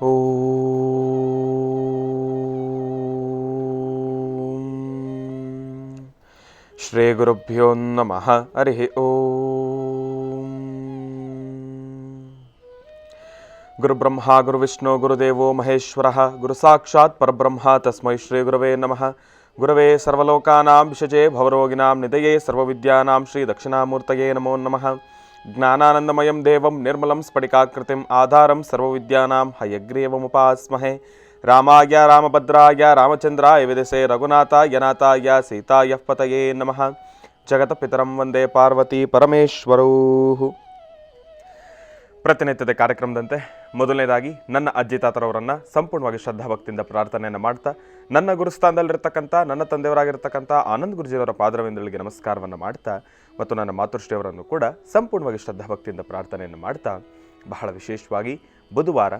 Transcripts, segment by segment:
ಓಂ ಶ್ರೀ ಗುರುಭ್ಯೋ ನಮಃ. ಹರಿ ಓಂ. ಗುರುಬ್ರಹ್ಮ ಗುರುವಿಷ್ಣು ಗುರುದೇವೋ ಮಹೇಶ್ವರಃ ಗುರು ಸಾಕ್ಷಾತ್ ಪರಬ್ರಹ್ಮ ತಸ್ಮೈ ಶ್ರೀ ಗುರವೇ ನಮಃ. ಗುರವೇ ಸರ್ವಲೋಕಾನಾಂ ವಿಷಜೇ ಭವರೋಗಿಣಾಂ ನಿಧಯೇ ಸರ್ವವಿದ್ಯಾನಾಂ ಶ್ರೀ ದಕ್ಷಿಣಾಮೂರ್ತಯೇ ನಮೋ ನಮಃ. ಜ್ಞಾನಾನಂದಮಯಂ ದೇವಂ ನಿರ್ಮಲಂ ಸ್ಫಟಿಕಾಕೃತಿಂ ಆಧಾರಂ ಸರ್ವವಿದ್ಯಾನಾಂ ಹಯಗ್ರೀವಮುಪಾಸ್ಮಹೇ. ರಾಮಾಯ ರಾಮಭದ್ರಾಯ ರಾಮಚಂದ್ರಾಯ ವಿದಸೆ ರಘುನಾಥಾಯ ನಾಥಾಯ ಸೀತಾಯ ಪತಯೇ ನಮಃ. ಜಗತಪಿತರಂ ವಂದೇ ಪಾರ್ವತಿ ಪರಮೇಶ್ವರೂ. ಪ್ರತಿನಿತ್ಯದ ಕಾರ್ಯಕ್ರಮದಂತೆ ಮೊದಲನೇದಾಗಿ ನನ್ನ ಅಜ್ಜಿ ತಾತರವರನ್ನು ಸಂಪೂರ್ಣವಾಗಿ ಶ್ರದ್ಧಾಭಕ್ತಿಯಿಂದ ಪ್ರಾರ್ಥನೆಯನ್ನು ಮಾಡ್ತಾ, ನನ್ನ ಗುರುಸ್ಥಾನದಲ್ಲಿರ್ತಕ್ಕಂಥ ನನ್ನ ತಂದೆಯವರಾಗಿರ್ತಕ್ಕಂಥ ಆನಂದ್ ಗುರುಜಿಯವರ ಪಾದರವಿಂದಗಳಿಗೆ ನಮಸ್ಕಾರವನ್ನು ಮಾಡ್ತಾ, ಮತ್ತು ನನ್ನ ಮಾತೃಶ್ರೀಯವರನ್ನು ಕೂಡ ಸಂಪೂರ್ಣವಾಗಿ ಶ್ರದ್ಧಾಭಕ್ತಿಯಿಂದ ಪ್ರಾರ್ಥನೆಯನ್ನು ಮಾಡ್ತಾ, ಬಹಳ ವಿಶೇಷವಾಗಿ ಬುಧವಾರ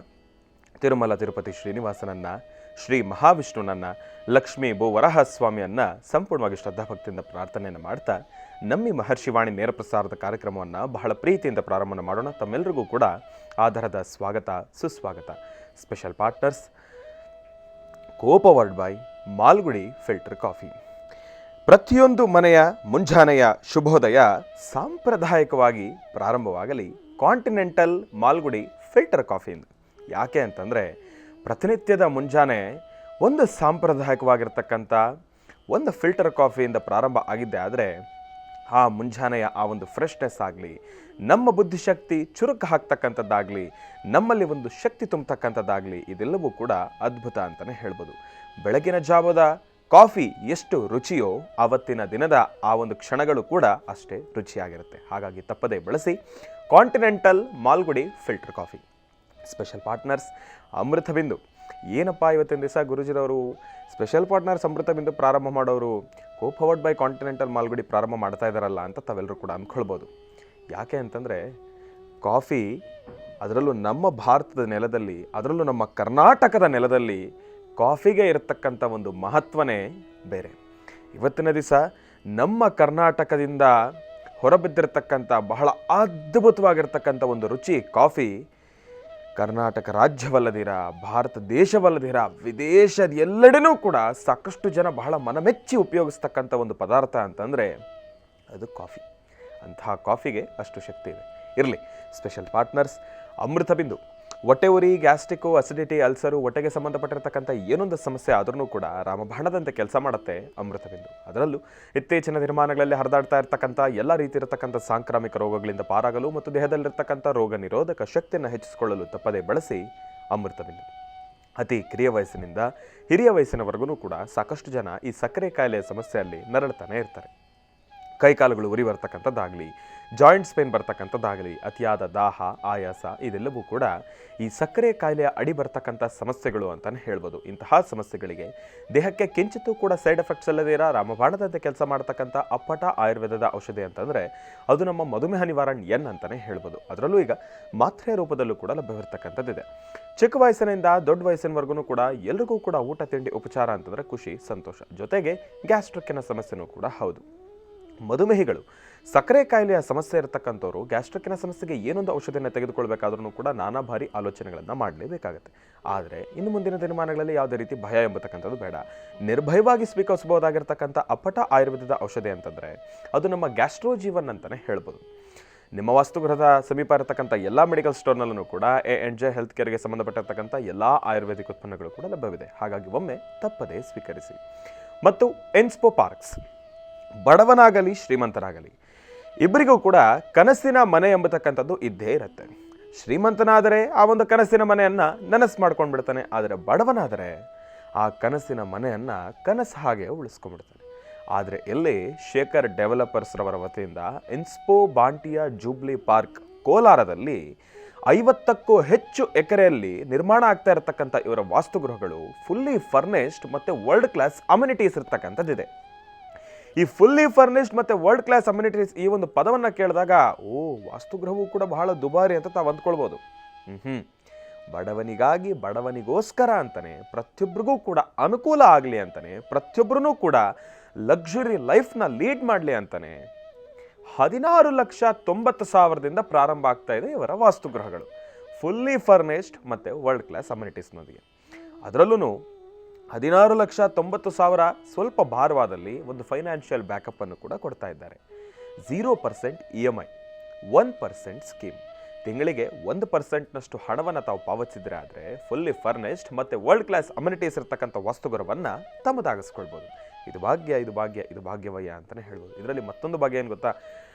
ತಿರುಮಲ ತಿರುಪತಿ ಶ್ರೀನಿವಾಸನನ್ನು, ಶ್ರೀ ಮಹಾವಿಷ್ಣುನನ್ನು, ಲಕ್ಷ್ಮೀ ಭೂವರಹಸ್ವಾಮಿಯನ್ನು ಸಂಪೂರ್ಣವಾಗಿ ಶ್ರದ್ಧಾಭಕ್ತಿಯಿಂದ ಪ್ರಾರ್ಥನೆಯನ್ನು ಮಾಡ್ತಾ, ನಮ್ಮಿ ಮಹರ್ಷಿವಾಣಿ ನೇರ ಪ್ರಸಾರದ ಕಾರ್ಯಕ್ರಮವನ್ನು ಬಹಳ ಪ್ರೀತಿಯಿಂದ ಪ್ರಾರಂಭ ಮಾಡೋಣ. ತಮ್ಮೆಲ್ಲರಿಗೂ ಕೂಡ ಆಧಾರದ ಸ್ವಾಗತ ಸುಸ್ವಾಗತ. Special partners copowered by Malgudi filter coffee. ಪ್ರತಿಯೊಂದು ಮನೆಯ ಮುಂಜಾನೆಯ ಶುಭೋದಯ ಸಾಂಪ್ರದಾಯಿಕವಾಗಿ ಪ್ರಾರಂಭವಾಗಲಿ ಕಾಂಟಿನೆಂಟಲ್ ಮಾಲ್ಗುಡಿ ಫಿಲ್ಟರ್ ಕಾಫಿಯಿಂದ. ಯಾಕೆ ಅಂತಂದರೆ ಪ್ರತಿನಿತ್ಯದ ಮುಂಜಾನೆ ಒಂದು ಸಾಂಪ್ರದಾಯಿಕವಾಗಿರ್ತಕ್ಕಂಥ ಒಂದು ಫಿಲ್ಟರ್ ಕಾಫಿಯಿಂದ ಪ್ರಾರಂಭ ಆಗಿದ್ದೆ ಆದರೆ ಆ ಮುಂಜಾನೆಯ ಆ ಒಂದು ಫ್ರೆಶ್ನೆಸ್ ಆಗಲಿ, ನಮ್ಮ ಬುದ್ಧಿಶಕ್ತಿ ಚುರುಕು ಹಾಕ್ತಕ್ಕಂಥದ್ದಾಗಲಿ, ನಮ್ಮಲ್ಲಿ ಒಂದು ಶಕ್ತಿ ತುಂಬತಕ್ಕಂಥದ್ದಾಗಲಿ, ಇದೆಲ್ಲವೂ ಕೂಡ ಅದ್ಭುತ ಅಂತಲೇ ಹೇಳ್ಬೋದು. ಬೆಳಗಿನ ಜಾವದ ಕಾಫಿ ಎಷ್ಟು ರುಚಿಯೋ ಆವತ್ತಿನ ದಿನದ ಆ ಒಂದು ಕ್ಷಣಗಳು ಕೂಡ ಅಷ್ಟೇ ರುಚಿಯಾಗಿರುತ್ತೆ. ಹಾಗಾಗಿ ತಪ್ಪದೇ ಬಳಸಿ continental Malgudi filter coffee. Special partners Amrutha Bindu. ಏನಪ್ಪ ಇವತ್ತಿನ ದಿವಸ ಗುರುಜಿರವರು ಸ್ಪೆಷಲ್ ಪಾರ್ಟ್ನರ್ಸ್ ಅಮೃತ ಬಿಂದು ಪ್ರಾರಂಭ ಮಾಡೋರು ಕೋಪವರ್ಡ್ ಬೈ ಕಾಂಟಿನೆಂಟಲ್ ಮಾಲ್ಗುಡಿ ಪ್ರಾರಂಭ ಮಾಡ್ತಾ ಇದ್ದಾರಲ್ಲ ಅಂತ ತಾವೆಲ್ಲರೂ ಕೂಡ ಅಂದ್ಕೊಳ್ಬೋದು. ಯಾಕೆ ಅಂತಂದರೆ ಕಾಫಿ, ಅದರಲ್ಲೂ ನಮ್ಮ ಭಾರತದ ನೆಲದಲ್ಲಿ, ಅದರಲ್ಲೂ ನಮ್ಮ ಕರ್ನಾಟಕದ ನೆಲದಲ್ಲಿ ಕಾಫಿಗೆ ಇರತಕ್ಕಂಥ ಒಂದು ಮಹತ್ವನೇ ಬೇರೆ. ಇವತ್ತಿನ ದಿವಸ ನಮ್ಮ ಕರ್ನಾಟಕದಿಂದ ಹೊರಬಿದ್ದಿರತಕ್ಕಂಥ ಬಹಳ ಅದ್ಭುತವಾಗಿರ್ತಕ್ಕಂಥ ಒಂದು ರುಚಿ ಕಾಫಿ ಕರ್ನಾಟಕ ರಾಜ್ಯವಲ್ಲದಿರ, ಭಾರತ ದೇಶವಲ್ಲದಿರ, ವಿದೇಶದ ಎಲ್ಲೆಡೆನೂ ಕೂಡ ಸಾಕಷ್ಟು ಜನ ಬಹಳ ಮನಮೆಚ್ಚಿ ಉಪಯೋಗಿಸ್ತಕ್ಕಂಥ ಒಂದು ಪದಾರ್ಥ ಅಂತಂದರೆ ಅದು ಕಾಫಿ. ಅಂತಹ ಕಾಫಿಗೆ ಅಷ್ಟು ಶಕ್ತಿ ಇದೆ. ಇರಲಿ, ಸ್ಪೆಷಲ್ ಪಾರ್ಟ್ನರ್ಸ್ ಅಮೃತ ಬಿಂದು. ಹೊಟ್ಟೆ ಉರಿ, ಗ್ಯಾಸ್ಟ್ರಿಕ್ಕು, ಅಸಿಡಿಟಿ, ಅಲ್ಸರು, ಹೊಟ್ಟೆಗೆ ಸಂಬಂಧಪಟ್ಟಿರ್ತಕ್ಕಂಥ ಏನೊಂದು ಸಮಸ್ಯೆ ಆದ್ರೂ ಕೂಡ ರಾಮಬಾಣದಂತೆ ಕೆಲಸ ಮಾಡುತ್ತೆ ಅಮೃತ ಬಿಂದು. ಅದರಲ್ಲೂ ಇತ್ತೀಚಿನ ದಿನಮಾನಗಳಲ್ಲಿ ಹರಿದಾಡ್ತಾ ಇರ್ತಕ್ಕಂಥ ಎಲ್ಲ ರೀತಿ ಇರತಕ್ಕಂಥ ಸಾಂಕ್ರಾಮಿಕ ರೋಗಗಳಿಂದ ಪಾರಾಗಲು ಮತ್ತು ದೇಹದಲ್ಲಿರ್ತಕ್ಕಂಥ ರೋಗ ನಿರೋಧಕ ಶಕ್ತಿಯನ್ನು ಹೆಚ್ಚಿಸಿಕೊಳ್ಳಲು ತಪ್ಪದೇ ಬಳಸಿ ಅಮೃತ ಬಿಂದು. ಅತಿ ಕಿರಿಯ ವಯಸ್ಸಿನಿಂದ ಹಿರಿಯ ವಯಸ್ಸಿನವರೆಗೂ ಕೂಡ ಸಾಕಷ್ಟು ಜನ ಈ ಸಕ್ಕರೆ ಕಾಯಿಲೆಯ ಸಮಸ್ಯೆಯಲ್ಲಿ ನರಳ್ತಾನೆ ಇರ್ತಾರೆ. ಕೈಕಾಲುಗಳು ಉರಿ ಬರ್ತಕ್ಕಂಥದ್ದಾಗಲಿ, ಜಾಯಿಂಟ್ಸ್ ಪೇನ್ ಬರ್ತಕ್ಕಂಥದ್ದಾಗಲಿ, ಅತಿಯಾದ ದಾಹ, ಆಯಾಸ, ಇದೆಲ್ಲವೂ ಕೂಡ ಈ ಸಕ್ಕರೆ ಕಾಯಿಲೆಯ ಅಡಿ ಬರ್ತಕ್ಕಂಥ ಸಮಸ್ಯೆಗಳು ಅಂತಲೇ ಹೇಳ್ಬೋದು. ಇಂತಹ ಸಮಸ್ಯೆಗಳಿಗೆ ದೇಹಕ್ಕೆ ಕಿಂಚಿತ್ತೂ ಕೂಡ ಸೈಡ್ ಎಫೆಕ್ಟ್ಸ್ ಅಲ್ಲದೇ ರಾಮಬಾಣದಂತೆ ಕೆಲಸ ಮಾಡ್ತಕ್ಕಂಥ ಅಪ್ಪಟ ಆಯುರ್ವೇದದ ಔಷಧಿ ಅಂತಂದರೆ ಅದು ನಮ್ಮ ಮಧುಮೇಹ ನಿವಾರಣ್ ಎನ್ ಅಂತಲೇ ಹೇಳ್ಬೋದು. ಅದರಲ್ಲೂ ಈಗ ಮಾತ್ರೆ ರೂಪದಲ್ಲೂ ಕೂಡ ಲಭ್ಯವಿರ್ತಕ್ಕಂಥದ್ದಿದೆ. ಚಿಕ್ಕ ವಯಸ್ಸಿನಿಂದ ದೊಡ್ಡ ವಯಸ್ಸಿನವರೆಗೂ ಕೂಡ ಎಲ್ರಿಗೂ ಕೂಡ ಊಟ ತಿಂಡಿ ಉಪಚಾರ ಅಂತಂದರೆ ಖುಷಿ ಸಂತೋಷ. ಜೊತೆಗೆ ಗ್ಯಾಸ್ಟ್ರಿಕ್ಕಿನ ಸಮಸ್ಯೆನೂ ಕೂಡ ಹೌದು. ಮಧುಮೇಹಿಗಳು, ಸಕ್ಕರೆ ಕಾಯಿಲೆಯ ಸಮಸ್ಯೆ ಇರತಕ್ಕಂಥವ್ರು ಗ್ಯಾಸ್ಟ್ರಿಕ್ಕಿನ ಸಮಸ್ಯೆಗೆ ಏನೊಂದು ಔಷಧಿಯನ್ನು ತೆಗೆದುಕೊಳ್ಬೇಕಾದ್ರೂ ಕೂಡ ನಾನಾ ಬಾರಿ ಆಲೋಚನೆಗಳನ್ನು ಮಾಡಲೇಬೇಕಾಗತ್ತೆ. ಆದರೆ ಇನ್ನು ಮುಂದಿನ ದಿನಮಾನಗಳಲ್ಲಿ ಯಾವುದೇ ರೀತಿ ಭಯ ಎಂಬತಕ್ಕಂಥದ್ದು ಬೇಡ. ನಿರ್ಭಯವಾಗಿ ಸ್ವೀಕರಿಸಬಹುದಾಗಿರ್ತಕ್ಕಂಥ ಅಪ್ಪಟ ಆಯುರ್ವೇದದ ಔಷಧಿ ಅಂತಂದರೆ ಅದು ನಮ್ಮ ಗ್ಯಾಸ್ಟ್ರೋಜೀವನ್ ಅಂತಲೇ ಹೇಳ್ಬೋದು. ನಿಮ್ಮ ವಾಸ್ತುಗೃಹದ ಸಮೀಪ ಇರತಕ್ಕಂಥ ಎಲ್ಲ ಮೆಡಿಕಲ್ ಸ್ಟೋರ್ನಲ್ಲೂ ಕೂಡ A&J ಹೆಲ್ತ್ ಕೇರ್ಗೆ ಸಂಬಂಧಪಟ್ಟಿರ್ತಕ್ಕಂಥ ಎಲ್ಲ ಆಯುರ್ವೇದಿಕ್ ಉತ್ಪನ್ನಗಳು ಕೂಡ ಲಭ್ಯವಿದೆ. ಹಾಗಾಗಿ ಒಮ್ಮೆ ತಪ್ಪದೇ ಸ್ವೀಕರಿಸಿ. ಮತ್ತು ಇನ್ಸ್ಪೋ ಪಾರ್ಕ್ಸ್. ಬಡವನಾಗಲಿ ಶ್ರೀಮಂತನಾಗಲಿ ಇಬ್ಬರಿಗೂ ಕೂಡ ಕನಸಿನ ಮನೆ ಎಂಬತಕ್ಕಂಥದ್ದು ಇದ್ದೇ ಇರುತ್ತೆ. ಶ್ರೀಮಂತನಾದರೆ ಆ ಒಂದು ಕನಸಿನ ಮನೆಯನ್ನು ನನಸು ಮಾಡ್ಕೊಂಡು ಬಿಡ್ತಾನೆ. ಆದರೆ ಬಡವನಾದರೆ ಆ ಕನಸಿನ ಮನೆಯನ್ನು ಕನಸು ಹಾಗೆ ಉಳಿಸ್ಕೊಂಡ್ಬಿಡ್ತಾನೆ. ಆದರೆ ಎಲ್ಲಿ ಶೇಖರ್ ಡೆವಲಪರ್ಸ್ರವರ ವತಿಯಿಂದ ಇನ್ಸ್ಪೋ ಬಾಂಟಿಯಾ ಜೂಬ್ಲಿ ಪಾರ್ಕ್ ಕೋಲಾರದಲ್ಲಿ 50ಕ್ಕೂ ಹೆಚ್ಚು ಎಕರೆಯಲ್ಲಿ ನಿರ್ಮಾಣ ಆಗ್ತಾ ಇರತಕ್ಕಂಥ ಇವರ ವಾಸ್ತುಗೃಹಗಳು ಫುಲ್ಲಿ ಫರ್ನಿಶ್ಡ್ ಮತ್ತು ವರ್ಲ್ಡ್ ಕ್ಲಾಸ್ ಅಮ್ಯುನಿಟೀಸ್ ಇರ್ತಕ್ಕಂಥದ್ದಿದೆ. ಈ ಫುಲ್ಲಿ ಫರ್ನಿಶ್ಡ್ ಮತ್ತು ವರ್ಲ್ಡ್ ಕ್ಲಾಸ್ ಅಮ್ಯುನಿಟೀಸ್ ಈ ಒಂದು ಪದವನ್ನು ಕೇಳಿದಾಗ ವಾಸ್ತುಗೃಹವೂ ಕೂಡ ಬಹಳ ದುಬಾರಿ ಅಂತ ತಾವು ಅಂದ್ಕೊಳ್ಬೋದು. ಬಡವನಿಗಾಗಿ ಬಡವನಿಗೋಸ್ಕರ ಅಂತಾನೆ, ಪ್ರತಿಯೊಬ್ಬರಿಗೂ ಕೂಡ ಅನುಕೂಲ ಆಗಲಿ ಅಂತಾನೆ, ಪ್ರತಿಯೊಬ್ಬರೂ ಕೂಡ ಲಕ್ಸುರಿ ಲೈಫ್ನ ಲೀಡ್ ಮಾಡಲಿ ಅಂತಾನೆ 16,90,000 ಪ್ರಾರಂಭ ಆಗ್ತಾ ಇದೆ ಇವರ ವಾಸ್ತುಗೃಹಗಳು. ಫುಲ್ಲಿ ಫರ್ನಿಶ್ಡ್ ಮತ್ತು ವರ್ಲ್ಡ್ ಕ್ಲಾಸ್ ಅಮ್ಯುನಿಟೀಸ್ನೊಂದಿಗೆ. ಅದರಲ್ಲೂ 16,90,000 ಸ್ವಲ್ಪ ಭಾರವಾದಲ್ಲಿ ಒಂದು ಫೈನಾನ್ಷಿಯಲ್ ಬ್ಯಾಕಪ್ಪನ್ನು ಕೂಡ ಕೊಡ್ತಾ ಇದ್ದಾರೆ. 0% EMI, 1% ಸ್ಕೀಮ್. ತಿಂಗಳಿಗೆ 1%ನಷ್ಟು ಹಣವನ್ನು ತಾವು ಪಾವತಿಸಿದ್ರೆ ಆದರೆ ಫುಲ್ಲಿ ಫರ್ನಿಶ್ಡ್ ಮತ್ತು ವರ್ಲ್ಡ್ ಕ್ಲಾಸ್ ಅಮ್ಯುನಿಟೀಸ್ ಇರತಕ್ಕಂಥ ವಸ್ತುಗರವನ್ನು ತಮ್ಮದಾಗಿಸ್ಕೊಳ್ಬೋದು. ಇದು ಭಾಗ್ಯ, ಇದು ಭಾಗ್ಯ, ಇದು ಭಾಗ್ಯವಯ್ಯ ಅಂತಲೇ ಹೇಳ್ಬೋದು. ಇದರಲ್ಲಿ ಮತ್ತೊಂದು ಭಾಗ್ಯ ಏನು ಗೊತ್ತಾ,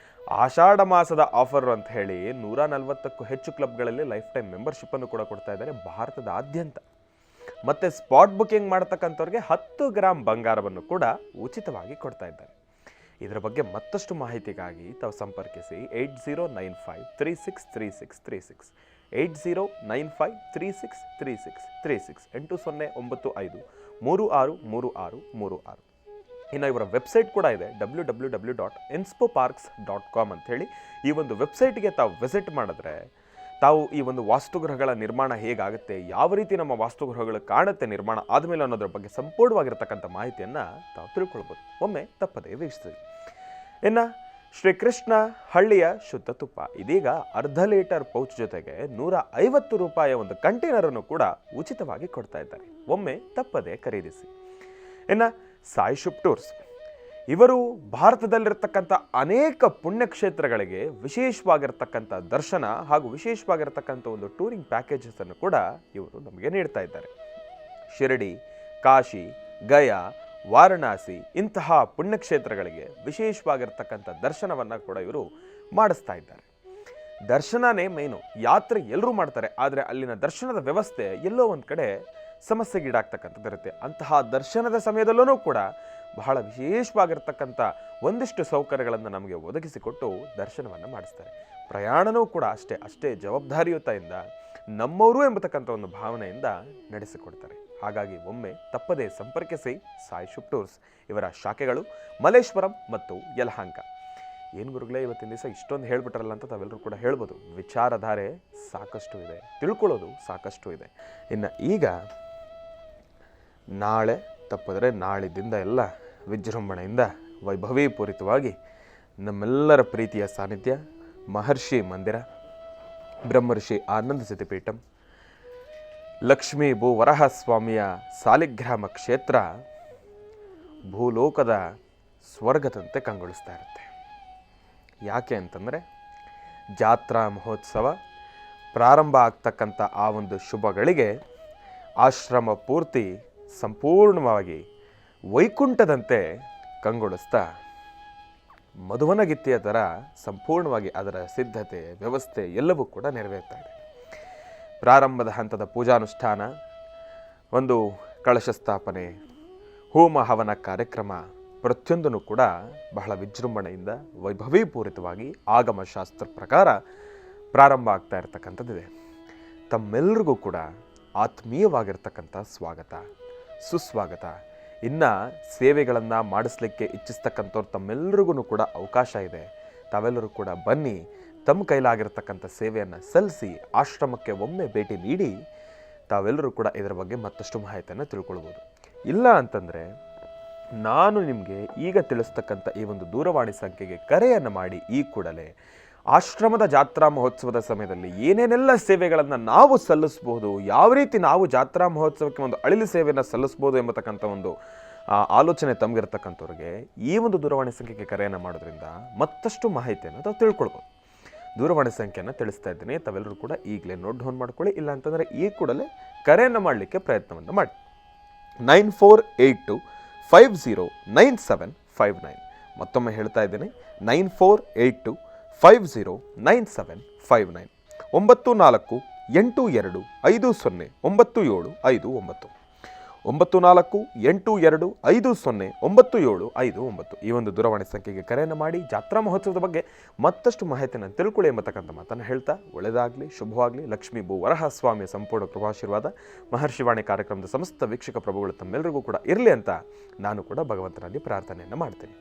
ಆಷಾಢ ಮಾಸದ ಆಫರ್ ಅಂತ ಹೇಳಿ 140ಕ್ಕೂ ಹೆಚ್ಚು ಕ್ಲಬ್ಗಳಲ್ಲಿ ಲೈಫ್ ಟೈಮ್ ಮೆಂಬರ್ಶಿಪ್ಪನ್ನು ಕೂಡ ಕೊಡ್ತಾ ಇದ್ದಾರೆ ಭಾರತದಾದ್ಯಂತ. ಮತ್ತು ಸ್ಪಾಟ್ ಬುಕಿಂಗ್ ಮಾಡ್ತಕ್ಕಂಥವ್ರಿಗೆ 10 ಗ್ರಾಮ್ ಬಂಗಾರವನ್ನು ಕೂಡ ಉಚಿತವಾಗಿ ಕೊಡ್ತಾ ಇದ್ದಾರೆ. ಇದರ ಬಗ್ಗೆ ಮತ್ತಷ್ಟು ಮಾಹಿತಿಗಾಗಿ ತಾವು ಸಂಪರ್ಕಿಸಿ 8095363636, 8095363636, 8095363636. ಇನ್ನು ಇವರ ವೆಬ್ಸೈಟ್ ಕೂಡ ಇದೆ, www.inspoparks.com ಅಂತ ಹೇಳಿ. ಈ ಒಂದು ವೆಬ್ಸೈಟ್ಗೆ ತಾವು ವಿಸಿಟ್ ಮಾಡಿದ್ರೆ ತಾವು ಈ ಒಂದು ವಾಸ್ತುಗೃಹಗಳ ನಿರ್ಮಾಣ ಹೇಗಾಗುತ್ತೆ, ಯಾವ ರೀತಿ ನಮ್ಮ ವಾಸ್ತುಗೃಹಗಳು ಕಾಣುತ್ತೆ ನಿರ್ಮಾಣ ಆದಮೇಲೆ ಅನ್ನೋದ್ರ ಬಗ್ಗೆ ಸಂಪೂರ್ಣವಾಗಿರ್ತಕ್ಕಂಥ ಮಾಹಿತಿಯನ್ನು ತಾವು ತಿಳ್ಕೊಳ್ಬೋದು. ಒಮ್ಮೆ ತಪ್ಪದೇ ವೀಕ್ಷಿಸಿ. ಇನ್ನು ಶ್ರೀಕೃಷ್ಣ ಹಳ್ಳಿಯ ಶುದ್ಧ ತುಪ್ಪ ಇದೀಗ ಅರ್ಧ ಲೀಟರ್ ಪೌಚ್ ಜೊತೆಗೆ 150 ರೂಪಾಯಿಯ ಒಂದು ಕಂಟೈನರನ್ನು ಕೂಡ ಉಚಿತವಾಗಿ ಕೊಡ್ತಾ ಇದ್ದಾರೆ. ಒಮ್ಮೆ ತಪ್ಪದೇ ಖರೀದಿಸಿ. ಇನ್ನು ಸಾಯಿ ಶುಭ್ ಟೂರ್ಸ್ ಇವರು ಭಾರತದಲ್ಲಿರ್ತಕ್ಕಂಥ ಅನೇಕ ಪುಣ್ಯಕ್ಷೇತ್ರಗಳಿಗೆ ವಿಶೇಷವಾಗಿರ್ತಕ್ಕಂಥ ದರ್ಶನ ಹಾಗೂ ವಿಶೇಷವಾಗಿರ್ತಕ್ಕಂಥ ಒಂದು ಟೂರಿಂಗ್ ಪ್ಯಾಕೇಜಸನ್ನು ಕೂಡ ಇವರು ನಮಗೆ ನೀಡ್ತಾ ಇದ್ದಾರೆ. ಶಿರಡಿ, ಕಾಶಿ, ಗಯಾ, ವಾರಣಾಸಿ ಇಂತಹ ಪುಣ್ಯಕ್ಷೇತ್ರಗಳಿಗೆ ವಿಶೇಷವಾಗಿರ್ತಕ್ಕಂಥ ದರ್ಶನವನ್ನು ಕೂಡ ಇವರು ಮಾಡಿಸ್ತಾ ಇದ್ದಾರೆ. ದರ್ಶನನೇ ಮೇನು. ಯಾತ್ರೆ ಎಲ್ಲರೂ ಮಾಡ್ತಾರೆ, ಆದರೆ ಅಲ್ಲಿನ ದರ್ಶನದ ವ್ಯವಸ್ಥೆ ಎಲ್ಲೋ ಒಂದು ಕಡೆ ಸಮಸ್ಯೆಗೀಡಾಗ್ತಕ್ಕಂಥದ್ದು ಇರುತ್ತೆ. ಅಂತಹ ದರ್ಶನದ ಸಮಯದಲ್ಲೂ ಕೂಡ ಬಹಳ ವಿಶೇಷವಾಗಿರ್ತಕ್ಕಂಥ ಒಂದಿಷ್ಟು ಸೌಕರ್ಯಗಳನ್ನು ನಮಗೆ ಒದಗಿಸಿಕೊಟ್ಟು ದರ್ಶನವನ್ನು ಮಾಡಿಸ್ತಾರೆ. ಪ್ರಯಾಣವೂ ಕೂಡ ಅಷ್ಟೇ ಜವಾಬ್ದಾರಿಯುತದಿಂದ ನಮ್ಮವರು ಎಂಬತಕ್ಕಂಥ ಒಂದು ಭಾವನೆಯಿಂದ ನಡೆಸಿಕೊಡ್ತಾರೆ. ಹಾಗಾಗಿ ಒಮ್ಮೆ ತಪ್ಪದೇ ಸಂಪರ್ಕಿಸಿ ಸಾಯಿ ಶುಭ್ ಟೂರ್ಸ್. ಇವರ ಶಾಖೆಗಳು ಮಲ್ಲೇಶ್ವರಂ ಮತ್ತು ಯಲಹಂಕ. ಏನು ಗುರುಗಳೇ ಇವತ್ತಿನ ದಿವಸ ಇಷ್ಟೊಂದು ಹೇಳ್ಬಿಟ್ರಲ್ಲ ಅಂತ ತಾವೆಲ್ಲರೂ ಕೂಡ ಹೇಳ್ಬೋದು. ವಿಚಾರಧಾರೆ ಸಾಕಷ್ಟು ಇದೆ, ತಿಳ್ಕೊಳ್ಳೋದು ಸಾಕಷ್ಟು ಇದೆ. ಇನ್ನು ಈಗ ನಾಳೆ ತಪ್ಪಿದ್ರೆ ನಾಳಿದ್ದಿಂದ ಎಲ್ಲ ವಿಜೃಂಭಣೆಯಿಂದ ವೈಭವೀಪೂರಿತವಾಗಿ ನಮ್ಮೆಲ್ಲರ ಪ್ರೀತಿಯ ಸಾನ್ನಿಧ್ಯ ಮಹರ್ಷಿ ಮಂದಿರ, ಬ್ರಹ್ಮರ್ಷಿ ಆನಂದ ಸಿದ್ಧಿಪೀಠಂ, ಲಕ್ಷ್ಮೀ ಭೂ ವರಹಸ್ವಾಮಿಯ ಸಾಲಿಗ್ರಾಮ ಕ್ಷೇತ್ರ ಭೂಲೋಕದ ಸ್ವರ್ಗದಂತೆ ಕಂಗೊಳಿಸ್ತಾ ಇರುತ್ತೆ. ಯಾಕೆ ಅಂತಂದರೆ ಜಾತ್ರಾ ಮಹೋತ್ಸವ ಪ್ರಾರಂಭ ಆಗ್ತಕ್ಕಂಥ ಆ ಒಂದು ಶುಭಗಳಿಗೆ ಆಶ್ರಮ ಪೂರ್ತಿ ಸಂಪೂರ್ಣವಾಗಿ ವೈಕುಂಠದಂತೆ ಕಂಗೊಳಿಸ್ತಾ ಮಧುವನಗಿತ್ತಿಯ ಥರ ಸಂಪೂರ್ಣವಾಗಿ ಅದರ ಸಿದ್ಧತೆ ವ್ಯವಸ್ಥೆ ಎಲ್ಲವೂ ಕೂಡ ನೆರವೇರ್ತಾ ಇದೆ. ಪ್ರಾರಂಭದ ಹಂತದ ಪೂಜಾನುಷ್ಠಾನ, ಒಂದು ಕಳಶ ಸ್ಥಾಪನೆ, ಹೋಮ ಹವನ ಕಾರ್ಯಕ್ರಮ ಪ್ರತಿಯೊಂದನ್ನು ಕೂಡ ಬಹಳ ವಿಜೃಂಭಣೆಯಿಂದ ವೈಭವೀಪೂರಿತವಾಗಿ ಆಗಮಶಾಸ್ತ್ರ ಪ್ರಕಾರ ಪ್ರಾರಂಭ ಆಗ್ತಾ ಇರತಕ್ಕಂಥದ್ದಿದೆ. ತಮ್ಮೆಲ್ಲರಿಗೂ ಕೂಡ ಆತ್ಮೀಯವಾಗಿರ್ತಕ್ಕಂಥ ಸ್ವಾಗತ, ಸುಸ್ವಾಗತ. ಇನ್ನು ಸೇವೆಗಳನ್ನು ಮಾಡಿಸ್ಲಿಕ್ಕೆ ಇಚ್ಛಿಸ್ತಕ್ಕಂಥವ್ರು ತಮ್ಮೆಲ್ಲರಿಗೂ ಕೂಡ ಅವಕಾಶ ಇದೆ. ತಾವೆಲ್ಲರೂ ಕೂಡ ಬನ್ನಿ, ತಮ್ಮ ಕೈಲಾಗಿರ್ತಕ್ಕಂಥ ಸೇವೆಯನ್ನು ಸಲ್ಲಿಸಿ ಆಶ್ರಮಕ್ಕೆ ಒಮ್ಮೆ ಭೇಟಿ ನೀಡಿ ತಾವೆಲ್ಲರೂ ಕೂಡ ಇದರ ಬಗ್ಗೆ ಮತ್ತಷ್ಟು ಮಾಹಿತಿಯನ್ನು ತಿಳ್ಕೊಳ್ಬೋದು. ಇಲ್ಲ ಅಂತಂದರೆ ನಾನು ನಿಮಗೆ ಈಗ ತಿಳಿಸ್ತಕ್ಕಂಥ ಈ ಒಂದು ದೂರವಾಣಿ ಸಂಖ್ಯೆಗೆ ಕರೆಯನ್ನು ಮಾಡಿ ಈ ಕೂಡಲೇ ಆಶ್ರಮದ ಜಾತ್ರಾ ಮಹೋತ್ಸವದ ಸಮಯದಲ್ಲಿ ಏನೇನೆಲ್ಲ ಸೇವೆಗಳನ್ನು ನಾವು ಸಲ್ಲಿಸ್ಬೋದು, ಯಾವ ರೀತಿ ನಾವು ಜಾತ್ರಾ ಮಹೋತ್ಸವಕ್ಕೆ ಒಂದು ಅಳಿಲು ಸೇವೆಯನ್ನು ಸಲ್ಲಿಸ್ಬೋದು ಎಂಬತಕ್ಕಂಥ ಒಂದು ಆಲೋಚನೆ ತಮಗಿರ್ತಕ್ಕಂಥವ್ರಿಗೆ ಈ ಒಂದು ದೂರವಾಣಿ ಸಂಖ್ಯೆಗೆ ಕರೆಯನ್ನು ಮಾಡೋದ್ರಿಂದ ಮತ್ತಷ್ಟು ಮಾಹಿತಿಯನ್ನು ತಾವು ತಿಳ್ಕೊಳ್ಬೋದು. ದೂರವಾಣಿ ಸಂಖ್ಯೆಯನ್ನು ತಿಳಿಸ್ತಾ ಇದ್ದೀನಿ, ತಾವೆಲ್ಲರೂ ಕೂಡ ಈಗಲೇ ನೋಟ್ ಡೌನ್ ಮಾಡ್ಕೊಳ್ಳಿ. ಇಲ್ಲ ಅಂತಂದರೆ ಈ ಕೂಡಲೇ ಕರೆಯನ್ನು ಮಾಡಲಿಕ್ಕೆ ಪ್ರಯತ್ನವನ್ನು ಮಾಡಿ. 9482509759. ಮತ್ತೊಮ್ಮೆ ಹೇಳ್ತಾ ಇದ್ದೀನಿ, 9482509759. 9482509759. 9482509759 ಈ ಒಂದು ದೂರವಾಣಿ ಸಂಖ್ಯೆಗೆ ಕರೆಯನ್ನು ಮಾಡಿ ಜಾತ್ರಾ ಮಹೋತ್ಸವದ ಬಗ್ಗೆ ಮತ್ತಷ್ಟು ಮಾಹಿತಿಯನ್ನು ತಿಳ್ಕೊಳ್ಳಿ ಎಂಬತಕ್ಕಂಥ ಮಾತನ್ನು ಹೇಳ್ತಾ, ಒಳ್ಳೆಯದಾಗಲಿ, ಶುಭವಾಗಲಿ. ಲಕ್ಷ್ಮೀ ಭೂ ವರಹಸ್ವಾಮಿಯ ಸಂಪೂರ್ಣ ಕೃಪಾಶೀರ್ವಾದ ಮಹರ್ಷಿವಾಣಿ ಕಾರ್ಯಕ್ರಮದ ಸಮಸ್ತ ವೀಕ್ಷಕ ಪ್ರಭುಗಳು ತಮ್ಮೆಲ್ಲರಿಗೂ ಕೂಡ ಇರಲಿ ಅಂತ ನಾನು ಕೂಡ ಭಗವಂತನಲ್ಲಿ ಪ್ರಾರ್ಥನೆಯನ್ನು ಮಾಡ್ತೇನೆ.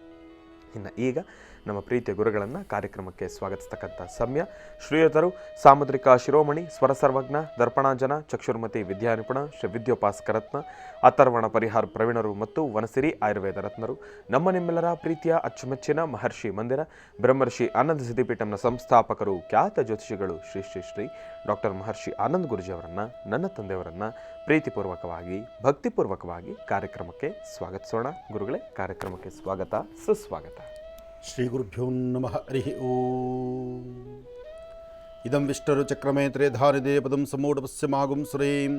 ಇನ್ನು ಈಗ ನಮ್ಮ ಪ್ರೀತಿಯ ಗುರುಗಳನ್ನು ಕಾರ್ಯಕ್ರಮಕ್ಕೆ ಸ್ವಾಗತಿಸ್ತಕ್ಕಂಥ ಸಮಯ. ಶ್ರೀಯುತರು ಸಾಮುದ್ರಿಕ ಶಿರೋಮಣಿ, ಸ್ವರ ಸರ್ವಜ್ಞ, ದರ್ಪಣಾಂಜನ, ಚಕ್ಷುರ್ಮತಿ ವಿದ್ಯಾನಿಪುಣ, ಶ್ರೀ ವಿದ್ಯೋಪಾಸಕರತ್ನ, ಅಥರ್ವಣ ಪರಿಹಾರ ಪ್ರವೀಣರು ಮತ್ತು ವನಸಿರಿ ಆಯುರ್ವೇದ ರತ್ನರು, ನಮ್ಮ ನಿಮ್ಮೆಲ್ಲರ ಪ್ರೀತಿಯ ಅಚ್ಚುಮೆಚ್ಚಿನ ಮಹರ್ಷಿ ಮಂದಿರ ಬ್ರಹ್ಮರ್ಷಿ ಆನಂದ ಸಿದ್ಧಿಪೀಠಂನ ಸಂಸ್ಥಾಪಕರು, ಖ್ಯಾತ ಜ್ಯೋತಿಷಿಗಳು ಶ್ರೀ ಶ್ರೀ ಶ್ರೀ ಡಾಕ್ಟರ್ ಮಹರ್ಷಿ ಆನಂದ್ ಗುರುಜಿಯವರನ್ನು, ನನ್ನ ತಂದೆಯವರನ್ನು ಪ್ರೀತಿಪೂರ್ವಕವಾಗಿ ಭಕ್ತಿಪೂರ್ವಕವಾಗಿ ಕಾರ್ಯಕ್ರಮಕ್ಕೆ ಸ್ವಾಗತಿಸೋಣ. ಗುರುಗಳೇ, ಕಾರ್ಯಕ್ರಮಕ್ಕೆ ಸ್ವಾಗತ, ಸುಸ್ವಾಗತ. ಶ್ರೀ ಗುರುಭ್ಯೋ ನಮಃ. ಹರಿ ಓಂ. ಇದಂ ವಿಷ್ಣುರು ಚಕ್ರಮೇ ತ್ರೇಧಾರಿದೇ ಪದಂ ಸಮೂಢಪಸ್ಯಮಾಗುಂ ಸುರೇಂ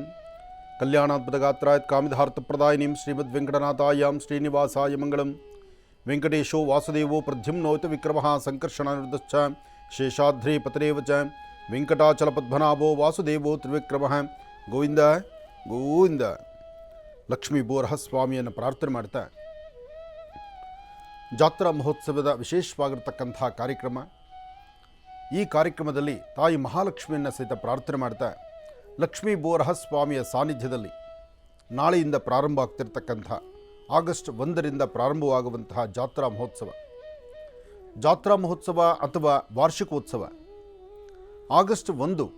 ಕಲ್ಯಾಣಾದ್ಭುತಗಾತ್ರಾಯ ಕಾಮಿಧಾರ್ಥಪ್ರದಾಯಿನೀಂ ಶ್ರೀಮದ್ ವೆಂಕಟನಾಥಾಯಾಂ ಶ್ರೀನಿವಾಸಾಯ ಮಂಗಳಂ. ವೆಂಕಟೇಶೋ ವಾಸುದೇವೋ ಪ್ರದ್ಯುಮ್ನೋತ ವಿಕ್ರಮಃ ಸಂಕರ್ಷಣಾನಿರುದ್ಧಶ್ಚ ಶೇಷಾದ್ರಿ ಪತರೇವ ಚ ವೆಂಕಟಾಚಲಪದ್ಮನಾಭೋ ವಾಸುದೇವೋ ತ್ರಿವಿಕ್ರಮಃ. ಗೋವಿಂದ ಗೋವಿಂದ. ಲಕ್ಷ್ಮೀ ಬೋರಹಸ್ವಾಮಿಯನ್ನು ಪ್ರಾರ್ಥನೆ ಮಾಡ್ತಾ ಜಾತ್ರಾ ಮಹೋತ್ಸವದ ವಿಶೇಷವಾಗಿರ್ತಕ್ಕಂಥ ಕಾರ್ಯಕ್ರಮ. ಈ ಕಾರ್ಯಕ್ರಮದಲ್ಲಿ ತಾಯಿ ಮಹಾಲಕ್ಷ್ಮಿಯನ್ನು ಸಹಿತ ಪ್ರಾರ್ಥನೆ ಮಾಡ್ತಾ ಲಕ್ಷ್ಮೀ ಬೋರಹಸ್ವಾಮಿಯ ಸಾನ್ನಿಧ್ಯದಲ್ಲಿ ನಾಳೆಯಿಂದ ಪ್ರಾರಂಭ ಆಗ್ತಿರ್ತಕ್ಕಂಥ ಆಗಸ್ಟ್ 1ರಿಂದ ಪ್ರಾರಂಭವಾಗುವಂತಹ ಜಾತ್ರಾ ಮಹೋತ್ಸವ ಅಥವಾ ವಾರ್ಷಿಕೋತ್ಸವ ಆಗಸ್ಟ್ 1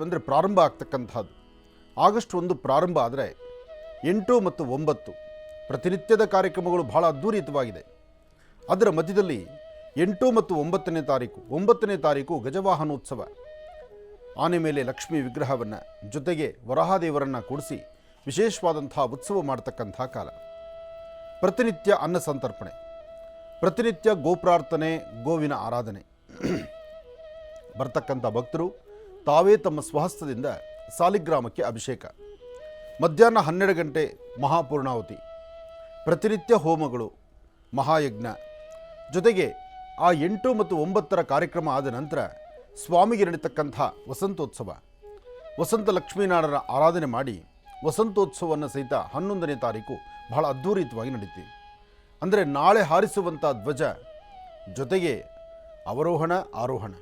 ಅಂದರೆ ಪ್ರಾರಂಭ ಆಗ್ತಕ್ಕಂಥದ್ದು. ಆಗಸ್ಟ್ 1 ಪ್ರಾರಂಭ ಆದರೆ 8 ಮತ್ತು 9 ಪ್ರತಿನಿತ್ಯದ ಕಾರ್ಯಕ್ರಮಗಳು ಬಹಳ ಅದ್ಧೂರಿತವಾಗಿದೆ. ಅದರ ಮಧ್ಯದಲ್ಲಿ 8 ಮತ್ತು 9ನೇ ತಾರೀಕು ಗಜವಾಹನೋತ್ಸವ, ಆನೆ ಮೇಲೆ ಲಕ್ಷ್ಮೀ ವಿಗ್ರಹವನ್ನು ಜೊತೆಗೆ ವರಾಹದೇವರನ್ನು ಕೂಡಿಸಿ ವಿಶೇಷವಾದಂಥ ಉತ್ಸವ ಮಾಡ್ತಕ್ಕಂಥ ಕಾಲ. ಪ್ರತಿನಿತ್ಯ ಅನ್ನ ಸಂತರ್ಪಣೆ, ಪ್ರತಿನಿತ್ಯ ಗೋಪ್ರಾರ್ಥನೆ, ಗೋವಿನ ಆರಾಧನೆ. ಬರ್ತಕ್ಕಂಥ ಭಕ್ತರು ತಾವೇ ತಮ್ಮ ಸ್ವಹಸ್ತದಿಂದ ಸಾಲಿಗ್ರಾಮಕ್ಕೆ ಅಭಿಷೇಕ, ಮಧ್ಯಾಹ್ನ 12 ಗಂಟೆ ಮಹಾಪೂರ್ಣಾಹುತಿ, ಪ್ರತಿನಿತ್ಯ ಹೋಮಗಳು, ಮಹಾಯಜ್ಞ, ಜೊತೆಗೆ ಆ 8 ಮತ್ತು 9ರ ಕಾರ್ಯಕ್ರಮ ಆದ ನಂತರ ಸ್ವಾಮಿಗೆ ನಡೀತಕ್ಕಂಥ ವಸಂತೋತ್ಸವ, ವಸಂತ ಲಕ್ಷ್ಮೀನಾರಾಯಣರ ಆರಾಧನೆ ಮಾಡಿ ವಸಂತೋತ್ಸವವನ್ನು ಸಹಿತ 11ನೇ ತಾರೀಕು ಬಹಳ ಅದ್ಧೂರಿತವಾಗಿ ನಡೀತೀವಿ. ಅಂದರೆ ನಾಳೆ ಹಾರಿಸುವಂಥ ಧ್ವಜ ಜೊತೆಗೆ ಅವರೋಹಣ ಆರೋಹಣ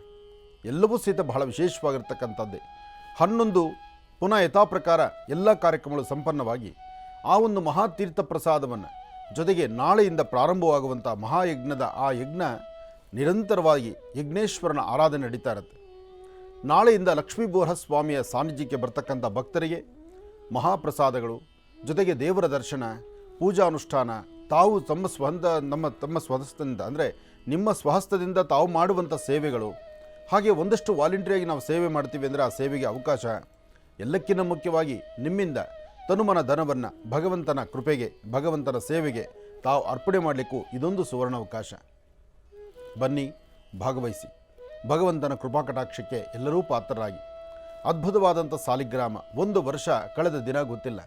ಎಲ್ಲವೂ ಸಹಿತ ಬಹಳ ವಿಶೇಷವಾಗಿರ್ತಕ್ಕಂಥದ್ದೇ. 11 ಪುನಃ ಯಥಾಪ್ರಕಾರ ಎಲ್ಲ ಕಾರ್ಯಕ್ರಮಗಳು ಸಂಪನ್ನವಾಗಿ ಆ ಒಂದು ಮಹಾತೀರ್ಥ ಪ್ರಸಾದವನ್ನು ಜೊತೆಗೆ ನಾಳೆಯಿಂದ ಪ್ರಾರಂಭವಾಗುವಂಥ ಮಹಾಯಜ್ಞದ ಆ ಯಜ್ಞ ನಿರಂತರವಾಗಿ ಯಜ್ಞೇಶ್ವರನ ಆರಾಧನೆ ನಡೀತಾ ಇರುತ್ತೆ. ನಾಳೆಯಿಂದ ಲಕ್ಷ್ಮೀ ಬೋರಹಸ್ವಾಮಿಯ ಸಾನ್ನಿಧ್ಯಕ್ಕೆ ಬರ್ತಕ್ಕಂಥ ಭಕ್ತರಿಗೆ ಮಹಾಪ್ರಸಾದಗಳು ಜೊತೆಗೆ ದೇವರ ದರ್ಶನ, ಪೂಜಾನುಷ್ಠಾನ, ತಾವು ತಮ್ಮ ಸ್ವಹಸ್ತದಿಂದ ಅಂದರೆ ನಿಮ್ಮ ಸ್ವಹಸ್ತದಿಂದ ತಾವು ಮಾಡುವಂಥ ಸೇವೆಗಳು, ಹಾಗೆ ಒಂದಷ್ಟು ವಾಲಂಟಿಯರಾಗಿ ನಾವು ಸೇವೆ ಮಾಡ್ತೀವಿ ಅಂದರೆ ಆ ಸೇವೆಗೆ ಅವಕಾಶ, ಎಲ್ಲಕ್ಕಿಂತ ಮುಖ್ಯವಾಗಿ ನಿಮ್ಮಿಂದ ತನುಮನ ಧನವನ್ನು ಭಗವಂತನ ಕೃಪೆಗೆ, ಭಗವಂತನ ಸೇವೆಗೆ ತಾವು ಅರ್ಪಣೆ ಮಾಡಲಿಕ್ಕೂ ಇದೊಂದು ಸುವರ್ಣಾವಕಾಶ. ಬನ್ನಿ, ಭಾಗವಹಿಸಿ, ಭಗವಂತನ ಕೃಪಾಕಟಾಕ್ಷಕ್ಕೆ ಎಲ್ಲರೂ ಪಾತ್ರರಾಗಿ. ಅದ್ಭುತವಾದಂಥ ಸಾಲಿಗ್ರಾಮ. 1 ವರ್ಷ ಕಳೆದ ದಿನ ಗೊತ್ತಿಲ್ಲ,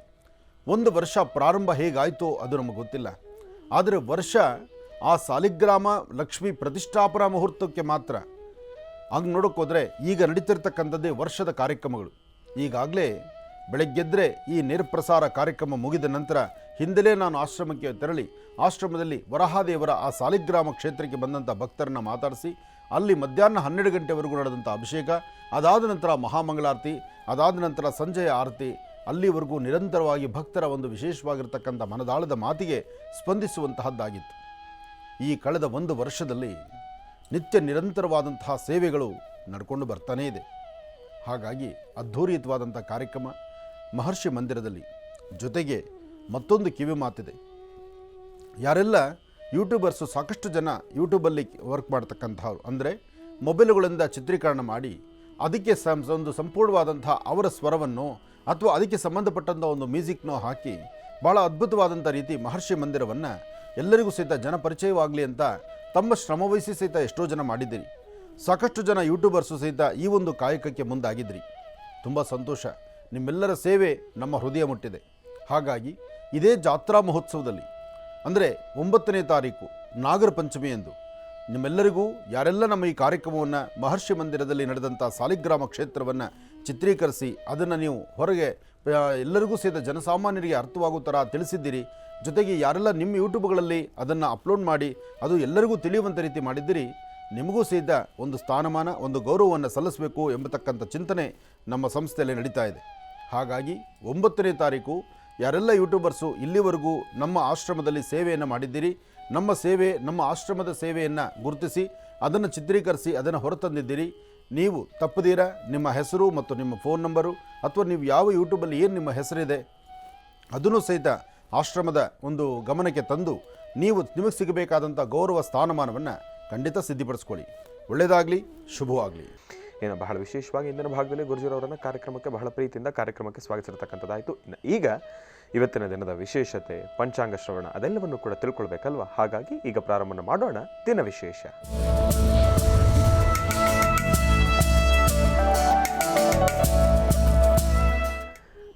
1 ವರ್ಷ ಪ್ರಾರಂಭ ಹೇಗಾಯಿತೋ ಅದು ನಮಗೆ ಗೊತ್ತಿಲ್ಲ. ಆದರೆ ವರ್ಷ ಆ ಸಾಲಿಗ್ರಾಮ ಲಕ್ಷ್ಮೀ ಪ್ರತಿಷ್ಠಾಪನಾ ಮುಹೂರ್ತಕ್ಕೆ ಮಾತ್ರ. ಹಂಗೆ ನೋಡೋಕ್ಕೋದ್ರೆ ಈಗ ನಡೀತಿರ್ತಕ್ಕಂಥದ್ದೇ ವರ್ಷದ ಕಾರ್ಯಕ್ರಮಗಳು. ಈಗಾಗಲೇ ಬೆಳಗ್ಗೆದ್ದರೆ ಈ ನೇರಪ್ರಸಾರ ಕಾರ್ಯಕ್ರಮ ಮುಗಿದ ನಂತರ ಹಿಂದಲೇ ನಾನು ಆಶ್ರಮಕ್ಕೆ ತೆರಳಿ ಆಶ್ರಮದಲ್ಲಿ ವರಾಹದೇವರ ಆ ಸಾಲಿಗ್ರಾಮ ಕ್ಷೇತ್ರಕ್ಕೆ ಬಂದಂಥ ಭಕ್ತರನ್ನು ಮಾತಾಡಿಸಿ ಅಲ್ಲಿ ಮಧ್ಯಾಹ್ನ 12 ಗಂಟೆವರೆಗೂ ನಡೆದಂಥ ಅಭಿಷೇಕ, ಅದಾದ ನಂತರ ಮಹಾಮಂಗಳಾರತಿ, ಅದಾದ ನಂತರ ಸಂಜೆಯ ಆರತಿ, ಅಲ್ಲಿವರೆಗೂ ನಿರಂತರವಾಗಿ ಭಕ್ತರ ಒಂದು ವಿಶೇಷವಾಗಿರ್ತಕ್ಕಂಥ ಮನದಾಳದ ಮಾತಿಗೆ ಸ್ಪಂದಿಸುವಂತಹದ್ದಾಗಿತ್ತು. ಈ ಕಳೆದ 1 ವರ್ಷದಲ್ಲಿ ನಿತ್ಯ ನಿರಂತರವಾದಂತಹ ಸೇವೆಗಳು ನಡ್ಕೊಂಡು ಬರ್ತಾನೇ ಇದೆ. ಹಾಗಾಗಿ ಅದ್ಧೂರಿತವಾದಂಥ ಕಾರ್ಯಕ್ರಮ ಮಹರ್ಷಿ ಮಂದಿರದಲ್ಲಿ. ಜೊತೆಗೆ ಮತ್ತೊಂದು ಕಿವಿ ಮಾತಿದೆ. ಯಾರೆಲ್ಲ ಯೂಟ್ಯೂಬರ್ಸು, ಸಾಕಷ್ಟು ಜನ ಯೂಟ್ಯೂಬಲ್ಲಿ ವರ್ಕ್ ಮಾಡ್ತಕ್ಕಂಥವ್ರು, ಅಂದರೆ ಮೊಬೈಲುಗಳಿಂದ ಚಿತ್ರೀಕರಣ ಮಾಡಿ ಅದಕ್ಕೆ ಒಂದು ಸಂಪೂರ್ಣವಾದಂಥ ಅವರ ಸ್ವರವನ್ನು ಅಥವಾ ಅದಕ್ಕೆ ಸಂಬಂಧಪಟ್ಟಂಥ ಒಂದು ಮ್ಯೂಸಿಕ್ನೋ ಹಾಕಿ ಭಾಳ ಅದ್ಭುತವಾದಂಥ ರೀತಿ ಮಹರ್ಷಿ ಮಂದಿರವನ್ನು ಎಲ್ಲರಿಗೂ ಸಹಿತ ಜನಪರಿಚಯವಾಗಲಿ ಅಂತ ತಮ್ಮ ಶ್ರಮವಹಿಸಿ ಸಹಿತ ಎಷ್ಟೋ ಜನ ಮಾಡಿದ್ದೀರಿ. ಸಾಕಷ್ಟು ಜನ ಯೂಟ್ಯೂಬರ್ಸು ಸಹಿತ ಈ ಒಂದು ಕಾಯಕಕ್ಕೆ ಮುಂದಾಗಿದ್ರಿ. ತುಂಬ ಸಂತೋಷ. ನಿಮ್ಮೆಲ್ಲರ ಸೇವೆ ನಮ್ಮ ಹೃದಯ ಮುಟ್ಟಿದೆ. ಹಾಗಾಗಿ ಇದೇ ಜಾತ್ರಾ ಮಹೋತ್ಸವದಲ್ಲಿ ಅಂದರೆ 9ನೇ ತಾರೀಕು ನಾಗರ ಪಂಚಮಿ ಎಂದು ನಿಮ್ಮೆಲ್ಲರಿಗೂ, ಯಾರೆಲ್ಲ ನಮ್ಮ ಈ ಕಾರ್ಯಕ್ರಮವನ್ನು ಮಹರ್ಷಿ ಮಂದಿರದಲ್ಲಿ ನಡೆದಂಥ ಸಾಲಿಗ್ರಾಮ ಕ್ಷೇತ್ರವನ್ನು ಚಿತ್ರೀಕರಿಸಿ ಅದನ್ನು ನೀವು ಹೊರಗೆ ಎಲ್ಲರಿಗೂ ಸಹಿತ ಜನಸಾಮಾನ್ಯರಿಗೆ ಅರ್ಥವಾಗೋ ಥರ ತಿಳಿಸಿದ್ದೀರಿ, ಜೊತೆಗೆ ಯಾರೆಲ್ಲ ನಿಮ್ಮ ಯೂಟ್ಯೂಬ್ಗಳಲ್ಲಿ ಅದನ್ನು ಅಪ್ಲೋಡ್ ಮಾಡಿ ಅದು ಎಲ್ಲರಿಗೂ ತಿಳಿಯುವಂಥ ರೀತಿ ಮಾಡಿದ್ದೀರಿ, ನಿಮಗೂ ಸಹಿತ ಒಂದು ಸ್ಥಾನಮಾನ, ಒಂದು ಗೌರವವನ್ನು ಸಲ್ಲಿಸಬೇಕು ಎಂಬತಕ್ಕಂಥ ಚಿಂತನೆ ನಮ್ಮ ಸಂಸ್ಥೆಯಲ್ಲಿ ನಡೀತಾ ಇದೆ. ಹಾಗಾಗಿ 9ನೇ ತಾರೀಕು ಯಾರೆಲ್ಲ ಯೂಟ್ಯೂಬರ್ಸು ಇಲ್ಲಿವರೆಗೂ ನಮ್ಮ ಆಶ್ರಮದಲ್ಲಿ ಸೇವೆಯನ್ನು ಮಾಡಿದ್ದೀರಿ, ನಮ್ಮ ಸೇವೆ, ನಮ್ಮ ಆಶ್ರಮದ ಸೇವೆಯನ್ನು ಗುರುತಿಸಿ ಅದನ್ನು ಚಿತ್ರೀಕರಿಸಿ ಅದನ್ನು ಹೊರತಂದಿದ್ದೀರಿ. ನೀವು ತಪ್ಪದೀರ ನಿಮ್ಮ ಹೆಸರು ಮತ್ತು ನಿಮ್ಮ ಫೋನ್ ನಂಬರು ಅಥವಾ ನೀವು ಯಾವ ಯೂಟ್ಯೂಬಲ್ಲಿ ಏನು ನಿಮ್ಮ ಹೆಸರಿದೆ ಅದನ್ನು ಸಹಿತ ಆಶ್ರಮದ ಒಂದು ಗಮನಕ್ಕೆ ತಂದು ನೀವು ನಿಮಗೆ ಸಿಗಬೇಕಾದಂಥ ಗೌರವ ಸ್ಥಾನಮಾನವನ್ನು ಖಂಡಿತ ಸಿದ್ಧಿಪಡಿಸ್ಕೊಳ್ಳಿ. ಒಳ್ಳೆಯದಾಗಲಿ, ಶುಭವಾಗಲಿ. ಏನು ಬಹಳ ವಿಶೇಷವಾಗಿ ಇಂದಿನ ಭಾಗದಲ್ಲಿ ಗುರುಜಿರವರನ್ನು ಕಾರ್ಯಕ್ರಮಕ್ಕೆ ಬಹಳ ಪ್ರೀತಿಯಿಂದ ಕಾರ್ಯಕ್ರಮಕ್ಕೆ ಸ್ವಾಗತಿಸಿರ್ತಕ್ಕಂಥದ್ದಾಯಿತು. ಇನ್ನು ಈಗ ಇವತ್ತಿನ ದಿನದ ವಿಶೇಷತೆ, ಪಂಚಾಂಗ ಶ್ರವಣ ಅದೆಲ್ಲವನ್ನು ಕೂಡ ತಿಳ್ಕೊಳ್ಬೇಕಲ್ವ. ಹಾಗಾಗಿ ಈಗ ಪ್ರಾರಂಭ ಮಾಡೋಣ ದಿನ ವಿಶೇಷ.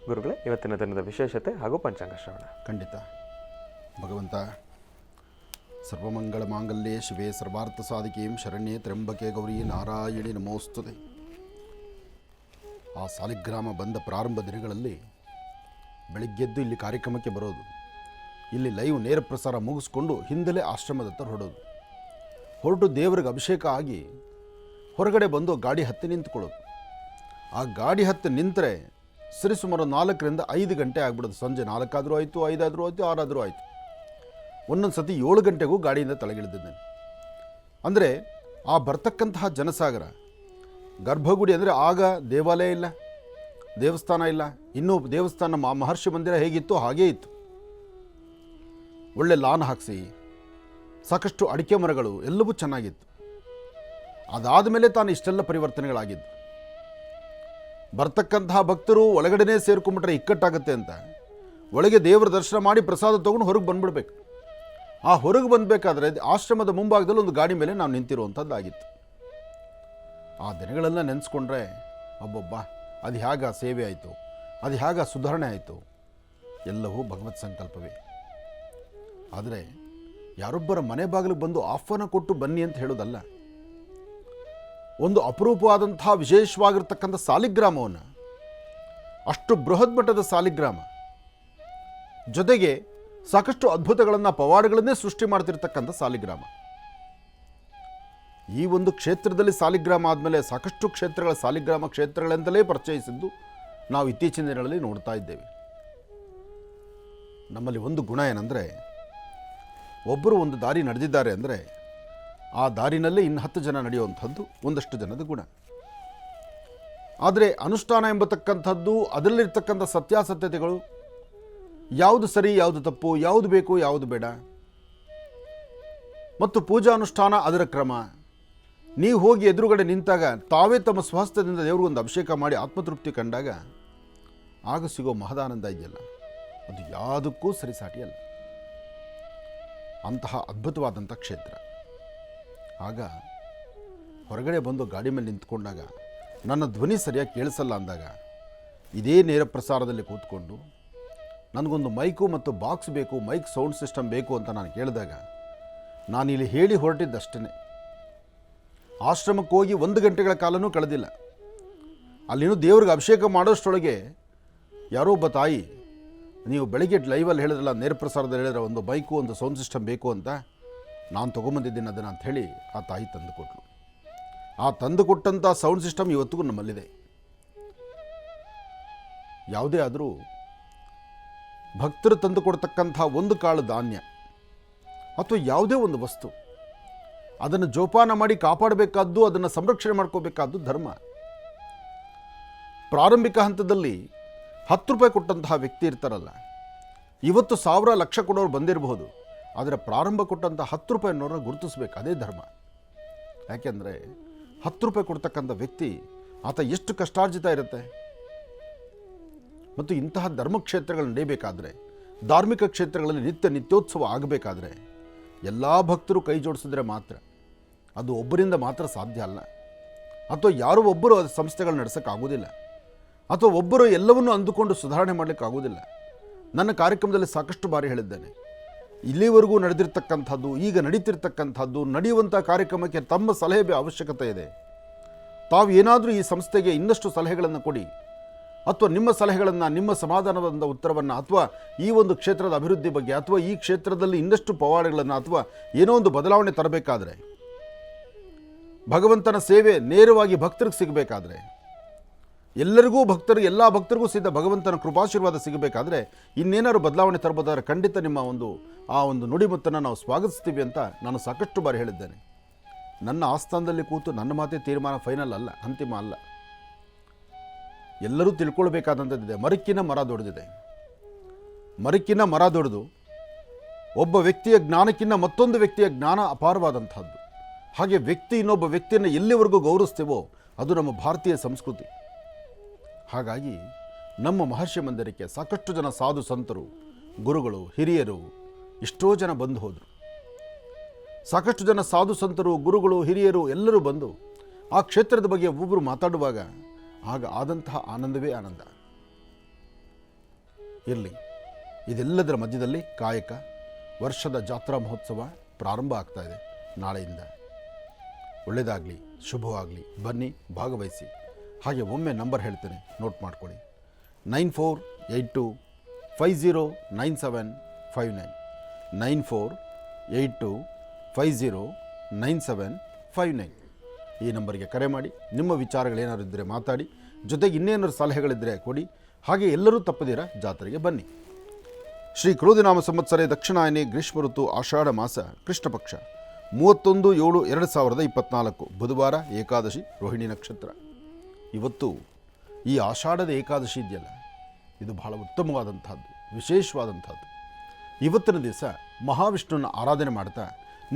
ಗುರುಗಳೇ, ಇವತ್ತಿನ ದಿನದ ವಿಶೇಷತೆ ಹಾಗೂ ಪಂಚಾಂಗ ಶ್ರವಣ. ಖಂಡಿತ. ಭಗವಂತ ಸರ್ವಮಂಗಳ ಮಾಂಗಲ್ಯೆ ಶಿವೆ ಸರ್ವಾರ್ಥ ಸಾಧಿಕೆಯಂ ಶರಣ್ಯೆ ತ್ರ್ಯಂಬಕೆ ಗೌರಿ ನಾರಾಯಣಿ ನಮೋಸ್ತುತೆ. ಆ ಸಾಲಿಗ್ರಾಮ ಬಂದ ಪ್ರಾರಂಭ ದಿನಗಳಲ್ಲಿ ಬೆಳಿಗ್ಗೆದ್ದು ಇಲ್ಲಿ ಕಾರ್ಯಕ್ರಮಕ್ಕೆ ಬರೋದು, ಇಲ್ಲಿ ಲೈವ್ ನೇರ ಪ್ರಸಾರ ಮುಗಿಸ್ಕೊಂಡು ಹಿಂದಲೇ ಆಶ್ರಮದತ್ತ ಹೊರಟು ದೇವರಿಗೆ ಅಭಿಷೇಕ ಆಗಿ ಹೊರಗಡೆ ಬಂದು ಗಾಡಿ ಹತ್ತಿ ನಿಂತ್ಕೊಳ್ಳೋದು. ಆ ಗಾಡಿ ಹತ್ತಿ ನಿಂತರೆ ಸರಿಸುಮಾರು 4ರಿಂದ 5 ಗಂಟೆ ಆಗ್ಬಿಡೋದು. ಸಂಜೆ 4 ಆದರೂ ಆಯಿತು, 5 ಆದರೂ ಆಯಿತು, 6 ಆದರೂ ಆಯಿತು. ಒಂದೊಂದು ಸತಿ 7 ಗಂಟೆಗೂ ಗಾಡಿಯಿಂದ ತಲೆಗಿಳಿದಿದ್ದೇನೆ. ಅಂದರೆ ಆ ಬರ್ತಕ್ಕಂತಹ ಜನಸಾಗರ, ಗರ್ಭಗುಡಿ ಅಂದರೆ ಆಗ ದೇವಾಲಯ ಇಲ್ಲ, ದೇವಸ್ಥಾನ ಇಲ್ಲ. ಇನ್ನೂ ದೇವಸ್ಥಾನ ಮಹರ್ಷಿ ಮಂದಿರ ಹೇಗಿತ್ತು ಹಾಗೇ ಇತ್ತು. ಒಳ್ಳೆ ಲಾನ್ ಹಾಕಿಸಿ ಸಾಕಷ್ಟು ಅಡಿಕೆ ಮರಗಳು ಎಲ್ಲವೂ ಚೆನ್ನಾಗಿತ್ತು. ಅದಾದ ಮೇಲೆ ತಾನು ಇಷ್ಟೆಲ್ಲ ಪರಿವರ್ತನೆಗಳಾಗಿದ್ದು. ಬರ್ತಕ್ಕಂತಹ ಭಕ್ತರು ಒಳಗಡೆನೇ ಸೇರ್ಕೊಂಡ್ಬಿಟ್ರೆ ಇಕ್ಕಟ್ಟಾಗುತ್ತೆ ಅಂತ ಒಳಗೆ ದೇವರ ದರ್ಶನ ಮಾಡಿ ಪ್ರಸಾದ ತೊಗೊಂಡು ಹೊರಗೆ ಬಂದುಬಿಡ್ಬೇಕು. ಆ ಹೊರಗೆ ಬಂದಬೇಕಾದ್ರೆ ಆಶ್ರಮದ ಮುಂಭಾಗದಲ್ಲಿ ಒಂದು ಗಾಡಿ ಮೇಲೆ ನಾವು ನಿಂತಿರುವಂಥದ್ದಾಗಿತ್ತು. ಆ ದಿನಗಳೆಲ್ಲ ನೆನೆಸ್ಕೊಂಡ್ರೆ ಒಬ್ಬೊಬ್ಬ ಅದು ಹೇಗ ಸೇವೆ ಆಯಿತು, ಅದು ಹೇಗ ಸುಧಾರಣೆ ಆಯಿತು, ಎಲ್ಲವೂ ಭಗವತ್ ಸಂಕಲ್ಪವೇ. ಆದರೆ ಯಾರೊಬ್ಬರ ಮನೆ ಬಾಗಿಲಿಗೆ ಬಂದು ಆಹ್ವಾನ ಕೊಟ್ಟು ಬನ್ನಿ ಅಂತ ಹೇಳೋದಲ್ಲ. ಒಂದು ಅಪರೂಪವಾದಂಥ ವಿಶೇಷವಾಗಿರ್ತಕ್ಕಂಥ ಸಾಲಿಗ್ರಾಮವನ್ನು, ಅಷ್ಟು ಬೃಹತ್ ಮಟ್ಟದ ಸಾಲಿಗ್ರಾಮ, ಜೊತೆಗೆ ಸಾಕಷ್ಟು ಅದ್ಭುತಗಳನ್ನು ಪವಾಡಗಳನ್ನೇ ಸೃಷ್ಟಿ ಮಾಡ್ತಿರ್ತಕ್ಕಂಥ ಸಾಲಿಗ್ರಾಮ. ಈ ಒಂದು ಕ್ಷೇತ್ರದಲ್ಲಿ ಸಾಲಿಗ್ರಾಮ ಆದಮೇಲೆ ಸಾಕಷ್ಟು ಕ್ಷೇತ್ರಗಳ ಸಾಲಿಗ್ರಾಮ ಕ್ಷೇತ್ರಗಳೆಂದಲೇ ಪರಿಚಯಿಸಿದ್ದು ನಾವು ಇತ್ತೀಚಿನ ದಿನಗಳಲ್ಲಿ ನೋಡ್ತಾ ಇದ್ದೇವೆ. ನಮ್ಮಲ್ಲಿ ಒಂದು ಗುಣ ಏನಂದರೆ, ಒಬ್ಬರು ಒಂದು ದಾರಿ ನಡೆದಿದ್ದಾರೆ ಅಂದರೆ ಆ ದಾರಿನಲ್ಲೇ ಇನ್ನು 10 ಜನ ನಡೆಯುವಂಥದ್ದು ಒಂದಷ್ಟು ಜನದ ಗುಣ. ಆದರೆ ಅನುಷ್ಠಾನ ಎಂಬತಕ್ಕಂಥದ್ದು, ಅದರಲ್ಲಿರ್ತಕ್ಕಂಥ ಸತ್ಯಾಸತ್ಯತೆಗಳು, ಯಾವುದು ಸರಿ ಯಾವುದು ತಪ್ಪು, ಯಾವುದು ಬೇಕು ಯಾವುದು ಬೇಡ, ಮತ್ತು ಪೂಜಾನುಷ್ಠಾನ ಅದರ ಕ್ರಮ. ನೀವು ಹೋಗಿ ಎದುರುಗಡೆ ನಿಂತಾಗ ತಾವೇ ತಮ್ಮ ಸ್ವಹಸ್ತದಿಂದ ದೇವರಿಗೊಂದು ಅಭಿಷೇಕ ಮಾಡಿ ಆತ್ಮತೃಪ್ತಿ ಕಂಡಾಗ ಆಗ ಸಿಗೋ ಮಹದಾನಂದ ಇದೆಯಲ್ಲ, ಅದು ಯಾವುದಕ್ಕೂ ಸರಿಸಾಟಿಯಲ್ಲ. ಅಂತಹ ಅದ್ಭುತವಾದಂಥ ಕ್ಷೇತ್ರ. ಆಗ ಹೊರಗಡೆ ಬಂದು ಗಾಡಿ ಮೇಲೆ ನಿಂತ್ಕೊಂಡಾಗ ನನ್ನ ಧ್ವನಿ ಸರಿಯಾಗಿ ಕೇಳಿಸಲ್ಲ ಅಂದಾಗ ಇದೇ ನೇರ ಪ್ರಸಾರದಲ್ಲಿ ಕೂತ್ಕೊಂಡು ನನಗೊಂದು ಮೈಕು ಮತ್ತು ಬಾಕ್ಸ್ ಬೇಕು, ಮೈಕ್ ಸೌಂಡ್ ಸಿಸ್ಟಮ್ ಬೇಕು ಅಂತ ನಾನು ಕೇಳಿದಾಗ ನಾನಿಲ್ಲಿ ಹೇಳಿ ಹೊರಟಿದ್ದಷ್ಟೇ. ಆಶ್ರಮಕ್ಕೆ ಹೋಗಿ 1 ಗಂಟೆಗಳ ಕಾಲನೂ ಕಳೆದಿಲ್ಲ. ಅಲ್ಲಿನೂ ದೇವ್ರಿಗೆ ಅಭಿಷೇಕ ಮಾಡೋಷ್ಟರೊಳಗೆ ಯಾರೋ ಒಬ್ಬ ತಾಯಿ, ನೀವು ಬೆಳಗ್ಗೆ ಲೈವಲ್ಲಿ ಹೇಳಿದ್ರಲ್ಲ, ನೇರ ಪ್ರಸಾರದಲ್ಲಿ ಹೇಳಿದ್ರೆ ಒಂದು ಬೈಕು ಒಂದು ಸೌಂಡ್ ಸಿಸ್ಟಮ್ ಬೇಕು ಅಂತ, ನಾನು ತೊಗೊಂಬಂದಿದ್ದೀನಿ ಅದನ್ನು ಅಂಥೇಳಿ ಆ ತಾಯಿ ತಂದು ಕೊಟ್ಟಳು. ಆ ತಂದು ಕೊಟ್ಟಂಥ ಸೌಂಡ್ ಸಿಸ್ಟಮ್ ಇವತ್ತಿಗೂ ನಮ್ಮಲ್ಲಿದೆ. ಯಾವುದೇ ಆದರೂ ಭಕ್ತರು ತಂದು ಕೊಡ್ತಕ್ಕಂಥ ಒಂದು ಕಾಳು ಧಾನ್ಯ ಅಥವಾ ಯಾವುದೇ ಒಂದು ವಸ್ತು, ಅದನ್ನು ಜೋಪಾನ ಮಾಡಿ ಕಾಪಾಡಬೇಕಾದ್ದು, ಅದನ್ನು ಸಂರಕ್ಷಣೆ ಮಾಡ್ಕೋಬೇಕಾದ್ದು ಧರ್ಮ. ಪ್ರಾರಂಭಿಕ ಹಂತದಲ್ಲಿ 10 ರೂಪಾಯಿ ಕೊಟ್ಟಂತಹ ವ್ಯಕ್ತಿ ಇರ್ತಾರಲ್ಲ, ಇವತ್ತು 1000 ಲಕ್ಷ ಕೊಡೋರು ಬಂದಿರಬಹುದು. ಆದರೆ ಪ್ರಾರಂಭ ಕೊಟ್ಟಂಥ 10 ರೂಪಾಯಿನವ್ರನ್ನ ಗುರುತಿಸ್ಬೇಕು, ಅದೇ ಧರ್ಮ. ಯಾಕೆಂದರೆ 10 ರೂಪಾಯಿ ಕೊಡ್ತಕ್ಕಂಥ ವ್ಯಕ್ತಿ ಆತ ಎಷ್ಟು ಕಷ್ಟಾರ್ಜಿತ ಇರುತ್ತೆ. ಮತ್ತು ಇಂತಹ ಧರ್ಮಕ್ಷೇತ್ರಗಳು ನಡೆಯಬೇಕಾದ್ರೆ, ಧಾರ್ಮಿಕ ಕ್ಷೇತ್ರಗಳಲ್ಲಿ ನಿತ್ಯೋತ್ಸವ ಆಗಬೇಕಾದ್ರೆ ಎಲ್ಲ ಭಕ್ತರು ಕೈ ಜೋಡಿಸಿದ್ರೆ ಮಾತ್ರ, ಅದು ಒಬ್ಬರಿಂದ ಮಾತ್ರ ಸಾಧ್ಯ ಅಲ್ಲ. ಅಥವಾ ಯಾರೋ ಒಬ್ಬರು ಸಂಸ್ಥೆಗಳು ನಡೆಸೋಕ್ಕಾಗೋದಿಲ್ಲ, ಅಥವಾ ಒಬ್ಬರು ಎಲ್ಲವನ್ನೂ ಅಂದುಕೊಂಡು ಸುಧಾರಣೆ ಮಾಡಲಿಕ್ಕಾಗೋದಿಲ್ಲ. ನನ್ನ ಕಾರ್ಯಕ್ರಮದಲ್ಲಿ ಸಾಕಷ್ಟು ಬಾರಿ ಹೇಳಿದ್ದೇನೆ, ಇಲ್ಲಿವರೆಗೂ ನಡೆದಿರ್ತಕ್ಕಂಥದ್ದು, ಈಗ ನಡೀತಿರ್ತಕ್ಕಂಥದ್ದು, ನಡೆಯುವಂಥ ಕಾರ್ಯಕ್ರಮಕ್ಕೆ ತಮ್ಮ ಸಲಹೆ ಅವಶ್ಯಕತೆ ಇದೆ. ತಾವು ಏನಾದರೂ ಈ ಸಂಸ್ಥೆಗೆ ಇನ್ನಷ್ಟು ಸಲಹೆಗಳನ್ನು ಕೊಡಿ, ಅಥವಾ ನಿಮ್ಮ ಸಲಹೆಗಳನ್ನು, ನಿಮ್ಮ ಸಮಾಧಾನವಾದ ಉತ್ತರವನ್ನು, ಅಥವಾ ಈ ಒಂದು ಕ್ಷೇತ್ರದ ಅಭಿವೃದ್ಧಿ ಬಗ್ಗೆ, ಅಥವಾ ಈ ಕ್ಷೇತ್ರದಲ್ಲಿ ಇನ್ನಷ್ಟು ಪವಾಡಗಳನ್ನು, ಅಥವಾ ಏನೋ ಒಂದು ಬದಲಾವಣೆ ತರಬೇಕಾದ್ರೆ, ಭಗವಂತನ ಸೇವೆ ನೇರವಾಗಿ ಭಕ್ತರಿಗೆ ಸಿಗಬೇಕಾದ್ರೆ ಎಲ್ಲರಿಗೂ ಭಕ್ತರು ಎಲ್ಲ ಭಕ್ತರಿಗೂ ಸಹಿತ ಭಗವಂತನ ಕೃಪಾಶೀರ್ವಾದ ಸಿಗಬೇಕಾದ್ರೆ ಇನ್ನೇನಾದ್ರು ಬದಲಾವಣೆ ತರಬಹುದಾದ್ರೆ ಖಂಡಿತ ನಿಮ್ಮ ಒಂದು ನುಡಿಮುತ್ತನ್ನು ನಾವು ಸ್ವಾಗತಿಸ್ತೀವಿ ಅಂತ ನಾನು ಸಾಕಷ್ಟು ಬಾರಿ ಹೇಳಿದ್ದೇನೆ. ನನ್ನ ಆಸ್ಥಾನದಲ್ಲಿ ಕೂತು ನನ್ನ ಮಾತೇ ತೀರ್ಮಾನ ಫೈನಲ್ ಅಲ್ಲ, ಅಂತಿಮ ಅಲ್ಲ. ಎಲ್ಲರೂ ತಿಳ್ಕೊಳ್ಬೇಕಾದಂಥದ್ದಿದೆ. ಮರಕ್ಕಿನ ಮರ ದೊಡ್ಡದಿದೆ. ಮರಕ್ಕಿನ ಮರ ದೊಡ್ಡದು. ಒಬ್ಬ ವ್ಯಕ್ತಿಯ ಜ್ಞಾನಕ್ಕಿಂತ ಮತ್ತೊಂದು ವ್ಯಕ್ತಿಯ ಜ್ಞಾನ ಅಪಾರವಾದಂಥದ್ದು. ಹಾಗೆ ವ್ಯಕ್ತಿ ಇನ್ನೊಬ್ಬ ವ್ಯಕ್ತಿಯನ್ನು ಎಲ್ಲಿವರೆಗೂ ಗೌರವಿಸ್ತೀವೋ ಅದು ನಮ್ಮ ಭಾರತೀಯ ಸಂಸ್ಕೃತಿ. ಹಾಗಾಗಿ ನಮ್ಮ ಮಹರ್ಷಿ ಮಂದಿರಕ್ಕೆ ಸಾಕಷ್ಟು ಜನ ಸಾಧು ಸಂತರು, ಗುರುಗಳು, ಹಿರಿಯರು ಎಷ್ಟೋ ಜನ ಬಂದು ಹೋದರು. ಸಾಕಷ್ಟು ಜನ ಸಾಧು ಸಂತರು, ಗುರುಗಳು, ಹಿರಿಯರು ಎಲ್ಲರೂ ಬಂದು ಆ ಕ್ಷೇತ್ರದ ಬಗ್ಗೆ ಒಬ್ಬೊಬ್ಬರು ಮಾತಾಡುವಾಗ ಆಗ ಆದಂತಹ ಆನಂದವೇ ಆನಂದ. ಇರಲಿ, ಇದೆಲ್ಲದರ ಮಧ್ಯದಲ್ಲಿ ಕಾಯಕ ವರ್ಷದ ಜಾತ್ರಾ ಮಹೋತ್ಸವ ಪ್ರಾರಂಭ ಆಗ್ತಾ ಇದೆ ನಾಳೆಯಿಂದ. ಒಳ್ಳೆಯದಾಗಲಿ, ಶುಭವಾಗಲಿ. ಬನ್ನಿ, ಭಾಗವಹಿಸಿ. ಹಾಗೆ ಒಮ್ಮೆ ನಂಬರ್ ಹೇಳ್ತೇನೆ, ನೋಟ್ ಮಾಡ್ಕೊಳ್ಳಿ. 9482509759 9482509759 ಈ ನಂಬರ್ಗೆ ಕರೆ ಮಾಡಿ. ನಿಮ್ಮ ವಿಚಾರಗಳೇನಾದ್ರು ಇದ್ದರೆ ಮಾತಾಡಿ, ಜೊತೆಗೆ ಇನ್ನೇನಾದ್ರು ಸಲಹೆಗಳಿದ್ದರೆ ಕೊಡಿ. ಹಾಗೆ ಎಲ್ಲರೂ ತಪ್ಪದಿರ ಜಾತ್ರೆಗೆ ಬನ್ನಿ. ಶ್ರೀ ಕ್ರೋಧಿನಾಮ ಸಂವತ್ಸರೇ ದಕ್ಷಿಣಾಯನೆ ಗ್ರೀಷ್ಮ ಋತು ಆಷಾಢ ಮಾಸ ಕೃಷ್ಣ ಪಕ್ಷ 31/7/2024 ಬುಧವಾರ ಏಕಾದಶಿ ರೋಹಿಣಿ ನಕ್ಷತ್ರ. ಇವತ್ತು ಈ ಆಷಾಢದ ಏಕಾದಶಿ ಇದೆಯಲ್ಲ, ಇದು ಬಹಳ ಉತ್ತಮವಾದಂಥದ್ದು, ವಿಶೇಷವಾದಂಥದ್ದು. ಇವತ್ತಿನ ದಿವಸ ಮಹಾವಿಷ್ಣುವನ್ನ ಆರಾಧನೆ ಮಾಡ್ತಾ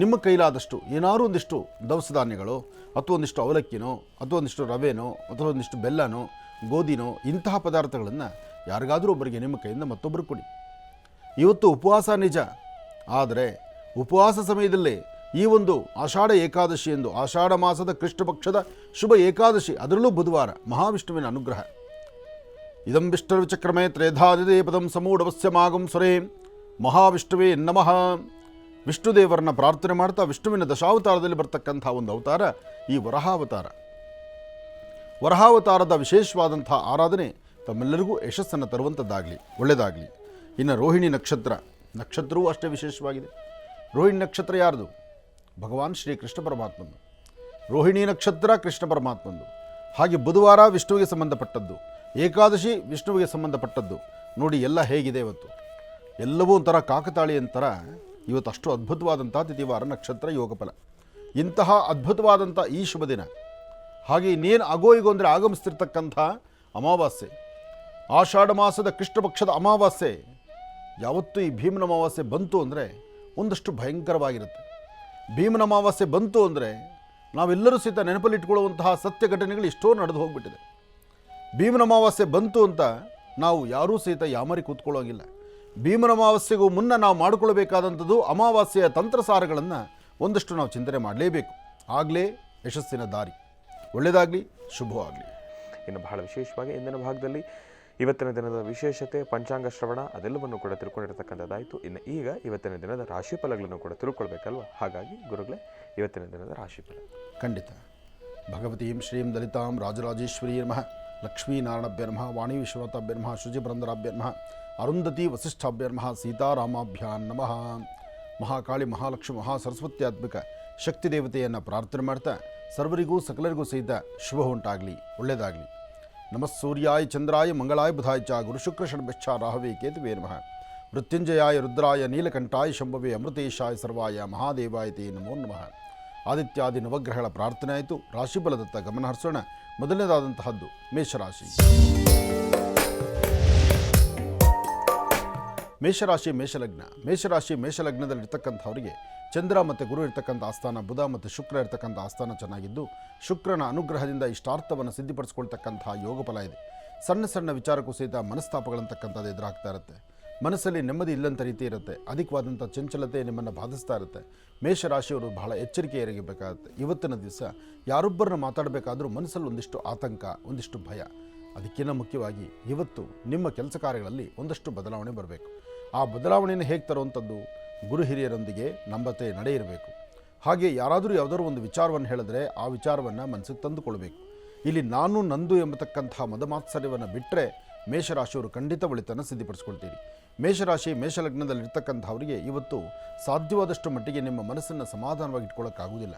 ನಿಮ್ಮ ಕೈಲಾದಷ್ಟು ಏನಾದರೂ ಒಂದಿಷ್ಟು ದವಸ ಧಾನ್ಯಗಳು ಅಥವಾ ಒಂದಿಷ್ಟು ಅವಲಕ್ಕಿನೋ ಅಥವಾ ಒಂದಿಷ್ಟು ರವೆನೋ ಅಥವಾ ಒಂದಿಷ್ಟು ಬೆಲ್ಲನೋ ಗೋಧಿನೋ ಇಂತಹ ಪದಾರ್ಥಗಳನ್ನು ಯಾರಿಗಾದರೂ ಒಬ್ಬರಿಗೆ ನಿಮ್ಮ ಕೈಯಿಂದ ಮತ್ತೊಬ್ಬರು ಕೊಡಿ. ಇವತ್ತು ಉಪವಾಸ ನಿಜ, ಆದರೆ ಉಪವಾಸ ಸಮಯದಲ್ಲೇ ಈ ಒಂದು ಆಷಾಢ ಏಕಾದಶಿ ಎಂದು, ಆಷಾಢ ಮಾಸದ ಕೃಷ್ಣ ಪಕ್ಷದ ಶುಭ ಏಕಾದಶಿ, ಅದರಲ್ಲೂ ಬುಧವಾರ, ಮಹಾವಿಷ್ಣುವಿನ ಅನುಗ್ರಹ. ಇದಂ ವಿಷ್ಣುರ್ವಿಚಕ್ರಮೇ ತ್ರೇಧಾದಿದೇ ಪದಂ ಸಮೂಢವಸ್ಯಮಾಗಂ ಸ್ವರೇ ಮಹಾವಿಷ್ಣುವೇ ನಮಃ. ವಿಷ್ಣುದೇವರನ್ನ ಪ್ರಾರ್ಥನೆ ಮಾಡ್ತಾ ವಿಷ್ಣುವಿನ ದಶಾವತಾರದಲ್ಲಿ ಬರ್ತಕ್ಕಂಥ ಒಂದು ಅವತಾರ ಈ ವರಹಾವತಾರ. ವರಹಾವತಾರದ ವಿಶೇಷವಾದಂಥ ಆರಾಧನೆ ತಮ್ಮೆಲ್ಲರಿಗೂ ಯಶಸ್ಸನ್ನು ತರುವಂಥದ್ದಾಗಲಿ, ಒಳ್ಳೆಯದಾಗಲಿ. ಇನ್ನು ರೋಹಿಣಿ ನಕ್ಷತ್ರವೂ ಅಷ್ಟೇ ವಿಶೇಷವಾಗಿದೆ. ರೋಹಿಣಿ ನಕ್ಷತ್ರ ಯಾರ್ದು? ಭಗವಾನ್ ಶ್ರೀ ಕೃಷ್ಣ ಪರಮಾತ್ಮಂದು. ರೋಹಿಣಿ ನಕ್ಷತ್ರ ಕೃಷ್ಣ ಪರಮಾತ್ಮಂದು. ಹಾಗೆ ಬುಧವಾರ ವಿಷ್ಣುವಿಗೆ ಸಂಬಂಧಪಟ್ಟದ್ದು, ಏಕಾದಶಿ ವಿಷ್ಣುವಿಗೆ ಸಂಬಂಧಪಟ್ಟದ್ದು. ನೋಡಿ ಎಲ್ಲ ಹೇಗಿದೆ ಇವತ್ತು. ಎಲ್ಲವೂ ಒಂಥರ ಕಾಕತಾಳಿ ಅಂತರ. ಇವತ್ತು ಅಷ್ಟು ಅದ್ಭುತವಾದಂಥ ತಿಥಿವಾರ ನಕ್ಷತ್ರ ಯೋಗಫಲ. ಇಂತಹ ಅದ್ಭುತವಾದಂಥ ಈ ಶುಭ ದಿನ, ಹಾಗೆ ಇನ್ನೇನು ಆಗೋ ಅಂದರೆ ಆಗಮಿಸ್ತಿರ್ತಕ್ಕಂಥ ಅಮಾವಾಸ್ಯೆ, ಆಷಾಢ ಮಾಸದ ಕೃಷ್ಣ ಪಕ್ಷದ ಅಮಾವಾಸ್ಯೆ. ಯಾವತ್ತೂ ಈ ಭೀಮನ ಅಮಾವಾಸ್ಯೆ ಬಂತು ಅಂದರೆ ಒಂದಷ್ಟು ಭಯಂಕರವಾಗಿರುತ್ತೆ. ಭೀಮನ ಅಮಾವಾಸ್ಯೆ ಬಂತು ಅಂದರೆ ನಾವೆಲ್ಲರೂ ಸಹಿತ ನೆನಪಲ್ಲಿಟ್ಕೊಳ್ಳುವಂತಹ ಸತ್ಯ ಘಟನೆಗಳು ಎಷ್ಟೋ ನಡೆದು ಹೋಗ್ಬಿಟ್ಟಿದೆ. ಭೀಮನ ಅಮಾವಾಸ್ಯೆ ಬಂತು ಅಂತ ನಾವು ಯಾರೂ ಸಹಿತ ಯಾಮರಿ ಕೂತ್ಕೊಳ್ಳೋಂಗಿಲ್ಲ. ಭೀಮನ ಅಮಾವಾಸ್ಯೆಗೂ ಮುನ್ನ ನಾವು ಮಾಡಿಕೊಳ್ಬೇಕಾದಂಥದ್ದು ಅಮಾವಾಸ್ಯೆಯ ತಂತ್ರಸಾರಗಳನ್ನು ಒಂದಷ್ಟು ನಾವು ಚಿಂತನೆ ಮಾಡಲೇಬೇಕು. ಆಗಲೇ ಯಶಸ್ಸಿನ ದಾರಿ. ಒಳ್ಳೆಯದಾಗಲಿ, ಶುಭವಾಗಲಿ. ಇನ್ನು ಬಹಳ ವಿಶೇಷವಾಗಿ ಇಂದಿನ ಭಾಗದಲ್ಲಿ ಇವತ್ತಿನ ದಿನದ ವಿಶೇಷತೆ, ಪಂಚಾಂಗ ಶ್ರವಣ ಅದೆಲ್ಲವನ್ನು ಕೂಡ ತಿಳ್ಕೊಂಡಿರ್ತಕ್ಕಂಥದ್ದಾಯಿತು. ಇನ್ನು ಈಗ ಇವತ್ತಿನ ದಿನದ ರಾಶಿಫಲಗಳನ್ನು ಕೂಡ ತಿಳ್ಕೊಳ್ಬೇಕಲ್ವ? ಹಾಗಾಗಿ ಗುರುಗಳೇ, ಇವತ್ತಿನ ದಿನದ ರಾಶಿಫಲ. ಖಂಡಿತ. ಭಗವತೀಂ ಶ್ರೀಂ ದಲಿತಾಂ ರಾಜರಾಜೇಶ್ವರಿ ನಮಃ, ಲಕ್ಷ್ಮೀನಾರಾಯಣಭ್ಯ ನಮಃ, ವಾಣಿ ವಿಶ್ವನಾಥಾಭ್ಯ ನಮಃ, ಶುಚಿಪುರಂದರಾಭ್ಯ ನಮಃ, ಅರುಂಧತಿ ವಸಿಷ್ಠಾಭ್ಯ ನಮಃ, ಸೀತಾರಾಮಾಭ್ಯಾನ್ ನಮಃ. ಮಹಾಕಾಳಿ, ಮಹಾಲಕ್ಷ್ಮಿ, ಮಹಾಸರಸ್ವತ್ಯಾತ್ಮಕ ಶಕ್ತಿ ದೇವತೆಯನ್ನು ಪ್ರಾರ್ಥನೆ ಮಾಡ್ತಾ ಸರ್ವರಿಗೂ ಸಕಲರಿಗೂ ಸಹಿತ ಶುಭ ಉಂಟಾಗಲಿ, ಒಳ್ಳೆಯದಾಗಲಿ. ನಮಃ ಸೂರ್ಯಾಯ ಚಂದ್ರಾಯ ಮಂಗಳಾಯ ಬುಧಾಯ ಚ ಗುರುಶುಕ್ರ ಷಡ್ಭ್ಯಶ್ಚ ರಾಹವೇ ಕೇತುವೇ ನಮಃ. ಮೃತ್ಯುಂಜಯಾಯ ರುದ್ರಾಯ ನೀಲಕಂಠಾಯ ಶಂಭವೇ ಅಮೃತೇಶಾಯ ಸರ್ವಾಯ ಮಹಾದೇವಾಯ ತೇ ನಮೋ ನಮಃ. ಆದಿತ್ಯಾದಿ ನವಗ್ರಹಗಳ ಪ್ರಾರ್ಥನೆ ಆಯಿತು. ರಾಶಿಫಲದತ್ತ ಗಮನ ಹರಿಸೋಣ. ಮೊದಲನೇದಾದಂತಹದ್ದು ಮೇಷರಾಶಿ. ಮೇಷರಾಶಿ ಮೇಷಲಗ್ನದಲ್ಲಿರ್ತಕ್ಕಂಥವರಿಗೆ ಚಂದ್ರ ಮತ್ತು ಗುರು ಇರ್ತಕ್ಕಂಥ ಆಸ್ಥಾನ, ಬುಧ ಮತ್ತು ಶುಕ್ರ ಇರ್ತಕ್ಕಂಥ ಆಸ್ಥಾನ ಚೆನ್ನಾಗಿದ್ದು, ಶುಕ್ರನ ಅನುಗ್ರಹದಿಂದ ಇಷ್ಟಾರ್ಥವನ್ನು ಸಿದ್ಧಿಪಡಿಸ್ಕೊಳ್ತಕ್ಕಂಥ ಯೋಗ ಫಲ ಇದೆ. ಸಣ್ಣ ಸಣ್ಣ ವಿಚಾರಕ್ಕೂ ಸಹಿತ ಮನಸ್ತಾಪಗಳಂತಕ್ಕಂಥದ್ದು ಎದುರಾಗ್ತಾ ಇರುತ್ತೆ. ಮನಸ್ಸಲ್ಲಿ ನೆಮ್ಮದಿ ಇಲ್ಲಂಥ ರೀತಿ ಇರುತ್ತೆ. ಅಧಿಕವಾದಂಥ ಚಂಚಲತೆ ನಿಮ್ಮನ್ನು ಬಾಧಿಸ್ತಾ ಇರುತ್ತೆ. ಮೇಷರಾಶಿಯವರು ಬಹಳ ಎಚ್ಚರಿಕೆಯಾಗಿರಬೇಕಾಗುತ್ತೆ. ಇವತ್ತಿನ ದಿವಸ ಯಾರೊಬ್ಬರನ್ನ ಮಾತಾಡಬೇಕಾದ್ರೂ ಮನಸ್ಸಲ್ಲಿ ಒಂದಿಷ್ಟು ಆತಂಕ, ಒಂದಿಷ್ಟು ಭಯ. ಅದಕ್ಕಿಂತ ಮುಖ್ಯವಾಗಿ ಇವತ್ತು ನಿಮ್ಮ ಕೆಲಸ ಕಾರ್ಯಗಳಲ್ಲಿ ಒಂದಷ್ಟು ಬದಲಾವಣೆ ಬರಬೇಕು. ಆ ಬದಲಾವಣೆಯನ್ನು ಹೇಗೆ ತರುವಂಥದ್ದು? ಗುರು ಹಿರಿಯರೊಂದಿಗೆ ನಂಬತೆ ನಡೆ ಇರಬೇಕು. ಹಾಗೆ ಯಾರಾದರೂ ಯಾವುದಾದ್ರು ಒಂದು ವಿಚಾರವನ್ನು ಹೇಳಿದ್ರೆ ಆ ವಿಚಾರವನ್ನು ಮನಸ್ಸಿಗೆ ತಂದುಕೊಳ್ಬೇಕು. ಇಲ್ಲಿ ನಾನು ನಂದು ಎಂಬತಕ್ಕಂಥ ಮದಮಾತ್ಸರ್ಯವನ್ನು ಬಿಟ್ಟರೆ ಮೇಷರಾಶಿಯವರು ಖಂಡಿತ ಒಳಿತನ್ನು ಸಿದ್ಧಿಪಡಿಸ್ಕೊಳ್ತೀರಿ. ಮೇಷರಾಶಿ ಮೇಷಲಗ್ನದಲ್ಲಿರ್ತಕ್ಕಂಥವರಿಗೆ ಇವತ್ತು ಸಾಧ್ಯವಾದಷ್ಟು ಮಟ್ಟಿಗೆ ನಿಮ್ಮ ಮನಸ್ಸನ್ನು ಸಮಾಧಾನವಾಗಿ ಇಟ್ಕೊಳ್ಳೋಕ್ಕಾಗೋದಿಲ್ಲ.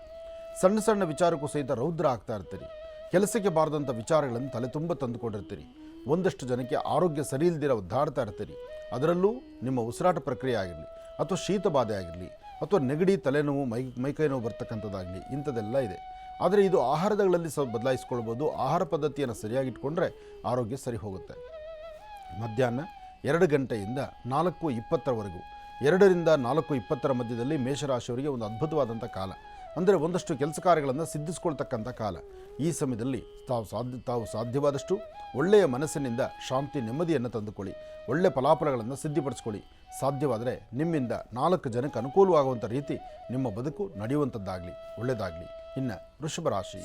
ಸಣ್ಣ ಸಣ್ಣ ವಿಚಾರಕ್ಕೂ ಸಹಿತ ರೌದ್ರ ಆಗ್ತಾ ಇರ್ತೀರಿ. ಕೆಲಸಕ್ಕೆ ಬಾರದಂಥ ವಿಚಾರಗಳನ್ನು ತಲೆ ತುಂಬ ತಂದುಕೊಂಡಿರ್ತೀರಿ. ಒಂದಷ್ಟು ಜನಕ್ಕೆ ಆರೋಗ್ಯ ಸರಿ ಇಲ್ದಿರ ಒದ್ದಾಡ್ತಾ ಇರ್ತೀರಿ. ಅದರಲ್ಲೂ ನಿಮ್ಮ ಉಸಿರಾಟ ಪ್ರಕ್ರಿಯೆ ಆಗಿರಲಿ, ಅಥವಾ ಶೀತ ಬಾಧೆ ಆಗಿರಲಿ, ಅಥವಾ ನೆಗಡಿ, ತಲೆನೋವು, ಮೈಕೈ ನೋವು ಬರ್ತಕ್ಕಂಥದ್ದಾಗಲಿ, ಇಂಥದ್ದೆಲ್ಲ ಇದೆ. ಆದರೆ ಇದು ಆಹಾರಗಳಲ್ಲಿ ಸ್ವಲ್ಪ ಬದಲಾಯಿಸ್ಕೊಳ್ಬೋದು. ಆಹಾರ ಪದ್ಧತಿಯನ್ನು ಸರಿಯಾಗಿಟ್ಕೊಂಡ್ರೆ ಆರೋಗ್ಯ ಸರಿ ಹೋಗುತ್ತೆ. ಮಧ್ಯಾಹ್ನ 2 ಗಂಟೆಯಿಂದ 4:20 2ರಿಂದ 4:20 ಮಧ್ಯದಲ್ಲಿ ಮೇಷರಾಶಿಯವರಿಗೆ ಒಂದು ಅದ್ಭುತವಾದಂಥ ಕಾಲ. ಅಂದರೆ ಒಂದಷ್ಟು ಕೆಲಸ ಕಾರ್ಯಗಳನ್ನು ಸಿದ್ಧಿಸ್ಕೊಳ್ತಕ್ಕಂಥ ಕಾಲ. ಈ ಸಮಯದಲ್ಲಿ ತಾವು ಸಾಧ್ಯವಾದಷ್ಟು ಒಳ್ಳೆಯ ಮನಸ್ಸಿನಿಂದ ಶಾಂತಿ, ನೆಮ್ಮದಿಯನ್ನು ತಂದುಕೊಳ್ಳಿ. ಒಳ್ಳೆಯ ಫಲಾಫಲಗಳನ್ನು ಸಿದ್ಧಿಪಡಿಸ್ಕೊಳ್ಳಿ. ಸಾಧ್ಯವಾದರೆ ನಿಮ್ಮಿಂದ 4 ಜನಕ್ಕೆ ಅನುಕೂಲವಾಗುವಂಥ ರೀತಿ ನಿಮ್ಮ ಬದುಕು ನಡೆಯುವಂಥದ್ದಾಗಲಿ, ಒಳ್ಳೆಯದಾಗಲಿ. ಇನ್ನು ವೃಷಭ ರಾಶಿ.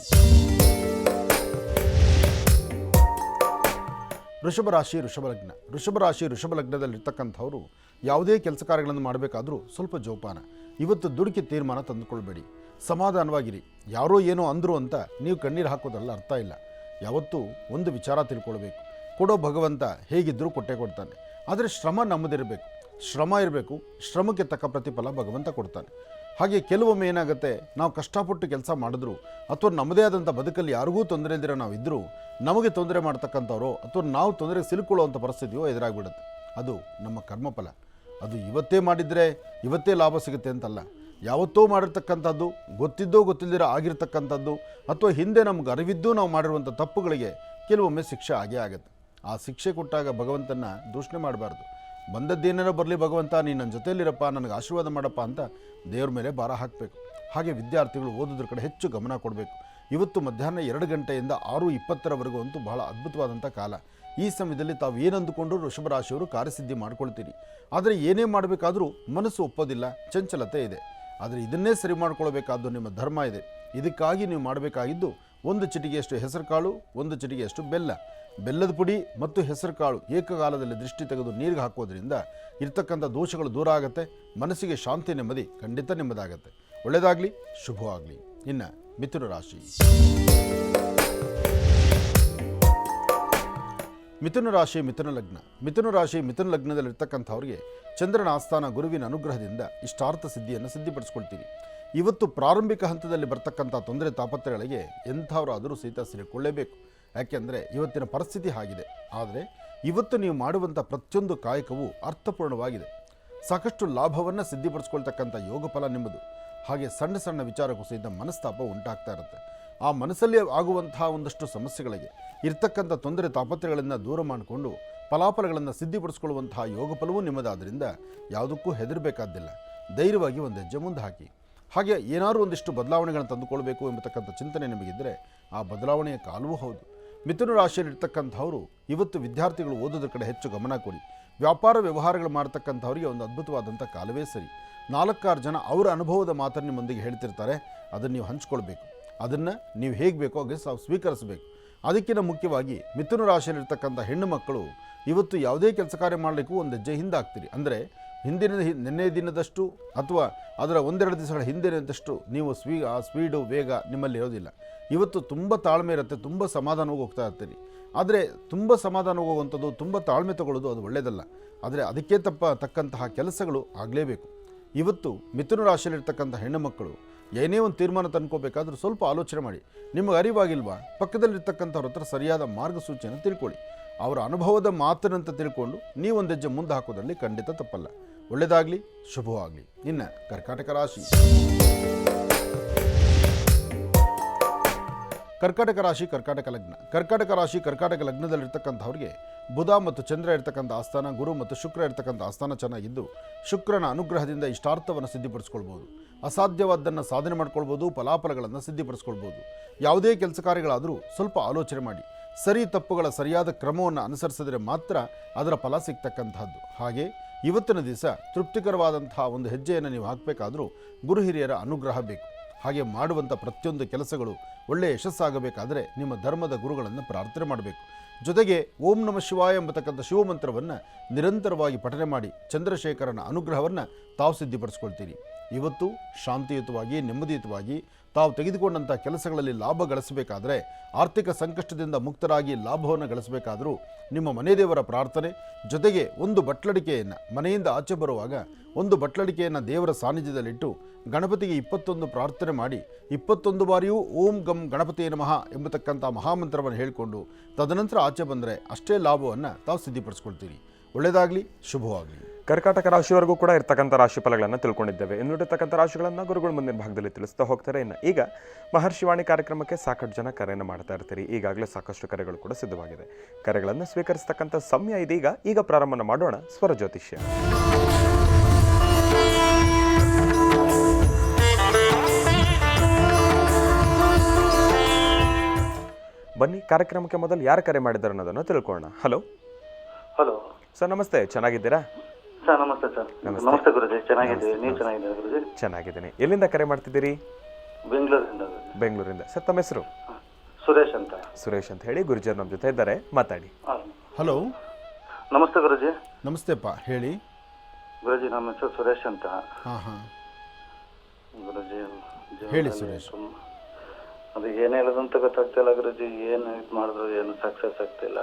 ವೃಷಭ ರಾಶಿ, ವೃಷಭ ಲಗ್ನ. ವೃಷಭ ರಾಶಿ, ವೃಷಭ ಲಗ್ನದಲ್ಲಿರ್ತಕ್ಕಂಥವರು ಯಾವುದೇ ಕೆಲಸ ಕಾರ್ಯಗಳನ್ನು ಮಾಡಬೇಕಾದ್ರೂ ಸ್ವಲ್ಪ ಜೋಪಾನ. ಇವತ್ತು ದುಡುಕಿ ತೀರ್ಮಾನ ತಂದುಕೊಳ್ಬೇಡಿ. ಸಮಾಧಾನವಾಗಿರಿ. ಯಾರೋ ಏನೋ ಅಂದರು ಅಂತ ನೀವು ಕಣ್ಣೀರು ಹಾಕೋದ್ರಲ್ಲ ಅರ್ಥ ಇಲ್ಲ. ಯಾವತ್ತೂ ಒಂದು ವಿಚಾರ ತಿಳ್ಕೊಳ್ಬೇಕು, ಕೊಡೋ ಭಗವಂತ ಹೇಗಿದ್ದರೂ ಕೊಟ್ಟೇ ಕೊಡ್ತಾನೆ. ಆದರೆ ಶ್ರಮ ನಮ್ಮದಿರಬೇಕು, ಶ್ರಮ ಇರಬೇಕು. ಶ್ರಮಕ್ಕೆ ತಕ್ಕ ಪ್ರತಿಫಲ ಭಗವಂತ ಕೊಡ್ತಾನೆ. ಹಾಗೆ ಕೆಲವೊಮ್ಮೆ ಏನಾಗುತ್ತೆ, ನಾವು ಕಷ್ಟಪಟ್ಟು ಕೆಲಸ ಮಾಡಿದ್ರು ಅಥವಾ ನಮ್ಮದೇ ಆದಂಥ ಬದುಕಲ್ಲಿ ಯಾರಿಗೂ ತೊಂದರೆ ಇಲ್ದಿರೋ ನಾವಿದ್ದರೂ ನಮಗೆ ತೊಂದರೆ ಮಾಡ್ತಕ್ಕಂಥವ್ರೋ ಅಥವಾ ನಾವು ತೊಂದರೆಗೆ ಸಿಲುಕೊಳ್ಳುವಂಥ ಪರಿಸ್ಥಿತಿಯೋ ಎದುರಾಗ್ಬಿಡುತ್ತೆ. ಅದು ನಮ್ಮ ಕರ್ಮಫಲ. ಅದು ಇವತ್ತೇ ಮಾಡಿದರೆ ಇವತ್ತೇ ಲಾಭ ಸಿಗುತ್ತೆ ಅಂತಲ್ಲ. ಯಾವತ್ತೋ ಮಾಡಿರ್ತಕ್ಕಂಥದ್ದು, ಗೊತ್ತಿದ್ದೋ ಗೊತ್ತಿಲ್ಲದಿರೋ ಆಗಿರ್ತಕ್ಕಂಥದ್ದು, ಅಥವಾ ಹಿಂದೆ ನಮ್ಗೆ ಅರಿವಿದ್ದು ನಾವು ಮಾಡಿರುವಂಥ ತಪ್ಪುಗಳಿಗೆ ಕೆಲವೊಮ್ಮೆ ಶಿಕ್ಷೆ ಆಗೇ ಆಗುತ್ತೆ. ಆ ಶಿಕ್ಷೆ ಕೊಟ್ಟಾಗ ಭಗವಂತನ ದೂಷಣೆ ಮಾಡಬಾರ್ದು. ಬಂದದ್ದೇನಾರೋ ಬರಲಿ ಭಗವಂತ, ನೀನು ನನ್ನ ಜೊತೆಯಲ್ಲಿರಪ್ಪ, ನನಗೆ ಆಶೀರ್ವಾದ ಮಾಡಪ್ಪ ಅಂತ ದೇವ್ರ ಮೇಲೆ ಭಾರ ಹಾಕಬೇಕು. ಹಾಗೆ ವಿದ್ಯಾರ್ಥಿಗಳು ಓದೋದ್ರ ಕಡೆ ಹೆಚ್ಚು ಗಮನ ಕೊಡಬೇಕು. ಇವತ್ತು ಮಧ್ಯಾಹ್ನ 2 ಗಂಟೆಯಿಂದ 6:20 ಅಂತೂ ಬಹಳ ಅದ್ಭುತವಾದಂಥ ಕಾಲ. ಈ ಸಮಯದಲ್ಲಿ ತಾವು ಏನು ಅಂದುಕೊಂಡು ವೃಷಭ ರಾಶಿಯವರು ಕಾರ್ಯಸಿದ್ಧಿ ಮಾಡ್ಕೊಳ್ತೀರಿ. ಆದರೆ ಏನೇ ಮಾಡಬೇಕಾದ್ರೂ ಮನಸ್ಸು ಒಪ್ಪೋದಿಲ್ಲ, ಚಂಚಲತೆ ಇದೆ. ಆದರೆ ಇದನ್ನೇ ಸರಿ ಮಾಡ್ಕೊಳ್ಬೇಕಾದ್ದು ನಿಮ್ಮ ಧರ್ಮ ಇದೆ. ಇದಕ್ಕಾಗಿ ನೀವು ಮಾಡಬೇಕಾಗಿದ್ದು 1 ಚಿಟಿಕೆಯಷ್ಟು ಹೆಸರು ಕಾಳು, 1 ಚಿಟಿಕೆಯಷ್ಟು ಬೆಲ್ಲ. ಬೆಲ್ಲದ ಪುಡಿ ಮತ್ತು ಹೆಸರು ಕಾಳು ಏಕಕಾಲದಲ್ಲಿ ದೃಷ್ಟಿ ತೆಗೆದು ನೀರಿಗೆ ಹಾಕೋದ್ರಿಂದ ಇರ್ತಕ್ಕಂಥ ದೋಷಗಳು ದೂರ ಆಗುತ್ತೆ. ಮನಸ್ಸಿಗೆ ಶಾಂತಿ, ನೆಮ್ಮದಿ ಖಂಡಿತ ನಿಮ್ಮದಾಗತ್ತೆ. ಒಳ್ಳೆಯದಾಗಲಿ, ಶುಭವಾಗಲಿ. ಇನ್ನು ಮಿಥುನ ರಾಶಿ. ಮಿಥುನ ರಾಶಿ, ಮಿಥುನ ಲಗ್ನ. ಮಿಥುನ ರಾಶಿ, ಮಿಥುನ ಲಗ್ನದಲ್ಲಿರ್ತಕ್ಕಂಥವ್ರಿಗೆ ಚಂದ್ರನ ಆಸ್ಥಾನ ಗುರುವಿನ ಅನುಗ್ರಹದಿಂದ ಇಷ್ಟಾರ್ಥ ಸಿದ್ಧಿಯನ್ನು ಸಿದ್ಧಿಪಡಿಸ್ಕೊಳ್ತೀರಿ. ಇವತ್ತು ಪ್ರಾರಂಭಿಕ ಹಂತದಲ್ಲಿ ಬರ್ತಕ್ಕಂಥ ತೊಂದರೆ ತಾಪತ್ರಗಳಿಗೆ ಎಂಥವರಾದರೂ ಸಹಿತ ಸಿಲುಕೊಳ್ಳೇಬೇಕು. ಯಾಕೆಂದರೆ ಇವತ್ತಿನ ಪರಿಸ್ಥಿತಿ ಆಗಿದೆ. ಆದರೆ ಇವತ್ತು ನೀವು ಮಾಡುವಂಥ ಪ್ರತಿಯೊಂದು ಕಾಯಕವೂ ಅರ್ಥಪೂರ್ಣವಾಗಿದೆ. ಸಾಕಷ್ಟು ಲಾಭವನ್ನು ಸಿದ್ಧಿಪಡಿಸ್ಕೊಳ್ತಕ್ಕಂಥ ಯೋಗ ಫಲ ನಿಮ್ಮದು. ಹಾಗೆ ಸಣ್ಣ ಸಣ್ಣ ವಿಚಾರಕ್ಕೂ ಸಹಿತ ಮನಸ್ತಾಪ ಉಂಟಾಗ್ತಾ ಇರುತ್ತೆ. ಆ ಮನಸ್ಸಲ್ಲಿ ಆಗುವಂತಹ ಒಂದಷ್ಟು ಸಮಸ್ಯೆಗಳಿಗೆ ಇರ್ತಕ್ಕಂಥ ತೊಂದರೆ ತಾಪತ್ರಗಳನ್ನು ದೂರ ಮಾಡಿಕೊಂಡು ಫಲಾಫಲಗಳನ್ನು ಸಿದ್ಧಿಪಡಿಸ್ಕೊಳ್ಳುವಂತಹ ಯೋಗ ಫಲವೂ ನಿಮ್ಮದಾದ್ದರಿಂದ ಯಾವುದಕ್ಕೂ ಹೆದರಬೇಕಾದ್ದಿಲ್ಲ. ಧೈರ್ಯವಾಗಿ ಒಂದು ಹೆಜ್ಜೆ ಮುಂದೆ ಹಾಕಿ. ಹಾಗೆ ಏನಾದರೂ ಒಂದಿಷ್ಟು ಬದಲಾವಣೆಗಳನ್ನು ತಂದುಕೊಳ್ಬೇಕು ಎಂಬತಕ್ಕಂಥ ಚಿಂತನೆ ನಿಮಗಿದ್ದರೆ ಆ ಬದಲಾವಣೆಯ ಕಾಲವೂ ಹೌದು. ಮಿಥುನ ರಾಶಿಯಲ್ಲಿರ್ತಕ್ಕಂಥವರು ಇವತ್ತು ವಿದ್ಯಾರ್ಥಿಗಳು ಓದೋದ್ರ ಕಡೆ ಹೆಚ್ಚು ಗಮನ ಕೊಡಿ. ವ್ಯಾಪಾರ ವ್ಯವಹಾರಗಳು ಮಾಡ್ತಕ್ಕಂಥವ್ರಿಗೆ ಒಂದು ಅದ್ಭುತವಾದಂಥ ಕಾಲವೇ ಸರಿ. 4-6 ಜನ ಅವರ ಅನುಭವದ ಮಾತನ್ನು ನಿಮ್ಮೊಂದಿಗೆ ಹೇಳ್ತಿರ್ತಾರೆ. ಅದನ್ನು ನೀವು ಹಂಚ್ಕೊಳ್ಬೇಕು. ಅದನ್ನು ನೀವು ಹೇಗೆ ಬೇಕೋ ಹಾಗೆ ಸ್ವೀಕರಿಸಬೇಕು. ಅದಕ್ಕಿಂತ ಮುಖ್ಯವಾಗಿ ಮಿಥುನ ರಾಶಿಯಲ್ಲಿರ್ತಕ್ಕಂಥ ಹೆಣ್ಣು ಮಕ್ಕಳು ಇವತ್ತು ಯಾವುದೇ ಕೆಲಸ ಕಾರ್ಯ ಮಾಡಲಿಕ್ಕೂ ಒಂದು ಹೆಜ್ಜೆ ಹಿಂದಾಗ್ತೀರಿ. ಅಂದರೆ ನಿನ್ನೆ ದಿನದಷ್ಟು ಅಥವಾ ಅದರ 1-2 ದಿವಸಗಳ ಹಿಂದಿನದಷ್ಟು ನೀವು ಆ ಸ್ಪೀಡು, ವೇಗ ನಿಮ್ಮಲ್ಲಿ ಇರೋದಿಲ್ಲ. ಇವತ್ತು ತುಂಬ ತಾಳ್ಮೆ ಇರುತ್ತೆ, ತುಂಬ ಸಮಾಧಾನವಾಗಿ ಹೋಗ್ತಾ ಇರ್ತೀರಿ. ಆದರೆ ತುಂಬ ಸಮಾಧಾನವಾಗಿ ಹೋಗುವಂಥದ್ದು, ತುಂಬ ತಾಳ್ಮೆ ತಗೊಳ್ಳೋದು ಅದು ಒಳ್ಳೆಯದಲ್ಲ. ಆದರೆ ಅದಕ್ಕೆ ತಕ್ಕಂತಹ ಕೆಲಸಗಳು ಆಗಲೇಬೇಕು. ಇವತ್ತು ಮಿಥುನ ರಾಶಿಯಲ್ಲಿರ್ತಕ್ಕಂಥ ಹೆಣ್ಣು ಮಕ್ಕಳು ಏನೇ ಒಂದು ತೀರ್ಮಾನ ತಂದ್ಕೋಬೇಕಾದ್ರೂ ಸ್ವಲ್ಪ ಆಲೋಚನೆ ಮಾಡಿ. ನಿಮಗೆ ಅರಿವಾಗಿಲ್ವಾ, ಪಕ್ಕದಲ್ಲಿರ್ತಕ್ಕಂಥವ್ರ ಹತ್ರ ಸರಿಯಾದ ಮಾರ್ಗಸೂಚಿಯನ್ನು ತಿಳ್ಕೊಳ್ಳಿ. ಅವರ ಅನುಭವದ ಮಾತನ್ನಂತ ತಿಳ್ಕೊಂಡು ನೀವೊಂದು ಹೆಜ್ಜೆ ಮುಂದೆ ಹಾಕೋದ್ರಲ್ಲಿ ಖಂಡಿತ ತಪ್ಪಲ್ಲ. ಒಳ್ಳೆಯದಾಗಲಿ, ಶುಭವಾಗಲಿ. ಇನ್ನು ಕರ್ಕಾಟಕ ರಾಶಿ. ಕರ್ಕಾಟಕ ರಾಶಿ, ಕರ್ಕಾಟಕ ಲಗ್ನ. ಕರ್ಕಾಟಕ ರಾಶಿ, ಕರ್ಕಾಟಕ ಲಗ್ನದಲ್ಲಿರ್ತಕ್ಕಂಥವ್ರಿಗೆ ಬುಧ ಮತ್ತು ಚಂದ್ರ ಇರ್ತಕ್ಕಂಥ ಆಸ್ಥಾನ, ಗುರು ಮತ್ತು ಶುಕ್ರ ಇರ್ತಕ್ಕಂಥ ಆಸ್ಥಾನ ಚೆನ್ನಾಗಿದ್ದು ಶುಕ್ರನ ಅನುಗ್ರಹದಿಂದ ಇಷ್ಟಾರ್ಥವನ್ನು ಸಿದ್ಧಿಪಡಿಸ್ಕೊಳ್ಬೋದು. ಅಸಾಧ್ಯವಾದ್ದನ್ನು ಸಾಧನೆ ಮಾಡ್ಕೊಳ್ಬೋದು. ಫಲಾಫಲಗಳನ್ನು ಸಿದ್ಧಿಪಡಿಸ್ಕೊಳ್ಬೋದು. ಯಾವುದೇ ಕೆಲಸ ಕಾರ್ಯಗಳಾದರೂ ಸ್ವಲ್ಪ ಆಲೋಚನೆ ಮಾಡಿ. ಸರಿ ತಪ್ಪುಗಳ ಸರಿಯಾದ ಕ್ರಮವನ್ನು ಅನುಸರಿಸಿದರೆ ಮಾತ್ರ ಅದರ ಫಲ ಸಿಗ್ತಕ್ಕಂಥದ್ದು. ಹಾಗೆ ಇವತ್ತಿನ ದಿವಸ ತೃಪ್ತಿಕರವಾದಂತಹ ಒಂದು ಹೆಜ್ಜೆಯನ್ನು ನೀವು ಹಾಕಬೇಕಾದ್ರೂ ಗುರು ಹಿರಿಯರ ಅನುಗ್ರಹ ಬೇಕು. ಹಾಗೆ ಮಾಡುವಂಥ ಪ್ರತಿಯೊಂದು ಕೆಲಸಗಳು ಒಳ್ಳೆಯ ಯಶಸ್ಸಾಗಬೇಕಾದರೆ ನಿಮ್ಮ ಧರ್ಮದ ಗುರುಗಳನ್ನು ಪ್ರಾರ್ಥನೆ ಮಾಡಬೇಕು. ಜೊತೆಗೆ ಓಂ ನಮಃ ಶಿವಾಯ ಎಂಬತಕ್ಕಂಥ ಶಿವಮಂತ್ರವನ್ನು ನಿರಂತರವಾಗಿ ಪಠನೆ ಮಾಡಿ ಚಂದ್ರಶೇಖರನ ಅನುಗ್ರಹವನ್ನು ತಾವು ಸಿದ್ಧಿಪಡಿಸ್ಕೊಳ್ತೀರಿ. ಇವತ್ತು ಶಾಂತಿಯುತವಾಗಿ ನೆಮ್ಮದಿಯುತವಾಗಿ ತಾವು ತೆಗೆದುಕೊಂಡಂಥ ಕೆಲಸಗಳಲ್ಲಿ ಲಾಭ ಗಳಿಸಬೇಕಾದ್ರೆ, ಆರ್ಥಿಕ ಸಂಕಷ್ಟದಿಂದ ಮುಕ್ತರಾಗಿ ಲಾಭವನ್ನು ಗಳಿಸಬೇಕಾದರೂ ನಿಮ್ಮ ಮನೆ ದೇವರ ಪ್ರಾರ್ಥನೆ ಜೊತೆಗೆ ಒಂದು ಬಟ್ಲಡಿಕೆಯನ್ನು ಮನೆಯಿಂದ ಆಚೆ ಬರುವಾಗ ಒಂದು ಬಟ್ಲಡಿಕೆಯನ್ನು ದೇವರ ಸಾನ್ನಿಧ್ಯದಲ್ಲಿಟ್ಟು ಗಣಪತಿಗೆ 21 ಪ್ರಾರ್ಥನೆ ಮಾಡಿ 21 ಬಾರಿಯೂ ಓಂ ಗಂ ಗಣಪತಿಯೇ ನಮಃ ಎಂಬತಕ್ಕಂಥ ಮಹಾಮಂತ್ರವನ್ನು ಹೇಳಿಕೊಂಡು ತದನಂತರ ಆಚೆ ಬಂದರೆ ಅಷ್ಟೇ ಲಾಭವನ್ನು ತಾವು ಸಿದ್ಧಿಪಡಿಸ್ಕೊಳ್ತೀರಿ. ಒಳ್ಳೆಯದಾಗಲಿ, ಶುಭವಾಗಲಿ. ಕರ್ಕಾಟಕ ರಾಶಿಯವರೆಗೂ ಕೂಡ ಇರ್ತಕ್ಕಂಥ ರಾಶಿ ಫಲಗಳನ್ನು ತಿಳ್ಕೊಂಡಿದ್ದೇವೆ. ಇನ್ನುಳಿರ್ತಕ್ಕಂಥ ರಾಶಿಗಳನ್ನು ಗುರುಗಳು ಮುಂದಿನ ಭಾಗದಲ್ಲಿ ತಿಳಿಸ್ತಾ ಹೋಗ್ತಾರೆ. ಇನ್ನು ಈಗ ಮಹರ್ಷಿವಾಣಿ ಕಾರ್ಯಕ್ರಮಕ್ಕೆ ಸಾಕಷ್ಟು ಜನ ಕರೆಯನ್ನು ಮಾಡ್ತಾ ಇರ್ತೀರಿ. ಈಗಾಗಲೇ ಸಾಕಷ್ಟು ಕರೆಗಳು ಕೂಡ ಸಿದ್ಧವಾಗಿದೆ. ಕರೆಗಳನ್ನು ಸ್ವೀಕರಿಸ್ತಕ್ಕಂಥ ಸಮಯ ಇದೀಗ. ಈಗ ಪ್ರಾರಂಭ ಮಾಡೋಣ ಸ್ವರ ಜ್ಯೋತಿಷ್ಯ. ಬನ್ನಿ, ಕಾರ್ಯಕ್ರಮಕ್ಕೆ ಮೊದಲು ಯಾರು ಕರೆ ಮಾಡಿದ್ದಾರೆ ಅನ್ನೋದನ್ನು ತಿಳ್ಕೊಳ್ಳೋಣ. ಹಲೋ ಹಲೋ ಸರ್, ನಮಸ್ತೆ. ಚೆನ್ನಾಗಿದ್ದೀರಾ ಸರ್? ನಮಸ್ತೆ ಸರ್. ನಮಸ್ತೆ ಗುರುಜಿ, ಚೆನ್ನಾಗಿದ್ದೀವಿ. ನೀವು ಚೆನ್ನಾಗಿದ್ದೀರಾ ಗುರುಜಿ? ಚೆನ್ನಾಗಿದ್ದೀನಿ. ಎಲ್ಲಿಂದ ಕರೆ ಮಾಡ್ತಿದ್ದೀರಿ? ಬೆಂಗಳೂರಿಂದ. ಬೆಂಗಳೂರಿಂದ. ಸರ್, ತಮ್ಮ ಹೆಸರು? ಸುರೇಶ್ ಅಂತ. ಸುರೇಶ್ ಅಂತ ಹೇಳಿ. ಗುರುಜರ್ ನಮ್ಮ ಜೊತೆ ಇದ್ದಾರೆ, ಮಾತಾಡಿ. ಹಲೋ, ನಮಸ್ತೆ ಗುರುಜಿ. ನಮಸ್ತೆಪ್ಪ, ಹೇಳಿ. ಗುರುಜಿ, ನಮ್ಮ ಹೆಸರು ಸುರೇಶ್ ಅಂತ. ಹಾಂ ಹಾಂ, ಗುರುಜಿ ಹೇಳಿ ಸುರೇಶ್. ಅದು ಏನು ಹೇಳೋದಂತ ಗೊತ್ತಾಗ್ತಿಲ್ಲ ಗುರುಜಿ. ಏನು ಇದು ಮಾಡಿದ್ರು ಏನು ಸಕ್ಸಸ್ ಆಗ್ತಿಲ್ಲ.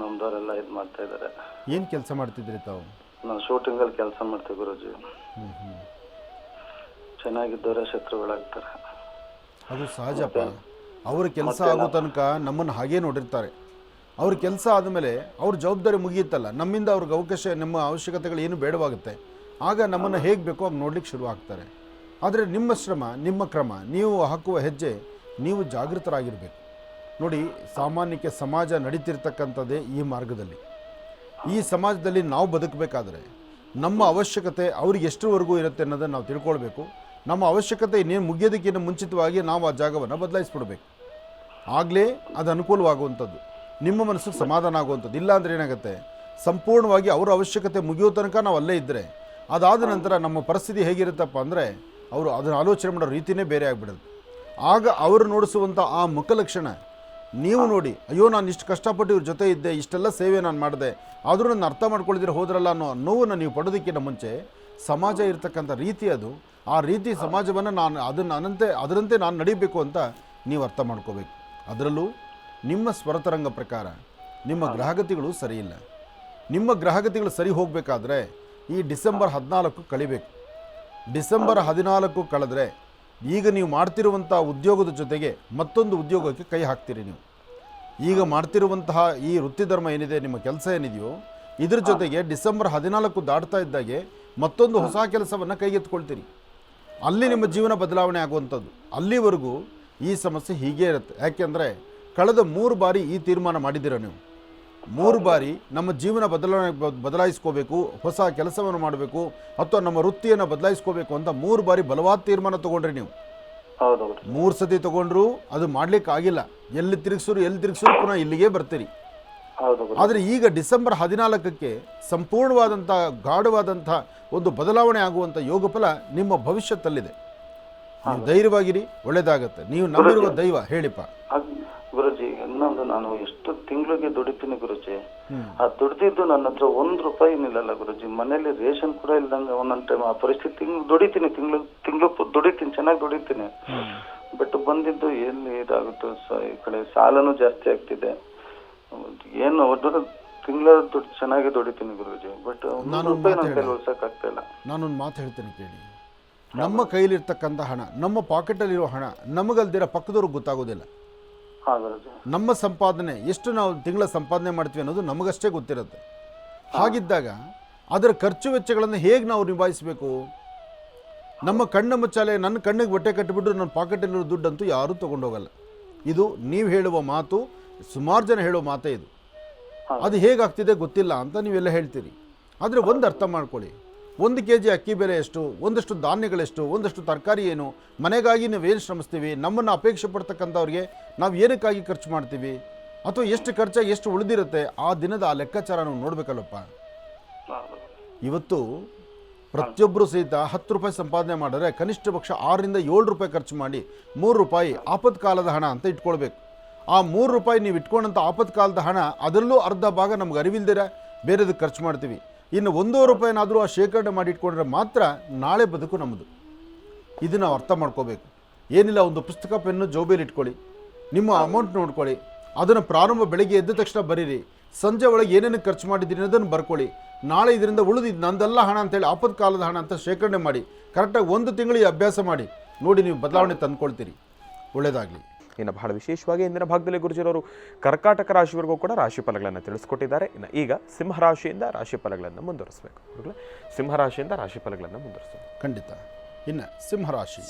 ನಮ್ದವರೆಲ್ಲ ಇದು ಮಾಡ್ತಾ ಇದ್ದಾರೆ. ಏನು ಕೆಲಸ ಮಾಡ್ತಿದ್ರಿ ತಾವು? ನಾವು ಶೂಟಿಂಗಲ್ಲಿ ಕೆಲಸ ಮಾಡ್ತೀವಿ ಗುರುಜಿ. ಚೆನ್ನಾಗಿದ್ದವರೇ ಶತ್ರುಗಳಾಗ್ತಾರೆ. ಅದು ಸಹಜಪ್ಪ. ಅವ್ರ ಕೆಲಸ ಆಗೋ ತನಕ ನಮ್ಮನ್ನು ಹಾಗೇ ನೋಡಿರ್ತಾರೆ. ಅವ್ರ ಕೆಲಸ ಆದಮೇಲೆ ಅವ್ರ ಜವಾಬ್ದಾರಿ ಮುಗಿಯುತ್ತಲ್ಲ, ನಮ್ಮಿಂದ ಅವ್ರಿಗೆ ಅವಕಾಶ, ನಮ್ಮ ಅವಶ್ಯಕತೆಗಳು ಏನು ಬೇಡವಾಗುತ್ತೆ, ಆಗ ನಮ್ಮನ್ನು ಹೇಗೆ ಬೇಕೋ ಆಗ ನೋಡ್ಲಿಕ್ಕೆ ಶುರು ಆಗ್ತಾರೆ. ಆದರೆ ನಿಮ್ಮ ಶ್ರಮ, ನಿಮ್ಮ ಕ್ರಮ, ನೀವು ಹಾಕುವ ಹೆಜ್ಜೆ, ನೀವು ಜಾಗೃತರಾಗಿರಬೇಕು. ನೋಡಿ, ಸಾಮಾನ್ಯಕ್ಕೆ ಸಮಾಜ ನಡೀತಿರ್ತಕ್ಕಂಥದ್ದೇ ಈ ಮಾರ್ಗದಲ್ಲಿ. ಈ ಸಮಾಜದಲ್ಲಿ ನಾವು ಬದುಕಬೇಕಾದ್ರೆ ನಮ್ಮ ಅವಶ್ಯಕತೆ ಅವ್ರಿಗೆ ಎಷ್ಟರವರೆಗೂ ಇರುತ್ತೆ ಅನ್ನೋದನ್ನು ನಾವು ತಿಳ್ಕೊಳ್ಬೇಕು. ನಮ್ಮ ಅವಶ್ಯಕತೆ ಇನ್ನೇನು ಮುಗಿಯೋದಕ್ಕಿಂತ ಮುಂಚಿತವಾಗಿ ನಾವು ಆ ಜಾಗವನ್ನು ಬದಲಾಯಿಸ್ಬಿಡ್ಬೇಕು. ಆಗಲೇ ಅದು ಅನುಕೂಲವಾಗುವಂಥದ್ದು, ನಿಮ್ಮ ಮನಸ್ಸಿಗೆ ಸಮಾಧಾನ ಆಗುವಂಥದ್ದು. ಇಲ್ಲಾಂದರೆ ಏನಾಗುತ್ತೆ, ಸಂಪೂರ್ಣವಾಗಿ ಅವರ ಅವಶ್ಯಕತೆ ಮುಗಿಯೋ ತನಕ ನಾವು ಅಲ್ಲೇ ಇದ್ದರೆ ಅದಾದ ನಂತರ ನಮ್ಮ ಪರಿಸ್ಥಿತಿ ಹೇಗಿರುತ್ತಪ್ಪ ಅಂದರೆ ಅವರು ಅದನ್ನು ಆಲೋಚನೆ ಮಾಡೋ ರೀತಿಯೇ ಬೇರೆ ಆಗಿಬಿಡೋದು. ಆಗ ಅವರು ನೋಡಿಸುವಂಥ ಆ ಮುಖಲಕ್ಷಣ ನೀವು ನೋಡಿ, ಅಯ್ಯೋ ನಾನು ಇಷ್ಟು ಕಷ್ಟಪಟ್ಟು ಇವ್ರ ಜೊತೆ ಇದ್ದೆ, ಇಷ್ಟೆಲ್ಲ ಸೇವೆ ನಾನು ಮಾಡಿದೆ, ಆದರೂ ನನ್ನ ಅರ್ಥ ಮಾಡ್ಕೊಳ್ದಿರೋ ಹೋದ್ರಲ್ಲ ಅನ್ನೋ ನೋವನ್ನು ನೀವು ಪಡೋದಕ್ಕಿಂತ ಮುಂಚೆ ಸಮಾಜ ಇರ್ತಕ್ಕಂಥ ರೀತಿ ಅದು, ಆ ರೀತಿ ಸಮಾಜವನ್ನು ನಾನು ಅದರಂತೆ ನಾನು ನಡೀಬೇಕು ಅಂತ ನೀವು ಅರ್ಥ ಮಾಡ್ಕೋಬೇಕು. ಅದರಲ್ಲೂ ನಿಮ್ಮ ಸ್ವರತರಂಗ ಪ್ರಕಾರ ನಿಮ್ಮ ಗ್ರಹಗತಿಗಳು ಸರಿಯಿಲ್ಲ. ನಿಮ್ಮ ಗ್ರಹಗತಿಗಳು ಸರಿ ಹೋಗಬೇಕಾದ್ರೆ ಈ ಡಿಸೆಂಬರ್ 14 ಕಳಿಬೇಕು. ಡಿಸೆಂಬರ್ 14 ಕಳೆದ್ರೆ ಈಗ ನೀವು ಮಾಡ್ತಿರುವಂಥ ಉದ್ಯೋಗದ ಜೊತೆಗೆ ಮತ್ತೊಂದು ಉದ್ಯೋಗಕ್ಕೆ ಕೈ ಹಾಕ್ತೀರಿ. ನೀವು ಈಗ ಮಾಡ್ತಿರುವಂತಹ ಈ ವೃತ್ತಿಧರ್ಮ ಏನಿದೆ, ನಿಮ್ಮ ಕೆಲಸ ಏನಿದೆಯೋ, ಇದ್ರ ಜೊತೆಗೆ ಡಿಸೆಂಬರ್ 14 ದಾಟ್ತಾ ಇದ್ದಾಗೆ ಮತ್ತೊಂದು ಹೊಸ ಕೆಲಸವನ್ನು ಕೈಗೆತ್ಕೊಳ್ತೀರಿ. ಅಲ್ಲಿ ನಿಮ್ಮ ಜೀವನ ಬದಲಾವಣೆ ಆಗುವಂಥದ್ದು. ಅಲ್ಲಿವರೆಗೂ ಈ ಸಮಸ್ಯೆ ಹೀಗೇ ಇರುತ್ತೆ. ಯಾಕೆಂದರೆ ಕಳೆದ 3 ಬಾರಿ ಈ ತೀರ್ಮಾನ ಮಾಡಿದ್ದೀರ ನೀವು. 3 ಬಾರಿ ನಮ್ಮ ಜೀವನ ಬದಲಾಯಿಸ್ಕೋಬೇಕು, ಹೊಸ ಕೆಲಸವನ್ನು ಮಾಡಬೇಕು, ಅಥವಾ ನಮ್ಮ ವೃತ್ತಿಯನ್ನು ಬದಲಾಯಿಸ್ಕೋಬೇಕು ಅಂತ 3 ಬಾರಿ ಬಲವಾದ ತೀರ್ಮಾನ ತೊಗೊಂಡ್ರಿ ನೀವು. 3 ಸತಿ ತೊಗೊಂಡ್ರು ಅದು ಮಾಡ್ಲಿಕ್ಕೆ ಆಗಿಲ್ಲ. ಎಲ್ಲಿ ತಿರುಗಿಸೋರು ಪುನಃ ಇಲ್ಲಿಗೆ ಬರ್ತೀರಿ. ಆದರೆ ಈಗ ಡಿಸೆಂಬರ್ 14ಕ್ಕೆ ಸಂಪೂರ್ಣವಾದಂಥ ಗಾಢವಾದಂಥ ಒಂದು ಬದಲಾವಣೆ ಆಗುವಂಥ ಯೋಗ ಫಲ ನಿಮ್ಮ ಭವಿಷ್ಯದಲ್ಲಿದೆ. ನೀವು ಧೈರ್ಯವಾಗಿರಿ, ಒಳ್ಳೇದಾಗತ್ತೆ. ನೀವು ನಂಬಿರುವ ದೈವ. ಹೇಳಿಪ್ಪ ಗುರುಜಿ. ಇನ್ನೊಂದು, ನಾನು ಎಷ್ಟು ತಿಂಗಳಿಗೆ ದುಡಿತೀನಿ ಗುರುಜಿ, ಆ ದುಡ್ದಿದ್ದು ನನ್ನ ಹತ್ರ 1 ರೂಪಾಯಿ ನಿಲ್ಲಲ್ಲ ಗುರುಜಿ. ಮನೇಲಿ ರೇಷನ್ ಕೂಡ ಇಲ್ದಂಗೆ ಒಂದೊಂದು ಟೈಮ್ ಆ ಪರಿಸ್ಥಿತಿ. ದುಡಿತೀನಿ, ತಿಂಗಳು ದುಡಿತೀನಿ, ಚೆನ್ನಾಗಿ ದುಡಿತೀನಿ. ಬಟ್ ಬಂದಿದ್ದು ಎಲ್ಲಿ ಇದಾಗುತ್ತೆ, ಈ ಕಡೆ ಸಾಲನೂ ಜಾಸ್ತಿ ಆಗ್ತಿದೆ. ಏನು ಒಟ್ಟು ತಿಂಗಳ ದುಡ್ಡು ಚೆನ್ನಾಗಿ ದುಡಿತೀನಿ ಗುರುಜಿ, ಬಟ್ 1 ರೂಪಾಯಿ ನನ್ನ ಕೈಲಿ ಉಳ್ಸಕ್ ಇಲ್ಲ. ನಾನೊಂದು ಮಾತು ಹೇಳ್ತೇನೆ ಕೇಳಿ. ನಮ್ಮ ಕೈಲಿರ್ತಕ್ಕಂಥ ಹಣ, ನಮ್ಮ ಪಾಕೆಟಲ್ಲಿರೋ ಹಣ ನಮಗಲ್ದಿರ ಪಕ್ಕದವ್ರಿಗೆ ಗೊತ್ತಾಗೋದಿಲ್ಲ. ನಮ್ಮ ಸಂಪಾದನೆ ಎಷ್ಟು ನಾವು ತಿಂಗಳ ಸಂಪಾದನೆ ಮಾಡ್ತೀವಿ ಅನ್ನೋದು ನಮಗಷ್ಟೇ ಗೊತ್ತಿರುತ್ತೆ. ಹಾಗಿದ್ದಾಗ ಅದರ ಖರ್ಚು ವೆಚ್ಚಗಳನ್ನು ಹೇಗೆ ನಾವು ನಿಭಾಯಿಸಬೇಕು? ನಮ್ಮ ಕಣ್ಣ ಮುಚ್ಚಾಲೆ, ನನ್ನ ಕಣ್ಣಿಗೆ ಬಟ್ಟೆ ಕಟ್ಟಿಬಿಟ್ಟು ನನ್ನ ಪಾಕೆಟಲ್ಲಿರೋ ದುಡ್ಡಂತೂ ಯಾರೂ ತೊಗೊಂಡೋಗಲ್ಲ. ಇದು ನೀವು ಹೇಳುವ ಮಾತು, ಸುಮಾರು ಜನ ಹೇಳೋ ಮಾತೇ ಇದು. ಅದು ಹೇಗಾಗ್ತಿದೆ ಗೊತ್ತಿಲ್ಲ ಅಂತ ನೀವೆಲ್ಲ ಹೇಳ್ತೀರಿ. ಆದರೆ ಒಂದು ಅರ್ಥ ಮಾಡ್ಕೊಳ್ಳಿ, 1 kg ಅಕ್ಕಿ ಬೆಲೆ ಎಷ್ಟು, ಒಂದಷ್ಟು ಧಾನ್ಯಗಳೆಷ್ಟು, ಒಂದಷ್ಟು ತರಕಾರಿ ಏನು, ಮನೆಗಾಗಿ ನಾವೇನು ಶ್ರಮಿಸ್ತೀವಿ, ನಮ್ಮನ್ನು ಅಪೇಕ್ಷೆ ಪಡ್ತಕ್ಕಂಥವ್ರಿಗೆ ನಾವು ಏನಕ್ಕಾಗಿ ಖರ್ಚು ಮಾಡ್ತೀವಿ, ಅಥವಾ ಎಷ್ಟು ಖರ್ಚಾಗಿ ಎಷ್ಟು ಉಳಿದಿರುತ್ತೆ ಆ ದಿನದ ಆ ಲೆಕ್ಕಾಚಾರ ನಾವು ನೋಡಬೇಕಲ್ಲಪ್ಪ. ಇವತ್ತು ಪ್ರತಿಯೊಬ್ಬರು ಸಹಿತ 10 ರೂಪಾಯಿ ಸಂಪಾದನೆ ಮಾಡಿದ್ರೆ ಕನಿಷ್ಠ ಪಕ್ಷ 6 ರಿಂದ 7 ರೂಪಾಯಿ ಖರ್ಚು ಮಾಡಿ 3 ರೂಪಾಯಿ ಆಪತ್ಕಾಲದ ಹಣ ಅಂತ ಇಟ್ಕೊಳ್ಬೇಕು. ಆ 3 ರೂಪಾಯಿ ನೀವು ಇಟ್ಕೊಂಡಂಥ ಆಪತ್ಕಾಲದ ಹಣ, ಅದರಲ್ಲೂ ಅರ್ಧ ಭಾಗ ನಮ್ಗೆ ಅರಿವಿಲ್ದಿರ ಬೇರೆದಕ್ಕೆ ಖರ್ಚು ಮಾಡ್ತೀವಿ. ಇನ್ನು 1.5 ರೂಪಾಯಿನಾದರೂ ಆ ಶೇಖರಣೆ ಮಾಡಿ ಇಟ್ಕೊಂಡ್ರೆ ಮಾತ್ರ ನಾಳೆ ಬದುಕು ನಮ್ಮದು. ಇದು ನಾವು ಅರ್ಥ ಮಾಡ್ಕೋಬೇಕು. ಏನಿಲ್ಲ, ಒಂದು ಪುಸ್ತಕ ಪೆನ್ನು ಜೋಬಿಯಲ್ಲಿ ಇಟ್ಕೊಳ್ಳಿ, ನಿಮ್ಮ ಅಮೌಂಟ್ ನೋಡ್ಕೊಳ್ಳಿ, ಅದನ್ನು ಪ್ರಾರಂಭ ಬೆಳಗ್ಗೆ ಎದ್ದ ತಕ್ಷಣ ಬರೀರಿ, ಸಂಜೆ ಒಳಗೆ ಏನೇನು ಖರ್ಚು ಮಾಡಿದ್ದೀನಿ ಅನ್ನೋದನ್ನು ಬರ್ಕೊಳ್ಳಿ. ನಾಳೆ ಇದರಿಂದ ಉಳಿದಿದ್ದು ನಂದೆಲ್ಲ ಹಣ ಅಂತೇಳಿ ಆಪತ್ಕಾಲದ ಹಣ ಅಂತ ಶೇಖರಣೆ ಮಾಡಿ ಕರೆಕ್ಟಾಗಿ 1 ತಿಂಗಳಿಗೆ ಅಭ್ಯಾಸ ಮಾಡಿ ನೋಡಿ, ನೀವು ಬದಲಾವಣೆ ತಂದ್ಕೊಳ್ತೀರಿ. ಒಳ್ಳೆಯದಾಗಲಿ. ಇನ್ನು ಬಹಳ ವಿಶೇಷವಾಗಿ ಇಂದಿನ ಭಾಗದಲ್ಲಿ ಗುರುಜಿರವರು ಕರ್ಕಾಟಕ ರಾಶಿವರೆಗೂ ಕೂಡ ರಾಶಿ ಫಲಗಳನ್ನು ತಿಳಿಸ್ಕೊಟ್ಟಿದ್ದಾರೆ. ಇನ್ನು ಈಗ ಸಿಂಹರಾಶಿಯಿಂದ ರಾಶಿ ಫಲಗಳನ್ನು ಮುಂದುವರಿಸಬೇಕು. ಸಿಂಹರಾಶಿಯಿಂದ ರಾಶಿ ಫಲಗಳನ್ನು ಮುಂದುವರಿಸಬೇಕು. ಖಂಡಿತ. ಇನ್ನು ಸಿಂಹರಾಶಿ.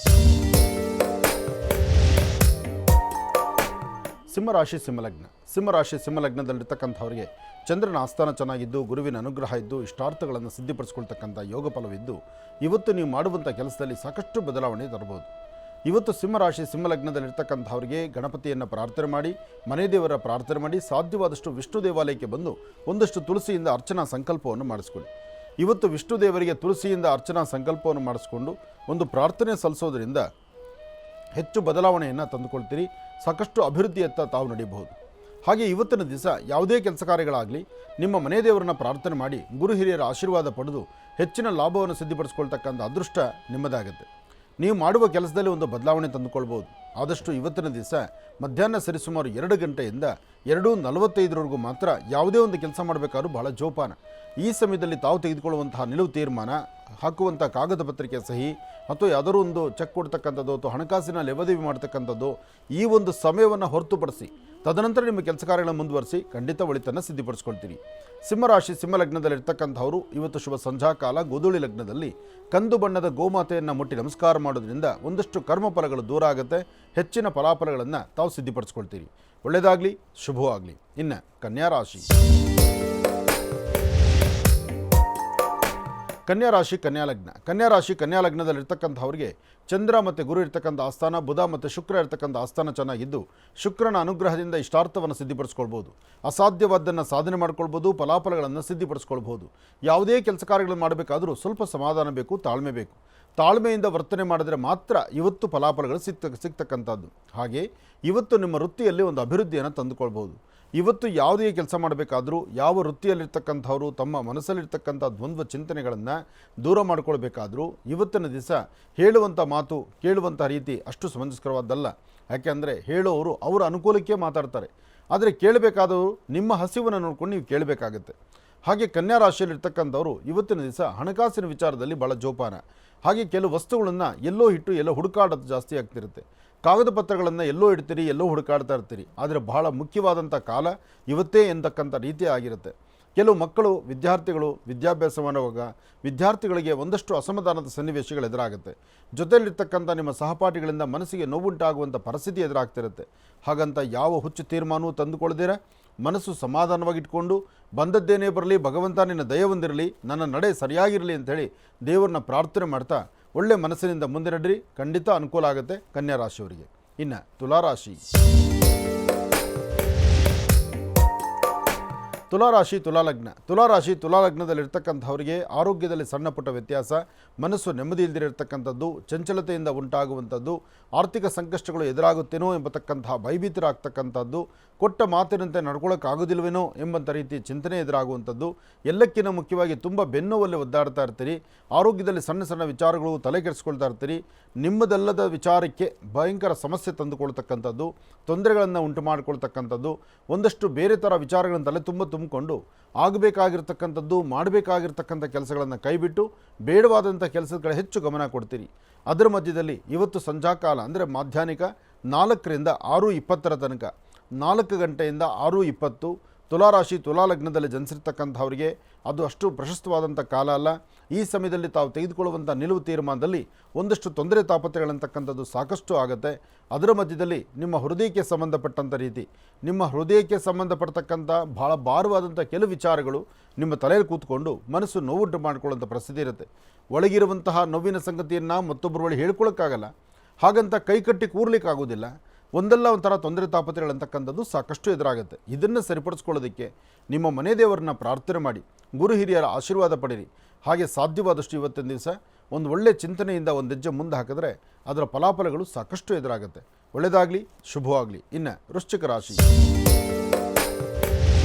ಸಿಂಹರಾಶಿ ಸಿಂಹಲಗ್ನ. ಸಿಂಹರಾಶಿ ಸಿಂಹಲಗ್ನದಲ್ಲಿರ್ತಕ್ಕಂಥವ್ರಿಗೆ ಚಂದ್ರನ ಆಸ್ಥಾನ ಚೆನ್ನಾಗಿದ್ದು, ಗುರುವಿನ ಅನುಗ್ರಹ ಇದ್ದು, ಇಷ್ಟಾರ್ಥಗಳನ್ನು ಸಿದ್ಧಿಪಡಿಸ್ಕೊಳ್ತಕ್ಕಂಥ ಯೋಗ ಫಲವಿದ್ದು, ಇವತ್ತು ನೀವು ಮಾಡುವಂಥ ಕೆಲಸದಲ್ಲಿ ಸಾಕಷ್ಟು ಬದಲಾವಣೆ ತರಬಹುದು. ಇವತ್ತು ಸಿಂಹರಾಶಿ ಸಿಂಹಲಗ್ನದಲ್ಲಿರ್ತಕ್ಕಂಥವ್ರಿಗೆ ಗಣಪತಿಯನ್ನು ಪ್ರಾರ್ಥನೆ ಮಾಡಿ, ಮನೆ ದೇವರ ಪ್ರಾರ್ಥನೆ ಮಾಡಿ, ಸಾಧ್ಯವಾದಷ್ಟು ವಿಷ್ಣು ದೇವಾಲಯಕ್ಕೆ ಬಂದು ಒಂದಷ್ಟು ತುಳಸಿಯಿಂದ ಅರ್ಚನಾ ಸಂಕಲ್ಪವನ್ನು ಮಾಡಿಸ್ಕೊಳ್ಳಿ. ಇವತ್ತು ವಿಷ್ಣು ದೇವರಿಗೆ ತುಳಸಿಯಿಂದ ಅರ್ಚನಾ ಸಂಕಲ್ಪವನ್ನು ಮಾಡಿಸ್ಕೊಂಡು ಒಂದು ಪ್ರಾರ್ಥನೆ ಸಲ್ಲಿಸೋದ್ರಿಂದ ಹೆಚ್ಚು ಬದಲಾವಣೆಯನ್ನು ತಂದುಕೊಳ್ತೀರಿ. ಸಾಕಷ್ಟು ಅಭಿವೃದ್ಧಿಯತ್ತ ತಾವು ನಡೀಬಹುದು. ಹಾಗೆ ಇವತ್ತಿನ ದಿವಸ ಯಾವುದೇ ಕೆಲಸ ಕಾರ್ಯಗಳಾಗಲಿ ನಿಮ್ಮ ಮನೆ ದೇವರನ್ನ ಪ್ರಾರ್ಥನೆ ಮಾಡಿ ಗುರು ಹಿರಿಯರ ಆಶೀರ್ವಾದ ಪಡೆದು ಹೆಚ್ಚಿನ ಲಾಭವನ್ನು ಸಿದ್ಧಿಪಡಿಸ್ಕೊಳ್ತಕ್ಕಂಥ ಅದೃಷ್ಟ ನಿಮ್ಮದಾಗುತ್ತೆ. ನೀವು ಮಾಡುವ ಕೆಲಸದಲ್ಲಿ ಒಂದು ಬದಲಾವಣೆ ತಂದುಕೊಳ್ಬೋದು. ಆದಷ್ಟು ಇವತ್ತಿನ ದಿವಸ ಮಧ್ಯಾಹ್ನ ಸರಿಸುಮಾರು 2 ಗಂಟೆಯಿಂದ 2:45 ಮಾತ್ರ ಯಾವುದೇ ಒಂದು ಕೆಲಸ ಮಾಡಬೇಕಾದ್ರೂ ಬಹಳ ಜೋಪಾನ. ಈ ಸಮಯದಲ್ಲಿ ತಾವು ತೆಗೆದುಕೊಳ್ಳುವಂತಹ ನಿಲುವು ತೀರ್ಮಾನ, ಹಾಕುವಂಥ ಕಾಗದ ಪತ್ರಿಕೆ ಸಹಿ, ಅಥವಾ ಯಾವುದಾದ್ರೂ ಒಂದು ಚೆಕ್ ಕೊಡ್ತಕ್ಕಂಥದ್ದು ಅಥವಾ ಹಣಕಾಸಿನ ಲೆವದೇವಿ ಮಾಡ್ತಕ್ಕಂಥದ್ದು, ಈ ಒಂದು ಸಮಯವನ್ನು ಹೊರತುಪಡಿಸಿ ತದನಂತರ ನಿಮ್ಮ ಕೆಲಸ ಕಾರ್ಯಗಳನ್ನು ಮುಂದುವರಿಸಿ ಖಂಡಿತ ಒಳಿತನ್ನು ಸಿದ್ಧಿಪಡಿಸ್ಕೊಳ್ತೀರಿ. ಸಿಂಹರಾಶಿ ಸಿಂಹಲಗ್ನದಲ್ಲಿರ್ತಕ್ಕಂಥವರು ಇವತ್ತು ಶುಭ ಸಂಧ್ಯಾಕಾಲ ಗೋಧೂಳಿ ಲಗ್ನದಲ್ಲಿ ಕಂದು ಬಣ್ಣದ ಗೋಮಾತೆಯನ್ನು ಮುಟ್ಟಿ ನಮಸ್ಕಾರ ಮಾಡೋದ್ರಿಂದ ಒಂದಷ್ಟು ಕರ್ಮಫಲಗಳು ದೂರ ಆಗುತ್ತೆ. ಹೆಚ್ಚಿನ ಫಲಾಫಲಗಳನ್ನು ತಾವು ಸಿದ್ಧಿಪಡಿಸ್ಕೊಳ್ತೀರಿ. ಒಳ್ಳೆಯದಾಗಲಿ, ಶುಭವಾಗಲಿ. ಇನ್ನು ಕನ್ಯಾ ರಾಶಿ. ಕನ್ಯಾ ರಾಶಿ ಕನ್ಯಾ ಲಗ್ನ. ಕನ್ಯಾ ರಾಶಿ ಕನ್ಯಾ ಲಗ್ನದಲ್ಲಿರ್ತಕ್ಕಂಥವ್ರಿಗೆ ಚಂದ್ರ ಮತ್ತು ಗುರು ಇರ್ತಕ್ಕಂಥ ಆಸ್ಥಾನ, ಬುಧ ಮತ್ತು ಶುಕ್ರ ಇರ್ತಕ್ಕಂಥ ಆಸ್ಥಾನ ಚೆನ್ನಾಗಿದ್ದು, ಶುಕ್ರನ ಅನುಗ್ರಹದಿಂದ ಇಷ್ಟಾರ್ಥವನ್ನು ಸಿದ್ಧಿಪಡಿಸ್ಕೊಳ್ಬೋದು. ಅಸಾಧ್ಯವಾದ್ದನ್ನು ಸಾಧನೆ ಮಾಡ್ಕೊಳ್ಬೋದು. ಫಲಾಫಲಗಳನ್ನು ಸಿದ್ಧಿಪಡಿಸ್ಕೊಳ್ಬೋದು. ಯಾವುದೇ ಕೆಲಸ ಕಾರ್ಯಗಳನ್ನು ಮಾಡಬೇಕಾದರೂ ಸ್ವಲ್ಪ ಸಮಾಧಾನ ಬೇಕು, ತಾಳ್ಮೆ ಬೇಕು. ತಾಳ್ಮೆಯಿಂದ ವರ್ತನೆ ಮಾಡಿದ್ರೆ ಮಾತ್ರ ಇವತ್ತು ಫಲಾಫಲಗಳು ಸಿಗ್ತಕ್ಕಂಥದ್ದು. ಹಾಗೆ ಇವತ್ತು ನಿಮ್ಮ ವೃತ್ತಿಯಲ್ಲಿ ಒಂದು ಅಭಿವೃದ್ಧಿಯನ್ನು ತಂದುಕೊಳ್ಬೋದು. ಇವತ್ತು ಯಾವುದೇ ಕೆಲಸ ಮಾಡಬೇಕಾದ್ರೂ ಯಾವ ವೃತ್ತಿಯಲ್ಲಿರ್ತಕ್ಕಂಥವರು ತಮ್ಮ ಮನಸ್ಸಲ್ಲಿರ್ತಕ್ಕಂಥ ದ್ವಂದ್ವ ಚಿಂತನೆಗಳನ್ನು ದೂರ ಮಾಡ್ಕೊಳ್ಬೇಕಾದ್ರೂ ಇವತ್ತಿನ ದಿವಸ ಹೇಳುವಂಥ ಮಾತು, ಕೇಳುವಂಥ ರೀತಿ ಅಷ್ಟು ಸಮಂಜಸಕರವಾದ್ದಲ್ಲ. ಯಾಕೆಂದರೆ ಹೇಳೋರು ಅವರ ಅನುಕೂಲಕ್ಕೆ ಮಾತಾಡ್ತಾರೆ, ಆದರೆ ಕೇಳಬೇಕಾದವರು ನಿಮ್ಮ ಹಸಿವನ್ನು ನೋಡ್ಕೊಂಡು ನೀವು ಕೇಳಬೇಕಾಗತ್ತೆ. ಹಾಗೆ ಕನ್ಯಾ ರಾಶಿಯಲ್ಲಿರ್ತಕ್ಕಂಥವರು ಇವತ್ತಿನ ದಿವಸ ಹಣಕಾಸಿನ ವಿಚಾರದಲ್ಲಿ ಭಾಳ ಜೋಪಾನ. ಹಾಗೆ ಕೆಲವು ವಸ್ತುಗಳನ್ನು ಎಲ್ಲೋ ಇಟ್ಟು ಎಲ್ಲೋ ಹುಡುಕಾಡೋದು ಜಾಸ್ತಿ ಆಗ್ತಿರುತ್ತೆ. ಕಾಗದ ಪತ್ರಗಳನ್ನು ಎಲ್ಲೋ ಇಡ್ತೀರಿ, ಎಲ್ಲೋ ಹುಡುಕಾಡ್ತಾ ಇರ್ತೀರಿ. ಆದರೆ ಬಹಳ ಮುಖ್ಯವಾದಂಥ ಕಾಲ ಇವತ್ತೇ ಎಂತಕ್ಕಂಥ ರೀತಿ ಆಗಿರುತ್ತೆ. ಕೆಲವು ಮಕ್ಕಳು, ವಿದ್ಯಾರ್ಥಿಗಳು ವಿದ್ಯಾಭ್ಯಾಸ ಮಾಡುವಾಗ ವಿದ್ಯಾರ್ಥಿಗಳಿಗೆ ಒಂದಷ್ಟು ಅಸಮಾಧಾನದ ಸನ್ನಿವೇಶಗಳು ಎದುರಾಗುತ್ತೆ. ಜೊತೆಯಲ್ಲಿರ್ತಕ್ಕಂಥ ನಿಮ್ಮ ಸಹಪಾಠಿಗಳಿಂದ ಮನಸ್ಸಿಗೆ ನೋವುಂಟಾಗುವಂಥ ಪರಿಸ್ಥಿತಿ ಎದುರಾಗ್ತಿರುತ್ತೆ. ಹಾಗಂತ ಯಾವ ಹುಚ್ಚು ತೀರ್ಮಾನವೂ ತಂದುಕೊಳ್ಳದಿರ ಮನಸ್ಸು ಸಮಾಧಾನವಾಗಿಟ್ಕೊಂಡು ಬಂದದ್ದೇನೇ ಬರಲಿ, ಭಗವಂತ ನಿನ್ನ ದಯ ಹೊಂದಿರಲಿ, ನನ್ನ ನಡೆ ಸರಿಯಾಗಿರಲಿ ಅಂಥೇಳಿ ದೇವರನ್ನ ಪ್ರಾರ್ಥನೆ ಮಾಡ್ತಾ ಒಳ್ಳೆ ಮನಸ್ಸಿನಿಂದ ಮುಂದೆ ನಡ್ರಿ. ಖಂಡಿತ ಅನುಕೂಲ ಆಗುತ್ತೆ ಕನ್ಯಾ ರಾಶಿಯವರಿಗೆ. ಇನ್ನು ತುಲಾರಾಶಿ. ತುಲಾರಾಶಿ ತುಲಾಲಗ್ನ. ತುಲಾರಾಶಿ ತುಲಾಲಗ್ನದಲ್ಲಿರ್ತಕ್ಕಂಥವರಿಗೆ ಆರೋಗ್ಯದಲ್ಲಿ ಸಣ್ಣ ಪುಟ್ಟ ವ್ಯತ್ಯಾಸ, ಮನಸ್ಸು ನೆಮ್ಮದಿ ಇಲ್ಲದಿರತಕ್ಕಂಥದ್ದು, ಚಂಚಲತೆಯಿಂದ ಉಂಟಾಗುವಂಥದ್ದು, ಆರ್ಥಿಕ ಸಂಕಷ್ಟಗಳು ಎದುರಾಗುತ್ತೇನೋ ಎಂಬತಕ್ಕಂತಹ ಭಯಭೀತರಾಗ್ತಕ್ಕಂಥದ್ದು, ಕೊಟ್ಟ ಮಾತಿನಂತೆ ನಡ್ಕೊಳ್ಳೋಕ್ಕಾಗೋದಿಲ್ವೇನೋ ಎಂಬಂಥ ರೀತಿ ಚಿಂತನೆ ಎದುರಾಗುವಂಥದ್ದು, ಎಲ್ಲಕ್ಕಿಂತ ಮುಖ್ಯವಾಗಿ ತುಂಬ ಬೆನ್ನೋವಲ್ಲಿ ಒದ್ದಾಡ್ತಾ ಇರ್ತೀರಿ. ಆರೋಗ್ಯದಲ್ಲಿ ಸಣ್ಣ ಸಣ್ಣ ವಿಚಾರಗಳು ತಲೆ ಕೆಡಿಸ್ಕೊಳ್ತಾ ಇರ್ತೀರಿ. ನಿಮ್ಮದಲ್ಲದ ವಿಚಾರಕ್ಕೆ ಭಯಂಕರ ಸಮಸ್ಯೆ ತಂದುಕೊಳ್ತಕ್ಕಂಥದ್ದು, ತೊಂದರೆಗಳನ್ನು ಉಂಟು ಮಾಡಿಕೊಳ್ತಕ್ಕಂಥದ್ದು, ಒಂದಷ್ಟು ಬೇರೆ ಥರ ವಿಚಾರಗಳನ್ನು ತಲೆ ತುಂಬಿಕೊಂಡು ಆಗಬೇಕಾಗಿರ್ತಕ್ಕಂಥದ್ದು, ಮಾಡಬೇಕಾಗಿರ್ತಕ್ಕಂಥ ಕೆಲಸಗಳನ್ನು ಕೈಬಿಟ್ಟು ಬೇಡವಾದಂಥ ಕೆಲಸದ ಕಡೆ ಹೆಚ್ಚು ಗಮನ ಕೊಡ್ತೀರಿ. ಅದರ ಮಧ್ಯದಲ್ಲಿ ಇವತ್ತು ಸಂಧ್ಯಾಕಾಲ ಅಂದರೆ ಮಾಧ್ಯಾಹ್ನಿಕ 4ರಿಂದ 6:20 ತನಕ, 4 ಗಂಟೆಯಿಂದ 6:20 ತುಲಾರಾಶಿ ತುಲಾಲಗ್ನದಲ್ಲಿ ಜನಿಸಿರ್ತಕ್ಕಂಥವರಿಗೆ ಅದು ಅಷ್ಟು ಪ್ರಶಸ್ತವಾದಂಥ ಕಾಲ ಅಲ್ಲ. ಈ ಸಮಯದಲ್ಲಿ ತಾವು ತೆಗೆದುಕೊಳ್ಳುವಂಥ ನಿಲುವು ತೀರ್ಮಾನದಲ್ಲಿ ಒಂದಷ್ಟು ತೊಂದರೆ ತಾಪತ್ರೆಗಳಂತಕ್ಕಂಥದ್ದು ಸಾಕಷ್ಟು ಆಗುತ್ತೆ. ಅದರ ಮಧ್ಯದಲ್ಲಿ ನಿಮ್ಮ ಹೃದಯಕ್ಕೆ ಸಂಬಂಧಪಟ್ಟಂಥ ರೀತಿ, ನಿಮ್ಮ ಹೃದಯಕ್ಕೆ ಸಂಬಂಧಪಡ್ತಕ್ಕಂಥ ಭಾಳ ಭಾರವಾದಂಥ ಕೆಲವು ವಿಚಾರಗಳು ನಿಮ್ಮ ತಲೆಯಲ್ಲಿ ಕೂತ್ಕೊಂಡು ಮನಸ್ಸು ನೋವುಂಟು ಮಾಡಿಕೊಳ್ಳುವಂಥ ಪರಿಸ್ಥಿತಿ ಇರುತ್ತೆ. ಒಳಗಿರುವಂತಹ ನೋವಿನ ಸಂಗತಿಯನ್ನು ಮತ್ತೊಬ್ಬರ ಬಳಿ ಹೇಳ್ಕೊಳ್ಳೋಕ್ಕಾಗಲ್ಲ. ಹಾಗಂತ ಕೈಕಟ್ಟಿ ಕೂರ್ಲಿಕ್ಕಾಗೋದಿಲ್ಲ. ಒಂದಲ್ಲ ಒಂಥರ ತೊಂದರೆ ತಾಪತ್ರೆಗಳಂತಕ್ಕಂಥದ್ದು ಸಾಕಷ್ಟು ಎದುರಾಗುತ್ತೆ. ಇದನ್ನು ಸರಿಪಡಿಸ್ಕೊಳ್ಳೋದಕ್ಕೆ ನಿಮ್ಮ ಮನೆ ದೇವರನ್ನ ಪ್ರಾರ್ಥನೆ ಮಾಡಿ, ಗುರು ಹಿರಿಯರ ಆಶೀರ್ವಾದ ಪಡೀರಿ. ಹಾಗೆ ಸಾಧ್ಯವಾದಷ್ಟು ಇವತ್ತಿನ ದಿವಸ ಒಂದು ಒಳ್ಳೆ ಚಿಂತನೆಯಿಂದ ಒಂದು ಹೆಜ್ಜೆ ಮುಂದೆ ಹಾಕಿದ್ರೆ ಅದರ ಫಲಾಫಲಗಳು ಸಾಕಷ್ಟು ಎದುರಾಗುತ್ತೆ. ಒಳ್ಳೆಯದಾಗಲಿ, ಶುಭವಾಗಲಿ. ಇನ್ನು ವೃಶ್ಚಿಕ ರಾಶಿ.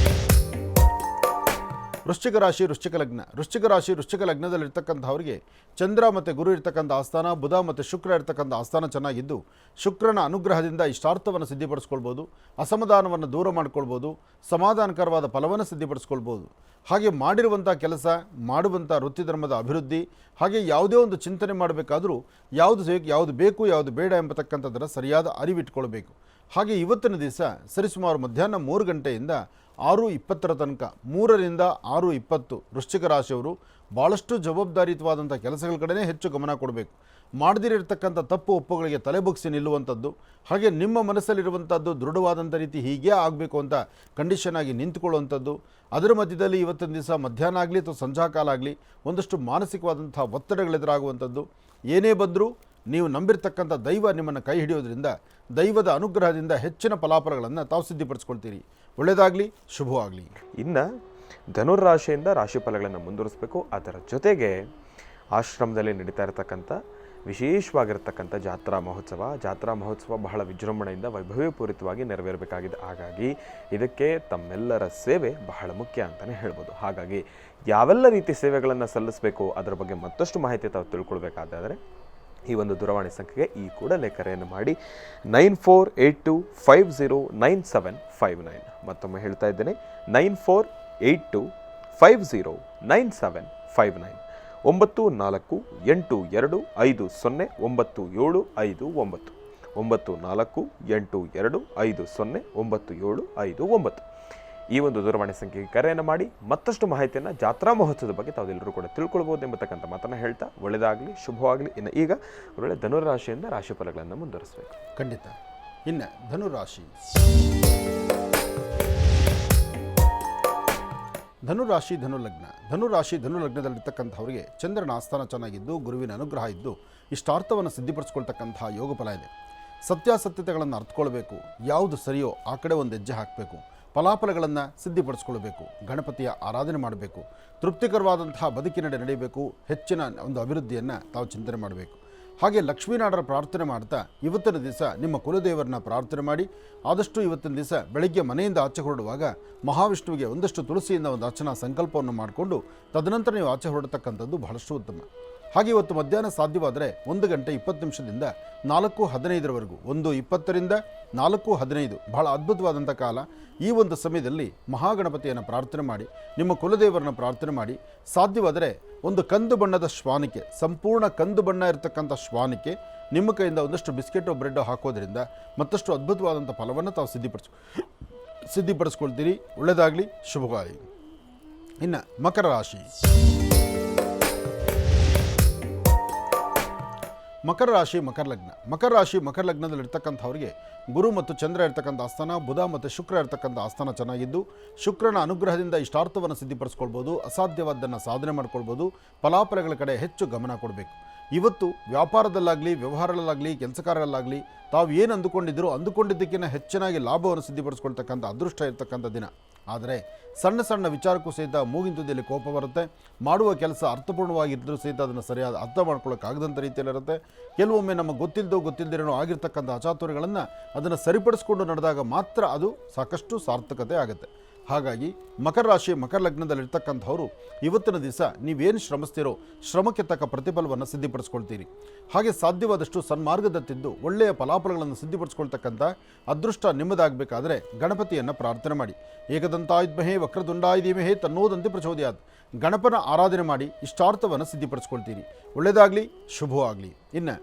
ವೃಶ್ಚಿಕ ರಾಶಿ ವೃಶ್ಚಿಕ ಲಗ್ನ. ವೃಶ್ಚಿಕ ರಾಶಿ ವೃಶ್ಚಿಕ ಲಗ್ನದಲ್ಲಿರ್ತಕ್ಕಂಥವ್ರಿಗೆ ಚಂದ್ರ ಮತ್ತು ಗುರು ಇರ್ತಕ್ಕಂಥ ಆಸ್ಥಾನ, ಬುಧ ಮತ್ತು ಶುಕ್ರ ಇರ್ತಕ್ಕಂಥ ಆಸ್ಥಾನ ಚೆನ್ನಾಗಿದ್ದು ಶುಕ್ರನ ಅನುಗ್ರಹದಿಂದ ಇಷ್ಟಾರ್ಥವನ್ನು ಸಿದ್ಧಿಪಡಿಸ್ಕೊಳ್ಬೋದು, ಅಸಮಾಧಾನವನ್ನು ದೂರ ಮಾಡ್ಕೊಳ್ಬೋದು, ಸಮಾಧಾನಕರವಾದ ಫಲವನ್ನು ಸಿದ್ಧಿಪಡಿಸ್ಕೊಳ್ಬೋದು. ಹಾಗೆ ಮಾಡಿರುವಂಥ ಕೆಲಸ, ಮಾಡುವಂಥ ವೃತ್ತಿ ಧರ್ಮದ ಅಭಿವೃದ್ಧಿ, ಹಾಗೆ ಯಾವುದೇ ಒಂದು ಚಿಂತನೆ ಮಾಡಬೇಕಾದರೂ ಯಾವುದು ಬೇಕು ಯಾವುದು ಬೇಡ ಎಂಬತಕ್ಕಂಥದ್ದರ ಸರಿಯಾದ ಅರಿವಿಟ್ಕೊಳ್ಬೇಕು. ಹಾಗೆ ಇವತ್ತಿನ ದಿವಸ ಸರಿಸುಮಾರು ಮಧ್ಯಾಹ್ನ 3 ಗಂಟೆಯಿಂದ 6:20 ತನಕ 3ರಿಂದ 6:20 ವೃಶ್ಚಿಕ ರಾಶಿಯವರು ಭಾಳಷ್ಟು ಜವಾಬ್ದಾರಿಯುತವಾದಂಥ ಕೆಲಸಗಳ ಕಡೆನೇ ಹೆಚ್ಚು ಗಮನ ಕೊಡಬೇಕು. ಮಾಡದಿರತಕ್ಕಂಥ ತಪ್ಪು ಒಪ್ಪುಗಳಿಗೆ ತಲೆಬಗ್ಸಿ ನಿಲ್ಲುವಂಥದ್ದು, ಹಾಗೆ ನಿಮ್ಮ ಮನಸ್ಸಲ್ಲಿರುವಂಥದ್ದು ದೃಢವಾದಂಥ ರೀತಿ ಹೀಗೇ ಆಗಬೇಕು ಅಂತ ಕಂಡೀಷನ್ ಆಗಿ ನಿಂತುಕೊಳ್ಳುವಂಥದ್ದು. ಅದರ ಮಧ್ಯದಲ್ಲಿ ಇವತ್ತಿನ ದಿವಸ ಮಧ್ಯಾಹ್ನ ಆಗಲಿ ಅಥವಾ ಸಂಜಾಕಾಲ ಆಗಲಿ ಒಂದಷ್ಟು ಮಾನಸಿಕವಾದಂಥ ಒತ್ತಡಗಳೆದುರಾಗುವಂಥದ್ದು. ಏನೇ ಬಂದರೂ ನೀವು ನಂಬಿರ್ತಕ್ಕಂಥ ದೈವ ನಿಮ್ಮನ್ನು ಕೈ ಹಿಡಿಯೋದ್ರಿಂದ ದೈವದ ಅನುಗ್ರಹದಿಂದ ಹೆಚ್ಚಿನ ಫಲಾಫಲಗಳನ್ನು ತಾವು ಸಿದ್ಧಿಪಡಿಸ್ಕೊಳ್ತೀರಿ. ಒಳ್ಳೆಯದಾಗಲಿ, ಶುಭವಾಗಲಿ. ಇನ್ನು ಧನುರಾಶಿಯಿಂದ ರಾಶಿ ಫಲಗಳನ್ನು ಮುಂದುವರಿಸಬೇಕು. ಅದರ ಜೊತೆಗೆ ಆಶ್ರಮದಲ್ಲಿ ನಡೀತಾ ಇರತಕ್ಕಂಥ ವಿಶೇಷವಾಗಿರ್ತಕ್ಕಂಥ ಜಾತ್ರಾ ಮಹೋತ್ಸವ ಬಹಳ ವಿಜೃಂಭಣೆಯಿಂದ ವೈಭವಪೂರಿತವಾಗಿ ನೆರವೇರಬೇಕಾಗಿದೆ. ಹಾಗಾಗಿ ಇದಕ್ಕೆ ತಮ್ಮೆಲ್ಲರ ಸೇವೆ ಬಹಳ ಮುಖ್ಯ ಅಂತಲೇ ಹೇಳ್ಬೋದು. ಹಾಗಾಗಿ ಯಾವೆಲ್ಲ ರೀತಿ ಸೇವೆಗಳನ್ನು ಸಲ್ಲಿಸಬೇಕು ಅದರ ಬಗ್ಗೆ ಮತ್ತಷ್ಟು ಮಾಹಿತಿ ತಾವು ತಿಳ್ಕೊಳ್ಬೇಕಾದರೆ ಈ ಒಂದು ದೂರವಾಣಿ ಸಂಖ್ಯೆಗೆ ಈ ಕೂಡಲೇ ಕರೆಯನ್ನು ಮಾಡಿ 9482509759. ಮತ್ತೊಮ್ಮೆ ಹೇಳ್ತಾ ಇದ್ದೇನೆ, 9482509759. 9482509759. 9482509759. ಈ ಒಂದು ದೂರವಾಣಿ ಸಂಖ್ಯೆಗೆ ಕರೆಯನ್ನು ಮಾಡಿ ಮತ್ತಷ್ಟು ಮಾಹಿತಿಯನ್ನು ಜಾತ್ರಾ ಮಹೋತ್ಸವದ ಬಗ್ಗೆ ತಾವೆಲ್ಲರೂ ಕೂಡ ತಿಳ್ಕೊಳ್ಬೋದು ಎಂಬತಕ್ಕಂಥ ಮಾತನ್ನು ಹೇಳ್ತಾ ಒಳ್ಳೆಯದಾಗಲಿ, ಶುಭವಾಗಲಿ. ಇನ್ನು ಈಗ ಒಳ್ಳೆ ಧನುರಾಶಿಯಿಂದ ರಾಶಿ ಫಲಗಳನ್ನು ಮುಂದುವರಿಸಬೇಕು. ಖಂಡಿತ. ಇನ್ನು ಧನುರಾಶಿ ಧನುಲಗ್ನದಲ್ಲಿರ್ತಕ್ಕಂಥವ್ರಿಗೆ ಚಂದ್ರನ ಆಸ್ಥಾನ ಚೆನ್ನಾಗಿದ್ದು ಗುರುವಿನ ಅನುಗ್ರಹ ಇದ್ದು ಇಷ್ಟಾರ್ಥವನ್ನು ಸಿದ್ಧಿಪಡಿಸ್ಕೊಳ್ತಕ್ಕಂತಹ ಯೋಗ ಫಲ ಇದೆ. ಸತ್ಯಾಸತ್ಯತೆಗಳನ್ನು ಅರ್ಥಕೊಳ್ಬೇಕು, ಯಾವುದು ಸರಿಯೋ ಆ ಕಡೆ ಒಂದು ಹೆಜ್ಜೆ ಹಾಕಬೇಕು, ಫಲಾಫಲಗಳನ್ನು ಸಿದ್ಧಿಪಡಿಸ್ಕೊಳ್ಬೇಕು, ಗಣಪತಿಯ ಆರಾಧನೆ ಮಾಡಬೇಕು, ತೃಪ್ತಿಕರವಾದಂತಹ ಬದುಕಿನಡೆ ನಡೆಯಬೇಕು, ಹೆಚ್ಚಿನ ಒಂದು ಅಭಿವೃದ್ಧಿಯನ್ನು ತಾವು ಚಿಂತನೆ ಮಾಡಬೇಕು. ಹಾಗೆ ಲಕ್ಷ್ಮೀನಾಡರ ಪ್ರಾರ್ಥನೆ ಮಾಡ್ತಾ ಇವತ್ತಿನ ದಿವಸ ನಿಮ್ಮ ಕುಲದೇವರನ್ನ ಪ್ರಾರ್ಥನೆ ಮಾಡಿ ಆದಷ್ಟು ಇವತ್ತಿನ ದಿವಸ ಬೆಳಗ್ಗೆ ಮನೆಯಿಂದ ಆಚೆ ಹೊರಡುವಾಗ ಮಹಾವಿಷ್ಣುವಿಗೆ ಒಂದಷ್ಟು ತುಳಸಿಯಿಂದ ಒಂದು ಅರ್ಚನಾ ಸಂಕಲ್ಪವನ್ನು ಮಾಡಿಕೊಂಡು ತದನಂತರ ನೀವು ಆಚೆ ಹೊರಡತಕ್ಕಂಥದ್ದು ಬಹಳಷ್ಟು ಉತ್ತಮ. ಹಾಗೆ ಇವತ್ತು ಮಧ್ಯಾಹ್ನ ಸಾಧ್ಯವಾದರೆ 1 ಗಂಟೆ 20 ನಿಮಿಷದಿಂದ 4:15 1:20ರಿಂದ 4:15 ಬಹಳ ಅದ್ಭುತವಾದಂಥ ಕಾಲ. ಈ ಒಂದು ಸಮಯದಲ್ಲಿ ಮಹಾಗಣಪತಿಯನ್ನು ಪ್ರಾರ್ಥನೆ ಮಾಡಿ, ನಿಮ್ಮ ಕುಲದೇವರನ್ನ ಪ್ರಾರ್ಥನೆ ಮಾಡಿ, ಸಾಧ್ಯವಾದರೆ ಒಂದು ಕಂದು ಬಣ್ಣದ ಶ್ವಾನಿಕೆ, ಸಂಪೂರ್ಣ ಕಂದು ಬಣ್ಣ ಇರತಕ್ಕಂಥ ಶ್ವಾನಿಕೆ ನಿಮ್ಮ ಕೈಯಿಂದ ಒಂದಷ್ಟು ಬಿಸ್ಕೆಟೋ ಬ್ರೆಡ್ಡೋ ಹಾಕೋದ್ರಿಂದ ಮತ್ತಷ್ಟು ಅದ್ಭುತವಾದಂಥ ಫಲವನ್ನು ತಾವು ಸಿದ್ಧಿಪಡಿಸ್ಕೊಳ್ತೀರಿ. ಒಳ್ಳೆಯದಾಗಲಿ, ಶುಭವಾಗಲಿ. ಇನ್ನು ಮಕರ ರಾಶಿ ಮಕರ ಲಗ್ನದಲ್ಲಿರ್ತಕ್ಕಂಥವ್ರಿಗೆ ಗುರು ಮತ್ತು ಚಂದ್ರ ಇರ್ತಕ್ಕಂಥ ಆಸ್ಥಾನ, ಬುಧ ಮತ್ತು ಶುಕ್ರ ಇರ್ತಕ್ಕಂಥ ಆಸ್ಥಾನ ಚೆನ್ನಾಗಿದ್ದು ಶುಕ್ರನ ಅನುಗ್ರಹದಿಂದ ಇಷ್ಟಾರ್ಥವನ್ನು ಸಿದ್ಧಿಪಡಿಸ್ಕೊಳ್ಬೋದು, ಅಸಾಧ್ಯವಾದ್ದನ್ನು ಸಾಧನೆ ಮಾಡ್ಕೊಳ್ಬೋದು, ಫಲಾಫಲಗಳ ಕಡೆ ಹೆಚ್ಚು ಗಮನ ಕೊಡಬೇಕು. ಇವತ್ತು ವ್ಯಾಪಾರದಲ್ಲಾಗಲಿ, ವ್ಯವಹಾರದಲ್ಲಾಗಲಿ, ಕೆಲಸ ಕಾರ್ಯದಲ್ಲಾಗಲಿ ತಾವು ಏನು ಅಂದುಕೊಂಡಿದ್ದಕ್ಕಿಂತ ಹೆಚ್ಚಿನಾಗಿ ಲಾಭವನ್ನು ಸಿದ್ಧಿಪಡಿಸ್ಕೊಳ್ತಕ್ಕಂಥ ಅದೃಷ್ಟ ಇರ್ತಕ್ಕಂಥ ದಿನ. ಆದರೆ ಸಣ್ಣ ಸಣ್ಣ ವಿಚಾರಕ್ಕೂ ಸಹಿತ ಮೂಗಿನ ತುದಿಯಲ್ಲಿ ಕೋಪ ಬರುತ್ತೆ. ಮಾಡುವ ಕೆಲಸ ಅರ್ಥಪೂರ್ಣವಾಗಿದ್ದರೂ ಸಹಿತ ಅದನ್ನು ಸರಿಯಾದ ಅರ್ಥ ಮಾಡ್ಕೊಳ್ಳೋಕ್ಕಾಗದಂಥ ರೀತಿಯಲ್ಲಿರುತ್ತೆ. ಕೆಲವೊಮ್ಮೆ ನಮ್ಮ ಗೊತ್ತಿಲ್ಲದಿರೋ ಆಗಿರ್ತಕ್ಕಂಥ ಅಚಾತುರ್ಯಗಳನ್ನು ಅದನ್ನು ಸರಿಪಡಿಸ್ಕೊಂಡು ನಡೆದಾಗ ಮಾತ್ರ ಅದು ಸಾಕಷ್ಟು ಸಾರ್ಥಕತೆ ಆಗುತ್ತೆ. ಹಾಗಾಗಿ ಮಕರ ಲಗ್ನದಲ್ಲಿರ್ತಕ್ಕಂಥವರು ಇವತ್ತಿನ ದಿವಸ ನೀವೇನು ಶ್ರಮಿಸ್ತೀರೋ ಶ್ರಮಕ್ಕೆ ತಕ್ಕ ಪ್ರತಿಫಲವನ್ನು ಸಿದ್ಧಿಪಡಿಸ್ಕೊಳ್ತೀರಿ. ಹಾಗೆ ಸಾಧ್ಯವಾದಷ್ಟು ಸನ್ಮಾರ್ಗದತ್ತಿದ್ದು ಒಳ್ಳೆಯ ಫಲಾಫಲಗಳನ್ನು ಸಿದ್ಧಿಪಡಿಸ್ಕೊಳ್ತಕ್ಕಂಥ ಅದೃಷ್ಟ ನಿಮ್ಮದಾಗಬೇಕಾದ್ರೆ ಗಣಪತಿಯನ್ನು ಪ್ರಾರ್ಥನೆ ಮಾಡಿ. ಏಕದಂತಾಯುಧ್ಮಹೇ ವಕ್ರತುಂಡಾಯ ಧೀಮಹಿ ತನ್ನೋದಂತೆ ಪ್ರಚೋದಯಾತ್. ಗಣಪನ ಆರಾಧನೆ ಮಾಡಿ ಇಷ್ಟಾರ್ಥವನ್ನು ಸಿದ್ಧಿಪಡಿಸ್ಕೊಳ್ತೀರಿ. ಒಳ್ಳೆಯದಾಗಲಿ, ಶುಭವಾಗಲಿ. ಇನ್ನು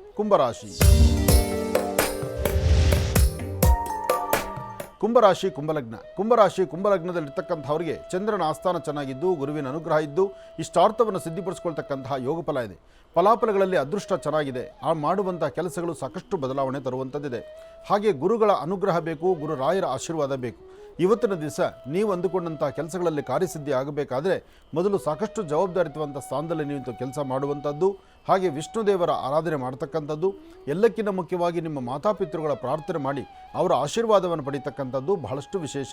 ಕುಂಭಲಗ್ನದಲ್ಲಿರ್ತಕ್ಕಂಥವರಿಗೆ ಚಂದ್ರನ ಆಸ್ಥಾನ ಚೆನ್ನಾಗಿದ್ದು ಗುರುವಿನ ಅನುಗ್ರಹ ಇದ್ದು ಇಷ್ಟಾರ್ಥವನ್ನು ಸಿದ್ಧಿಪಡಿಸ್ಕೊಳ್ತಕ್ಕಂತಹ ಯೋಗ ಫಲ ಇದೆ. ಫಲಾಫಲಗಳಲ್ಲಿ ಅದೃಷ್ಟ ಚೆನ್ನಾಗಿದೆ. ಆ ಮಾಡುವಂಥ ಕೆಲಸಗಳು ಸಾಕಷ್ಟು ಬದಲಾವಣೆ ತರುವಂಥದ್ದಿದೆ. ಹಾಗೆ ಗುರುಗಳ ಅನುಗ್ರಹ ಬೇಕು, ಗುರುರಾಯರ ಆಶೀರ್ವಾದ ಬೇಕು. ಇವತ್ತಿನ ದಿವಸ ನೀವು ಅಂದುಕೊಂಡಂಥ ಕೆಲಸಗಳಲ್ಲಿ ಕಾರ್ಯಸಿದ್ಧಿ ಆಗಬೇಕಾದ್ರೆ ಮೊದಲು ಸಾಕಷ್ಟು ಜವಾಬ್ದಾರಿಯುತವಂಥ ಸ್ಥಾನದಲ್ಲಿ ನೀವು ಕೆಲಸ ಮಾಡುವಂಥದ್ದು, ಹಾಗೆ ವಿಷ್ಣುದೇವರ ಆರಾಧನೆ ಮಾಡ್ತಕ್ಕಂಥದ್ದು, ಎಲ್ಲಕ್ಕಿಂತ ಮುಖ್ಯವಾಗಿ ನಿಮ್ಮ ಮಾತಾಪಿತೃಗಳ ಪ್ರಾರ್ಥನೆ ಮಾಡಿ ಅವರ ಆಶೀರ್ವಾದವನ್ನು ಪಡೀತಕ್ಕಂಥದ್ದು ಬಹಳಷ್ಟು ವಿಶೇಷ.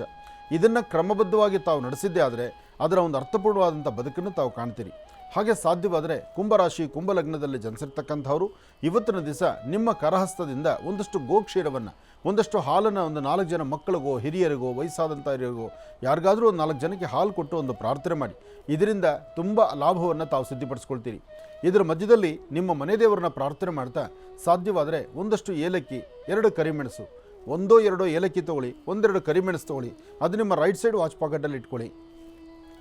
ಇದನ್ನು ಕ್ರಮಬದ್ಧವಾಗಿ ತಾವು ನಡೆಸಿದ್ದೇ ಆದರೆ ಅದರ ಒಂದು ಅರ್ಥಪೂರ್ಣವಾದಂಥ ಬದುಕನ್ನು ತಾವು ಕಾಣ್ತೀರಿ. ಹಾಗೆ ಸಾಧ್ಯವಾದರೆ ಕುಂಭರಾಶಿ ಕುಂಭಲಗ್ನದಲ್ಲಿ ಜನಿಸಿರ್ತಕ್ಕಂಥವ್ರು ಇವತ್ತಿನ ದಿವಸ ನಿಮ್ಮ ಕರಹಸ್ತದಿಂದ ಒಂದಷ್ಟು ಗೋಕ್ಷೀರವನ್ನು, ಒಂದಷ್ಟು ಹಾಲನ್ನು ಒಂದು 4 ಜನ ಮಕ್ಕಳಿಗೋ, ಹಿರಿಯರಿಗೋ, ವಯಸ್ಸಾದಂಥ ಹಿರಿಯರಿಗೋ ಯಾರಿಗಾದರೂ ಒಂದು 4 ಜನಕ್ಕೆ ಹಾಲು ಕೊಟ್ಟು ಒಂದು ಪ್ರಾರ್ಥನೆ ಮಾಡಿ. ಇದರಿಂದ ತುಂಬ ಲಾಭವನ್ನು ತಾವು ಸಿದ್ಧಿಪಡಿಸ್ಕೊಳ್ತೀರಿ. ಇದರ ಮಧ್ಯದಲ್ಲಿ ನಿಮ್ಮ ಮನೆ ದೇವರನ್ನ ಪ್ರಾರ್ಥನೆ ಮಾಡ್ತಾ ಸಾಧ್ಯವಾದರೆ ಒಂದಷ್ಟು ಏಲಕ್ಕಿ, 2 ಕರಿಮೆಣಸು, 1-2 ಏಲಕ್ಕಿ ತೊಗೊಳ್ಳಿ, 1-2 ಕರಿಮೆಣಸು ತೊಗೊಳ್ಳಿ, ಅದು ನಿಮ್ಮ ರೈಟ್ ಸೈಡ್ ವಾಚ್ ಪಾಕೆಟಲ್ಲಿ ಇಟ್ಕೊಳ್ಳಿ.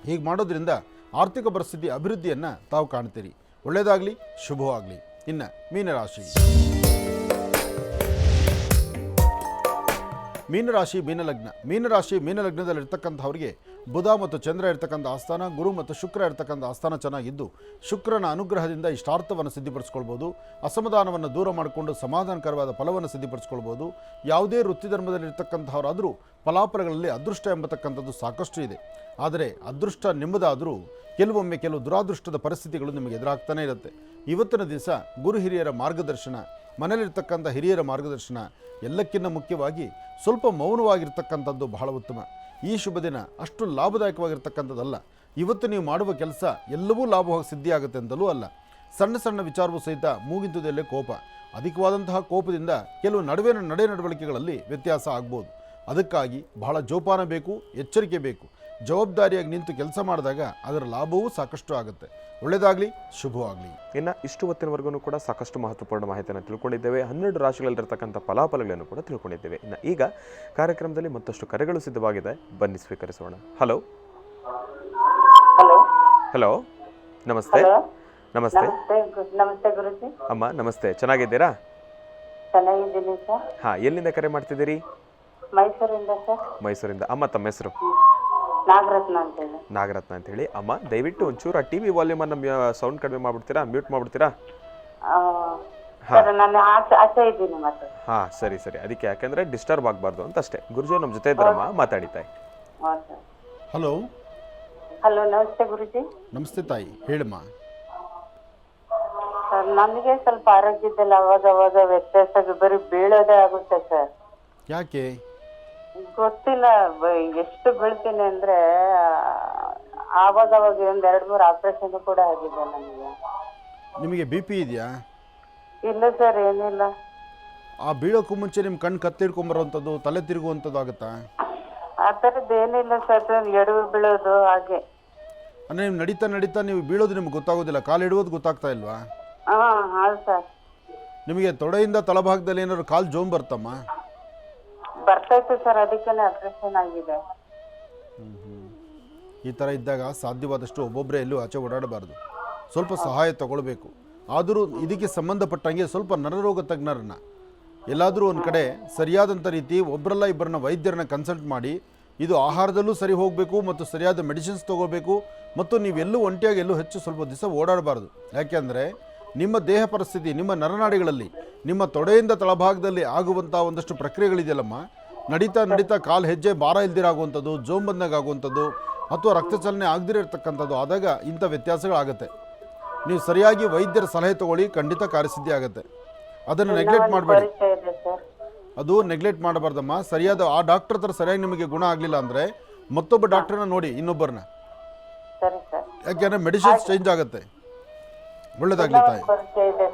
ಹೀಗೆ ಮಾಡೋದ್ರಿಂದ ಆರ್ಥಿಕ ಪರಿಸ್ಥಿತಿ ಅಭಿವೃದ್ಧಿಯನ್ನು ತಾವು ಕಾಣ್ತೀರಿ. ಒಳ್ಳೆಯದಾಗಲಿ, ಶುಭವಾಗಲಿ. ಇನ್ನು ಮೀನರಾಶಿ. ಮೀನರಾಶಿ ಮೀನಲಗ್ನ. ಮೀನಲಗ್ನದಲ್ಲಿರ್ತಕ್ಕಂಥವ್ರಿಗೆ ಬುಧ ಮತ್ತು ಚಂದ್ರ ಇರ್ತಕ್ಕಂಥ ಆಸ್ಥಾನ, ಗುರು ಮತ್ತು ಶುಕ್ರ ಇರ್ತಕ್ಕಂಥ ಆಸ್ಥಾನ ಚೆನ್ನಾಗಿದ್ದು ಶುಕ್ರನ ಅನುಗ್ರಹದಿಂದ ಇಷ್ಟಾರ್ಥವನ್ನು ಸಿದ್ಧಿಪಡಿಸ್ಕೊಳ್ಬೋದು. ಅಸಮಾಧಾನವನ್ನು ದೂರ ಮಾಡಿಕೊಂಡು ಸಮಾಧಾನಕರವಾದ ಫಲವನ್ನು ಸಿದ್ಧಿಪಡಿಸ್ಕೊಳ್ಬೋದು. ಯಾವುದೇ ವೃತ್ತಿ ಧರ್ಮದಲ್ಲಿರ್ತಕ್ಕಂಥವರಾದರೂ ಫಲಾಫಲಗಳಲ್ಲಿ ಅದೃಷ್ಟ ಎಂಬತಕ್ಕಂಥದ್ದು ಸಾಕಷ್ಟು ಇದೆ. ಆದರೆ ಅದೃಷ್ಟ ನಿಮ್ಮದಾದರೂ ಕೆಲವೊಮ್ಮೆ ಕೆಲವು ದುರಾದೃಷ್ಟದ ಪರಿಸ್ಥಿತಿಗಳು ನಿಮಗೆ ಎದುರಾಗ್ತಾನೆ ಇರುತ್ತೆ. ಇವತ್ತಿನ ದಿವಸ ಗುರು ಹಿರಿಯರ ಮಾರ್ಗದರ್ಶನ, ಮನೆಯಲ್ಲಿರ್ತಕ್ಕಂಥ ಹಿರಿಯರ ಮಾರ್ಗದರ್ಶನ, ಎಲ್ಲಕ್ಕಿಂತ ಮುಖ್ಯವಾಗಿ ಸ್ವಲ್ಪ ಮೌನವಾಗಿರ್ತಕ್ಕಂಥದ್ದು ಬಹಳ ಉತ್ತಮ. ಈ ಶುಭ ದಿನ ಅಷ್ಟು ಲಾಭದಾಯಕವಾಗಿರ್ತಕ್ಕಂಥದ್ದಲ್ಲ. ಇವತ್ತು ನೀವು ಮಾಡುವ ಕೆಲಸ ಎಲ್ಲವೂ ಲಾಭವಾಗಿ ಸಿದ್ಧಿಯಾಗುತ್ತೆ ಅಂತಲೂ ಅಲ್ಲ. ಸಣ್ಣ ಸಣ್ಣ ವಿಚಾರವೂ ಸಹಿತ ಮೂಗಿಂತುದಲ್ಲೇ ಕೋಪ, ಅಧಿಕವಾದಂತಹ ಕೋಪದಿಂದ ಕೆಲವು ನಡೆ ನಡವಳಿಕೆಗಳಲ್ಲಿ ವ್ಯತ್ಯಾಸ ಆಗ್ಬೋದು. ಅದಕ್ಕಾಗಿ ಬಹಳ ಜೋಪಾನ ಬೇಕು, ಎಚ್ಚರಿಕೆ ಬೇಕು. ಜವಾಬ್ದಾರಿಯಾಗಿ ನಿಂತು ಕೆಲಸ ಮಾಡಿದಾಗ ಅದರ ಲಾಭವೂ ಸಾಕಷ್ಟು ಆಗುತ್ತೆ. ಒಳ್ಳೆಯದಾಗಲಿ, ಶುಭವಾಗಲಿ. ಇನ್ನು ಇಷ್ಟು ಹೊತ್ತಿನವರೆಗೂ ಕೂಡ ಸಾಕಷ್ಟು ಮಹತ್ವಪೂರ್ಣ ಮಾಹಿತಿಯನ್ನು ತಿಳ್ಕೊಂಡಿದ್ದೇವೆ. 12 ರಾಶಿಗಳಲ್ಲಿರ್ತಕ್ಕಂಥ ಫಲಾಫಲಗಳನ್ನು ಕೂಡ ತಿಳ್ಕೊಂಡಿದ್ದೇವೆ. ಇನ್ನು ಈಗ ಕಾರ್ಯಕ್ರಮದಲ್ಲಿ ಮತ್ತಷ್ಟು ಕರೆಗಳು ಸಿದ್ಧವಾಗಿದೆ, ಬನ್ನಿ ಸ್ವೀಕರಿಸೋಣ. ಹಲೋ ಹಲೋ ಹಲೋ ನಮಸ್ತೆ. ನಮಸ್ತೆ ನಮಸ್ತೆ ಗುರುಜಿ. ಅಮ್ಮ ನಮಸ್ತೆ, ಚೆನ್ನಾಗಿದ್ದೀರಾ? ಚೆನ್ನಾಗಿದ್ದೀನಿ ಸರ್. ಹಾಂ, ಎಲ್ಲಿಂದ ಕರೆ ಮಾಡ್ತಿದ್ದೀರಿ? ಮೈಸೂರಿಂದ ಸರ್. ಮೈಸೂರಿಂದ. ಅಮ್ಮ ತಮ್ಮ ಹೆಸರು? ನಾಗರತ್ನ ಅಂತ ಹೇಳಿ. ನಾಗರತ್ನ ಅಂತ ಹೇಳಿ. ಅಮ್ಮ ದಯವಿಟ್ಟು ಒಂಚೂರು ಆ ಟಿವಿ ವಾಲ್ಯೂಮನ್ನು ಸೌಂಡ್ ಕಡಿಮೆ ಮಾಡ್ಬಿಡ್ತೀರಾ, ಮ್ಯೂಟ್ ಮಾಡ್ಬಿಡ್ತೀರಾ? ಸರ್ ನಾನು ಆಚೆ ಇದ್ದೀನಿ ಮತ್ತೆ. ಹಾಂ ಸರಿ ಸರಿ, ಅದಕ್ಕೆ ಯಾಕೆಂದರೆ ಡಿಸ್ಟರ್ಬ್ ಆಗಬಾರ್ದು ಅಂತ ಅಷ್ಟೇ. ಗುರುಜಿ ನಮ್ಮ ಜೊತೆ ಇದ್ದಾರಮ್ಮ, ಮಾತಾಡಿತಾಯಿ. ಹಲೋ ಹಲೋ, ನಮಸ್ತೆ ಗುರುಜಿ. ನಮಸ್ತೆ ತಾಯಿ, ಹೇಳಮ್ಮ. ಸರ್ ನನಗೆ ಸ್ವಲ್ಪ ಆರೋಗ್ಯದಲ್ಲಿ ಅವಾಗ ವ್ಯತ್ಯಾಸ, ಬರೀ ಬೀಳೋದೇ ಆಗುತ್ತೆ ಸರ್. ಯಾಕೆ? ಗೊತ್ತಿಲ್ಲ, ಎಷ್ಟು ಬೀಳ್ತೀನಿ ಅಂದ್ರೆ ಆವಾಗ 1-2-3 ಆಪರೇಷನ್ ಕೂಡ ಆಗಿದೆ ನನಗೆ. ನಿಮಗೆ ಬಿ ಪಿ ಇದೆಯಾ? ಇಲ್ಲ ಸರ್, ಏನಿಲ್ಲ. ಆ ಬೀಳೋಕ್ಕೂ ಮುಂಚೆ ನಿಮ್ಮ ಕಣ್ಣು ಕತ್ತಿಡ್ಕೊಂಬರೋವಂಥದ್ದು, ತಲೆ ತಿರುಗುವಂಥದ್ದು ಆಗುತ್ತಾ? ಆ ಥರದ್ದು ಏನಿಲ್ಲ ಸರ್, ಎಡವು ಬೀಳೋದು ಹಾಗೆ. ಅಂದರೆ ನೀವು ನಡೀತಾ ನೀವು ಬೀಳೋದು ನಿಮ್ಗೆ ಗೊತ್ತಾಗೋದಿಲ್ಲ, ಕಾಲು ಇಡುವುದು ಗೊತ್ತಾಗ್ತಾ ಇಲ್ವಾ? ಹೌದು ಸರ್. ನಿಮಗೆ ತೊಡೆಯಿಂದ ತಳಭಾಗದಲ್ಲಿ ಏನಾದ್ರು ಕಾಲು ಜೋಮ್ ಬರ್ತಮ್ಮ? ಬರ್ತಾಯಿತ್ತು ಸರ್, ಅದಕ್ಕೆ ಆಪರೇಷನ್ ಆಗಿದೆ. ಈ ಥರ ಇದ್ದಾಗ ಸಾಧ್ಯವಾದಷ್ಟು ಒಬ್ಬೊಬ್ಬರೇ ಎಲ್ಲೂ ಆಚೆ ಓಡಾಡಬಾರ್ದು, ಸ್ವಲ್ಪ ಸಹಾಯ ತಗೊಳ್ಬೇಕು. ಆದರೂ ಇದಕ್ಕೆ ಸಂಬಂಧಪಟ್ಟಂಗೆ ಸ್ವಲ್ಪ ನರರೋಗ ತಜ್ಞರನ್ನ ಎಲ್ಲಾದರೂ ಒಂದು ಕಡೆ ಸರಿಯಾದಂಥ ರೀತಿ ಒಬ್ಬರಲ್ಲ ಇಬ್ಬರನ್ನ ವೈದ್ಯರನ್ನ ಕನ್ಸಲ್ಟ್ ಮಾಡಿ, ಇದು ಆಹಾರದಲ್ಲೂ ಸರಿ ಹೋಗಬೇಕು ಮತ್ತು ಸರಿಯಾದ ಮೆಡಿಸಿನ್ಸ್ ತೊಗೋಬೇಕು. ಮತ್ತು ನೀವೆಲ್ಲೂ ಒಂಟಿಯಾಗಿ ಎಲ್ಲೂ ಹೆಚ್ಚು ಸ್ವಲ್ಪ ದಿವಸ ಓಡಾಡಬಾರ್ದು. ಯಾಕೆಂದರೆ ನಿಮ್ಮ ದೇಹ ಪರಿಸ್ಥಿತಿ, ನಿಮ್ಮ ನರನಾಡಿಗಳಲ್ಲಿ, ನಿಮ್ಮ ತೊಡೆಯಿಂದ ತಳಭಾಗದಲ್ಲಿ ಆಗುವಂಥ ಒಂದಷ್ಟು ಪ್ರಕ್ರಿಯೆಗಳಿದೆಯಲ್ಲಮ್ಮ, ನಡೀತಾ ಕಾಲು ಹೆಜ್ಜೆ ಭಾರ ಇಲ್ದಿರಾಗುವಂಥದ್ದು, ಜೋಮ್ ಬಂದಾಗ ಆಗುವಂಥದ್ದು, ಅಥವಾ ರಕ್ತ ಚಲನೆ ಆಗದಿರ ಇರ್ತಕ್ಕಂಥದ್ದು ಆದಾಗ ಇಂಥ ವ್ಯತ್ಯಾಸಗಳಾಗುತ್ತೆ. ನೀವು ಸರಿಯಾಗಿ ವೈದ್ಯರ ಸಲಹೆ ತೊಗೊಳ್ಳಿ, ಖಂಡಿತ ಕಾರ್ಯಸಿದ್ಧಿ ಆಗುತ್ತೆ. ಅದನ್ನು ನೆಗ್ಲೆಕ್ಟ್ ಮಾಡಬೇಡಿ. ಅದು ನೆಗ್ಲೆಕ್ಟ್ ಮಾಡಬಾರ್ದಮ್ಮ. ಸರಿಯಾದ ಆ ಡಾಕ್ಟರ್ ಹತ್ರ ಸರಿಯಾಗಿ ನಿಮಗೆ ಗುಣ ಆಗಲಿಲ್ಲ ಅಂದರೆ ಮತ್ತೊಬ್ಬ ಡಾಕ್ಟರ್ನ ನೋಡಿ, ಇನ್ನೊಬ್ಬರನ್ನ. ಯಾಕೆಂದರೆ ಮೆಡಿಸಿನ್ಸ್ ಚೇಂಜ್ ಆಗುತ್ತೆ. ಒಳ್ಳೇದಾಗ್ಲಿ ತಾಯಿ.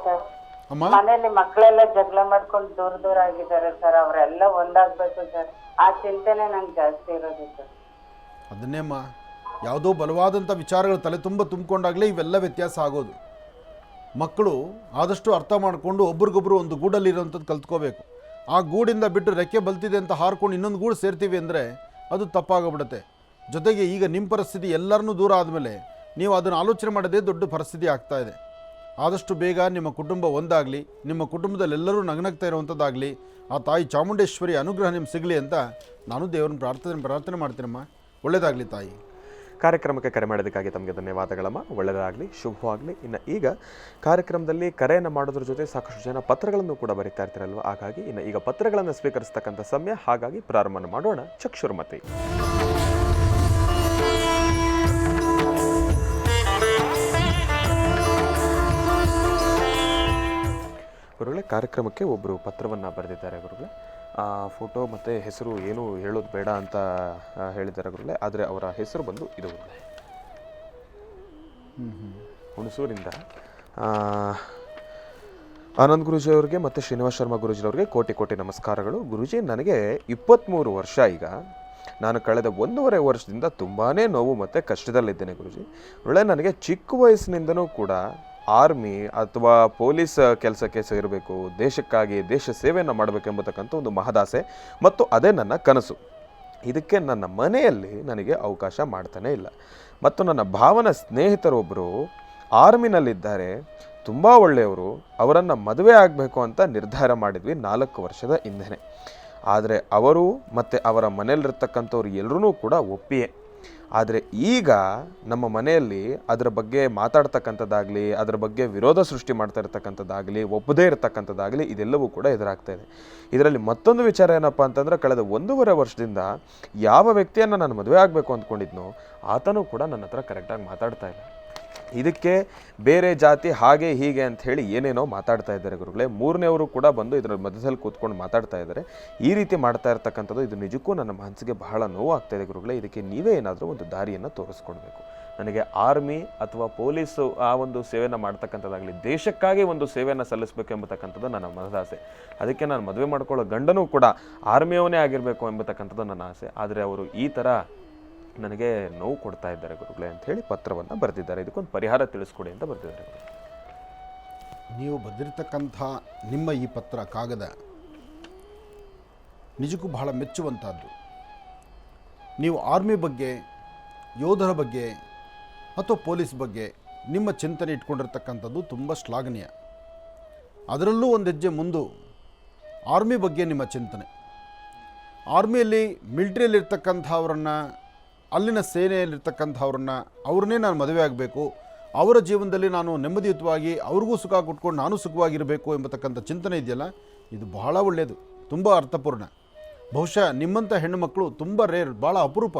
ಅಮ್ಮ, ಮನೆಯಲ್ಲಿ ಮಕ್ಕಳೆಲ್ಲ ಜಗಳ ಮಾಡ್ಕೊಂಡು ದೂರ ಆಗಿದ್ದಾರೆ ಸರ್, ಅವರೆಲ್ಲ ಒಂದಾಗ್ಬೇಕು ಸರ್. ಆ ಚಿಂತೆನೆ ನಂಗೆ ಜಾಸ್ತಿ ಇರೋದು ಸರ್. ಅದನ್ನೇಮ್ಮ, ಯಾವುದೋ ಬಲವಾದಂಥ ವಿಚಾರಗಳು ತಲೆ ತುಂಬಿಕೊಂಡಾಗಲೇ ಇವೆಲ್ಲ ವ್ಯತ್ಯಾಸ ಆಗೋದು. ಮಕ್ಕಳು ಆದಷ್ಟು ಅರ್ಥ ಮಾಡಿಕೊಂಡು ಒಬ್ರಿಗೊಬ್ರು ಒಂದು ಗೂಡಲ್ಲಿರೋಂಥದ್ದು ಕಲ್ತ್ಕೋಬೇಕು. ಆ ಗೂಡಿಂದ ಬಿಟ್ಟು ರೆಕ್ಕೆ ಬಲ್ತಿದೆ ಅಂತ ಹಾರ್ಕೊಂಡು ಇನ್ನೊಂದು ಗೂಡು ಸೇರ್ತೀವಿ ಅಂದರೆ ಅದು ತಪ್ಪಾಗೋಗ್ಬಿಡುತ್ತೆ. ಜೊತೆಗೆ ಈಗ ನಿಮ್ಮ ಪರಿಸ್ಥಿತಿ ಎಲ್ಲರನ್ನೂ ದೂರ ಆದಮೇಲೆ ನೀವು ಅದನ್ನು ಆಲೋಚನೆ ಮಾಡೋದೇ ದೊಡ್ಡ ಪರಿಸ್ಥಿತಿ ಆಗ್ತಾ ಇದೆ. ಆದಷ್ಟು ಬೇಗ ನಿಮ್ಮ ಕುಟುಂಬ ಒಂದಾಗಲಿ, ನಿಮ್ಮ ಕುಟುಂಬದಲ್ಲಿ ಎಲ್ಲರೂ ನಗನಗ್ತಾ ಇರುವಂಥದ್ದಾಗಲಿ, ಆ ತಾಯಿ ಚಾಮುಂಡೇಶ್ವರಿ ಅನುಗ್ರಹ ನಿಮ್ಗೆ ಸಿಗಲಿ ಅಂತ ನಾನು ದೇವರನ್ನ ಪ್ರಾರ್ಥನೆ ಮಾಡ್ತೀನಮ್ಮ. ಒಳ್ಳೆಯದಾಗಲಿ ತಾಯಿ. ಕಾರ್ಯಕ್ರಮಕ್ಕೆ ಕರೆ ಮಾಡೋದಕ್ಕಾಗಿ ತಮಗೆ ಧನ್ಯವಾದಗಳಮ್ಮ. ಒಳ್ಳೆಯದಾಗಲಿ, ಶುಭವಾಗಲಿ. ಇನ್ನು ಈಗ ಕಾರ್ಯಕ್ರಮದಲ್ಲಿ ಕರೆಯನ್ನು ಮಾಡೋದ್ರ ಜೊತೆ ಸಾಕಷ್ಟು ಜನ ಪತ್ರಗಳನ್ನು ಕೂಡ ಬರೀತಾ ಇರ್ತಾರಲ್ವ, ಹಾಗಾಗಿ ಇನ್ನು ಈಗ ಪತ್ರಗಳನ್ನು ಸ್ವೀಕರಿಸ್ತಕ್ಕಂಥ ಸಮಯ. ಹಾಗಾಗಿ ಪ್ರಾರಂಭ ಮಾಡೋಣ. ಚಕ್ಷುರ್ಮತಿ. ಗುರುಗಳೇ, ಕಾರ್ಯಕ್ರಮಕ್ಕೆ ಒಬ್ಬರು ಪತ್ರವನ್ನು ಬರೆದಿದ್ದಾರೆ ಗುರುಗಳೇ. ಫೋಟೋ ಮತ್ತು ಹೆಸರು ಏನು ಹೇಳೋದು ಬೇಡ ಅಂತ ಹೇಳಿದ್ದಾರೆ ಗುರುಗಳೇ, ಆದರೆ ಅವರ ಹೆಸರು ಬಂದು ಇದು ಗುರುಗಳೇ. ಹುಣಸೂರಿಂದ ಆನಂದ್ ಗುರೂಜಿ ಅವ್ರಿಗೆ ಮತ್ತು ಶ್ರೀನಿವಾಸ್ ಶರ್ಮಾ ಗುರೂಜಿಯವ್ರಿಗೆ ಕೋಟಿ ಕೋಟಿ ನಮಸ್ಕಾರಗಳು. ಗುರೂಜಿ, ನನಗೆ 23 ವರ್ಷ ಈಗ. ನಾನು ಕಳೆದ 1.5 ವರ್ಷದಿಂದ ತುಂಬಾ ನೋವು ಮತ್ತು ಕಷ್ಟದಲ್ಲಿದ್ದೇನೆ ಗುರೂಜಿ. ಒಳ್ಳೆ ನನಗೆ ಚಿಕ್ಕ ವಯಸ್ಸಿನಿಂದನೂ ಕೂಡ ಆರ್ಮಿ ಅಥವಾ ಪೊಲೀಸ್ ಕೆಲಸಕ್ಕೆ ಸೇರಬೇಕು, ದೇಶಕ್ಕಾಗಿ ದೇಶ ಸೇವೆಯನ್ನು ಮಾಡಬೇಕೆಂಬತಕ್ಕಂಥ ಒಂದು ಮಹದಾಸೆ ಮತ್ತು ಅದೇ ನನ್ನ ಕನಸು. ಇದಕ್ಕೆ ನನ್ನ ಮನೆಯಲ್ಲಿ ನನಗೆ ಅವಕಾಶ ಮಾಡ್ತಾನೇ ಇಲ್ಲ. ಮತ್ತು ನನ್ನ ಭಾವನ ಸ್ನೇಹಿತರೊಬ್ಬರು ಆರ್ಮಿನಲ್ಲಿದ್ದಾರೆ, ತುಂಬ ಒಳ್ಳೆಯವರು. ಅವರನ್ನು ಮದುವೆ ಆಗಬೇಕು ಅಂತ ನಿರ್ಧಾರ ಮಾಡಿದ್ವಿ 4 ವರ್ಷದ ಹಿಂದೆ. ಆದರೆ ಅವರು ಮತ್ತು ಅವರ ಮನೆಯಲ್ಲಿರ್ತಕ್ಕಂಥವ್ರು ಎಲ್ಲರೂ ಕೂಡ ಒಪ್ಪಿಯೇ. ಆದರೆ ಈಗ ನಮ್ಮ ಮನೆಯಲ್ಲಿ ಅದರ ಬಗ್ಗೆ ಮಾತಾಡ್ತಕ್ಕಂಥದ್ದಾಗಲಿ, ಅದರ ಬಗ್ಗೆ ವಿರೋಧ ಸೃಷ್ಟಿ ಮಾಡ್ತಾ ಇರ್ತಕ್ಕಂಥದ್ದಾಗಲಿ, ಒಪ್ಪದೇ ಇರತಕ್ಕಂಥದ್ದಾಗಲಿ ಇದೆಲ್ಲವೂ ಕೂಡ ಎದುರಾಗ್ತಾ ಇದೆ. ಇದರಲ್ಲಿ ಮತ್ತೊಂದು ವಿಚಾರ ಏನಪ್ಪ ಅಂತಂದರೆ, ಕಳೆದ 1.5 ವರ್ಷದಿಂದ ಯಾವ ವ್ಯಕ್ತಿಯನ್ನು ನಾನು ಮದುವೆ ಆಗಬೇಕು ಅಂದ್ಕೊಂಡಿದ್ನೋ ಆತನೂ ಕೂಡ ನನ್ನ ಹತ್ರ ಕರೆಕ್ಟಾಗಿ ಮಾತಾಡ್ತಾ ಇಲ್ಲ. ಇದಕ್ಕೆ ಬೇರೆ ಜಾತಿ ಹಾಗೆ ಹೀಗೆ ಅಂತ ಹೇಳಿ ಏನೇನೋ ಮಾತಾಡ್ತಾ ಇದ್ದಾರೆ ಗುರುಗಳೇ. 3ನೇವರು ಕೂಡ ಬಂದು ಇದರ ಮಧ್ಯದಲ್ಲಿ ಕೂತ್ಕೊಂಡು ಮಾತಾಡ್ತಾ ಇದ್ದಾರೆ. ಈ ರೀತಿ ಮಾಡ್ತಾ ಇರ್ತಕ್ಕಂಥದ್ದು ಇದು ನಿಜಕ್ಕೂ ನನ್ನ ಮನಸ್ಸಿಗೆ ಬಹಳ ನೋವು ಆಗ್ತಾ ಇದೆ ಗುರುಗಳೇ. ಇದಕ್ಕೆ ನೀವೇ ಏನಾದರೂ ಒಂದು ದಾರಿಯನ್ನು ತೋರಿಸ್ಕೊಡ್ಬೇಕು. ನನಗೆ ಆರ್ಮಿ ಅಥವಾ ಪೊಲೀಸು ಆ ಒಂದು ಸೇವೆಯನ್ನು ಮಾಡ್ತಕ್ಕಂಥದ್ದಾಗಲಿ, ದೇಶಕ್ಕಾಗಿ ಒಂದು ಸೇವೆಯನ್ನು ಸಲ್ಲಿಸಬೇಕು ಎಂಬತಕ್ಕಂಥದ್ದು ನನ್ನ ಮನದಾಸೆ. ಅದಕ್ಕೆ ನಾನು ಮದುವೆ ಮಾಡ್ಕೊಳ್ಳೋ ಗಂಡನೂ ಕೂಡ ಆರ್ಮಿಯವನೇ ಆಗಿರಬೇಕು ಎಂಬತಕ್ಕಂಥದ್ದು ನನ್ನ ಆಸೆ. ಆದರೆ ಅವರು ಈ ಥರ ನನಗೆ ನೋವು ಕೊಡ್ತಾ ಇದ್ದಾರೆ ಗುರುಗಳೇ ಅಂಥೇಳಿ ಪತ್ರವನ್ನು ಬರೆದಿದ್ದಾರೆ. ಇದಕ್ಕೊಂದು ಪರಿಹಾರ ತಿಳಿಸ್ಕೊಡಿ ಅಂತ ಬರೆದಿದ್ದಾರೆ. ನೀವು ಬರೆದಿರ್ತಕ್ಕಂಥ ನಿಮ್ಮ ಈ ಪತ್ರ ಕಾಗದ ನಿಜಕ್ಕೂ ಬಹಳ ಮೆಚ್ಚುವಂಥದ್ದು. ನೀವು ಆರ್ಮಿ ಬಗ್ಗೆ, ಯೋಧರ ಬಗ್ಗೆ ಅಥವಾ ಪೊಲೀಸ್ ಬಗ್ಗೆ ನಿಮ್ಮ ಚಿಂತನೆ ಇಟ್ಕೊಂಡಿರ್ತಕ್ಕಂಥದ್ದು ತುಂಬ ಶ್ಲಾಘನೀಯ. ಅದರಲ್ಲೂ ಒಂದು ಹೆಜ್ಜೆ ಮುಂದೆ ಆರ್ಮಿ ಬಗ್ಗೆ ನಿಮ್ಮ ಚಿಂತನೆ. ಆರ್ಮಿಯಲ್ಲಿ ಮಿಲಿಟ್ರಿಯಲ್ಲಿರ್ತಕ್ಕಂಥವ್ರನ್ನ, ಅಲ್ಲಿನ ಸೇನೆಯಲ್ಲಿರ್ತಕ್ಕಂಥವ್ರನ್ನ, ಅವ್ರನ್ನೇ ನಾನು ಮದುವೆ ಆಗಬೇಕು, ಅವರ ಜೀವನದಲ್ಲಿ ನಾನು ನೆಮ್ಮದಿಯುತವಾಗಿ ಅವ್ರಿಗೂ ಸುಖ ಕೊಟ್ಕೊಂಡು ನಾನು ಸುಖವಾಗಿರಬೇಕು ಎಂಬತಕ್ಕಂಥ ಚಿಂತನೆ ಇದೆಯಲ್ಲ, ಇದು ಬಹಳ ಒಳ್ಳೆಯದು, ತುಂಬ ಅರ್ಥಪೂರ್ಣ. ಬಹುಶಃ ನಿಮ್ಮಂಥ ಹೆಣ್ಣುಮಕ್ಕಳು ತುಂಬ ರೇರ್, ಭಾಳ ಅಪರೂಪ.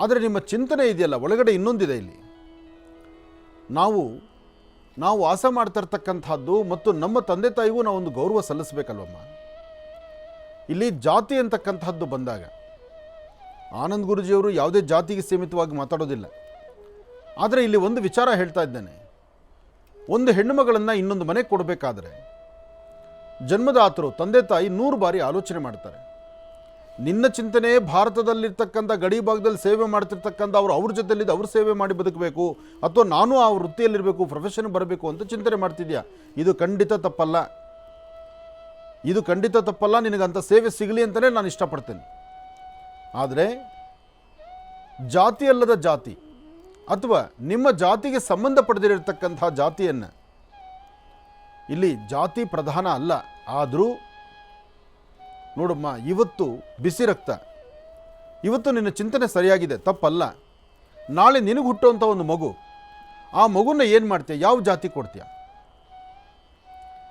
ಆದರೆ ನಿಮ್ಮ ಚಿಂತನೆ ಇದೆಯಲ್ಲ, ಒಳಗಡೆ ಇನ್ನೊಂದಿದೆ. ಇಲ್ಲಿ ನಾವು ವಾಸ ಮಾಡ್ತಾ ಇರ್ತಕ್ಕಂಥದ್ದು ಮತ್ತು ನಮ್ಮ ತಂದೆ ತಾಯಿಗೂ ನಾವು ಒಂದು ಗೌರವ ಸಲ್ಲಿಸಬೇಕಲ್ವಮ್ಮ. ಇಲ್ಲಿ ಜಾತಿ ಅಂತಕ್ಕಂಥದ್ದು ಬಂದಾಗ ಆನಂದ್ ಗುರೂಜಿಯವರು ಯಾವುದೇ ಜಾತಿಗೆ ಸೀಮಿತವಾಗಿ ಮಾತಾಡೋದಿಲ್ಲ. ಆದರೆ ಇಲ್ಲಿ ಒಂದು ವಿಚಾರ ಹೇಳ್ತಾ ಇದ್ದೇನೆ. ಒಂದು ಹೆಣ್ಣು ಮಗಳನ್ನು ಇನ್ನೊಂದು ಮನೆಗೆ ಕೊಡಬೇಕಾದ್ರೆ ಜನ್ಮದಾತರು, ತಂದೆ ತಾಯಿ 100 ಬಾರಿ ಆಲೋಚನೆ ಮಾಡ್ತಾರೆ. ನಿನ್ನ ಚಿಂತನೆ ಭಾರತದಲ್ಲಿರ್ತಕ್ಕಂಥ ಗಡಿ ಭಾಗದಲ್ಲಿ ಸೇವೆ ಮಾಡ್ತಿರ್ತಕ್ಕಂಥ ಅವ್ರ ಜೊತೆಲಿದ್ದು ಅವ್ರ ಸೇವೆ ಮಾಡಿ ಬದುಕಬೇಕು, ಅಥವಾ ನಾನು ಆ ವೃತ್ತಿಯಲ್ಲಿರಬೇಕು, ಪ್ರೊಫೆಷನ್ ಬರಬೇಕು ಅಂತ ಚಿಂತನೆ ಮಾಡ್ತಿದ್ಯಾ. ಇದು ಖಂಡಿತ ತಪ್ಪಲ್ಲ. ಇದು ಖಂಡಿತ ತಪ್ಪಲ್ಲ. ನಿನಗಂಥ ಸೇವೆ ಸಿಗಲಿ ಅಂತಲೇ ನಾನು ಇಷ್ಟಪಡ್ತೇನೆ. ಆದರೆ ಜಾತಿಯಲ್ಲದ ಜಾತಿ ಅಥವಾ ನಿಮ್ಮ ಜಾತಿಗೆ ಸಂಬಂಧಪಡದಿರತಕ್ಕಂಥ ಜಾತಿಯನ್ನು, ಇಲ್ಲಿ ಜಾತಿ ಪ್ರಧಾನ ಅಲ್ಲ. ಆದರೂ ನೋಡಮ್ಮ, ಇವತ್ತು ಬಿಸಿ ರಕ್ತ, ಇವತ್ತು ನಿನ್ನ ಚಿಂತನೆ ಸರಿಯಾಗಿದೆ, ತಪ್ಪಲ್ಲ. ನಾಳೆ ನಿನಗೆ ಹುಟ್ಟುವಂಥ ಒಂದು ಮಗು, ಆ ಮಗುನ ಏನು ಮಾಡ್ತೀಯ, ಯಾವ ಜಾತಿ ಕೊಡ್ತೀಯ?